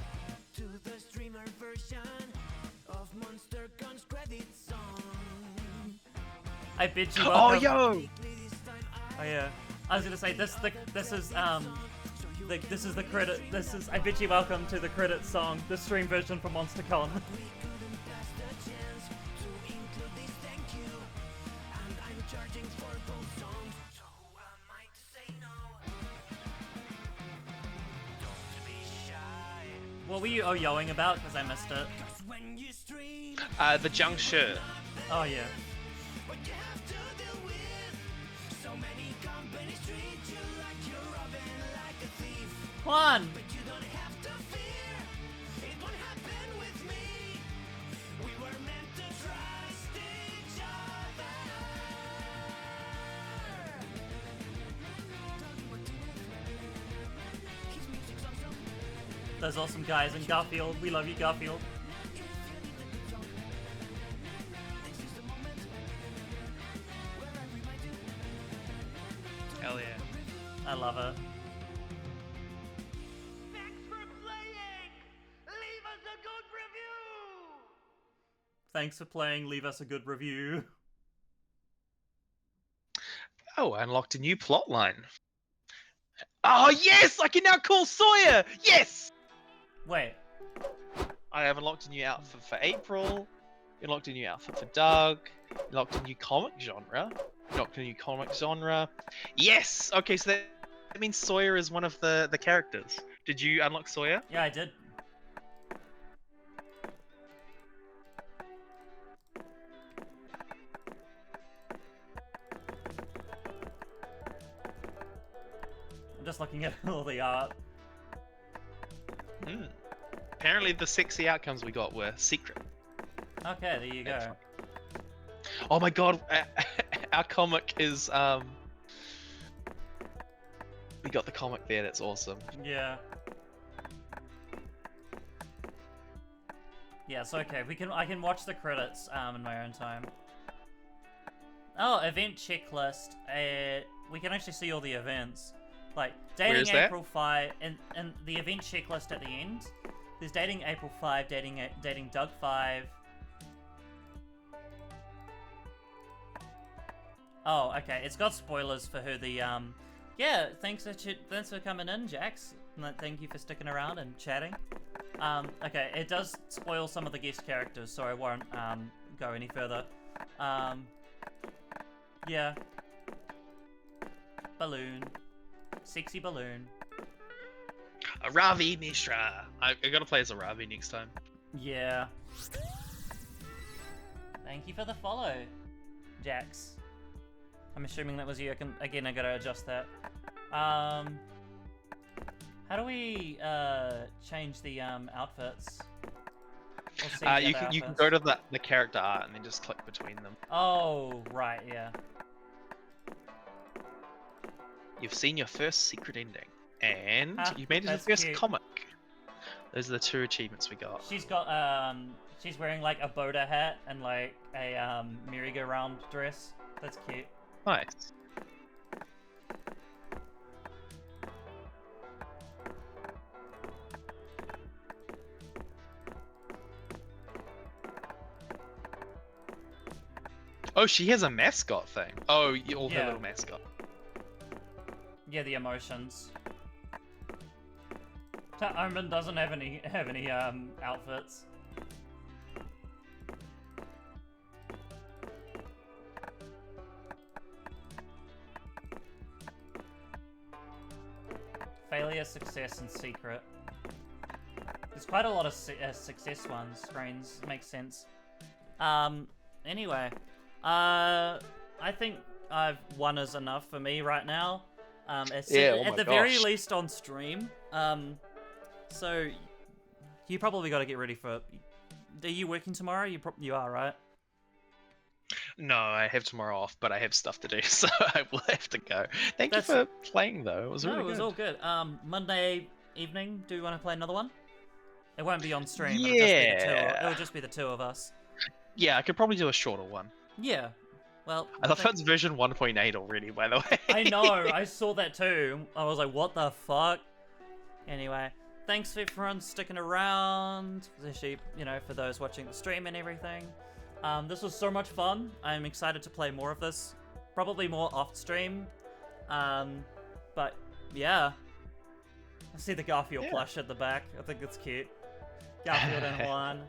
to the streamer version of Monster Gun's credit song. I bid you Oh, welcome. yo! Oh yeah. I was gonna say this is the credit. This is I bid you welcome to the credit song, the stream version for MonsterCon. What were you yo-yoing about? Because I missed it. The juncture. Oh yeah. Juan! those awesome guys in Garfield. We love you, Garfield. Hell yeah. I love it. Thanks for playing! Leave us a good review! Thanks for playing. Leave us a good review. Oh, I unlocked a new plot line. Oh yes, I can now call Sawyer. Yes. Wait. I have unlocked a new outfit for April. Unlocked a new outfit for Doug. Unlocked a new comic genre. Unlocked a new comic genre. Yes. Okay, so that means Sawyer is one of the characters. Did you unlock Sawyer? Yeah, I did. I'm just looking at all the art. Hmm. Apparently, the sexy outcomes we got were secret. Okay, there you go. Oh my god, our comic is we got the comic there. That's awesome. Yeah. Yeah, it's okay. I can watch the credits in my own time. Oh, event checklist. We can actually see all the events. Like dating is that? April 5 and the event checklist at the end. There's dating April 5, dating Doug 5. Oh, okay. It's got spoilers for who the yeah, thanks for coming in, Jax. Thank you for sticking around and chatting. Okay, it does spoil some of the guest characters, so I won't go any further. Yeah. Balloon. Sexy balloon. A Ravi Mishra. I gotta play as a Ravi next time. Yeah. Thank you for the follow, Jax. I'm assuming that was you. I gotta adjust that. How do we change the outfits? Or see the You other can outfits? go to the character art and then just click between them. Oh, right, yeah. You've seen your first secret ending, and Ah, you made it your that's first cute. comic. Those are the 2 achievements we got. She's got she's wearing like a Boda hat and like a merry-go-round dress. That's cute. Nice. Oh, she has a mascot thing. Oh, all her Yeah. little mascot. Yeah, the emotions. Omen doesn't have any outfits. Failure, success, and secret. There's quite a lot of success ones. Screens makes sense. Anyway, I think one is enough for me right now. At the very least on stream. So you probably got to get ready for. Are you working tomorrow? You are, right? No, I have tomorrow off, but I have stuff to do, so I will have to go. Thank you That's- for playing, though. It was No, really it was good. all good. Monday evening, do you want to play another one? It won't be on stream. Yeah. It'll just be the two of us. Yeah, I could probably do a shorter one. Yeah. Well, I thought that's version 1.8 already, by the way. I know. I saw that too. I was like, what the fuck? Anyway, thanks for everyone sticking around. Especially, for those watching the stream and everything. This was so much fun. I'm excited to play more of this. Probably more off stream. But yeah. I see the Garfield plush at the back. I think it's cute. Garfield and Juan.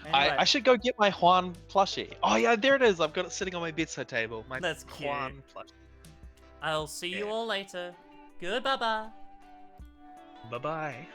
Anyway, I should go get my Juan plushie. Oh yeah, there it is. I've got it sitting on my bedside table. My That's cute. Juan plushie. I'll see you all later. Goodbye bye. Bye bye.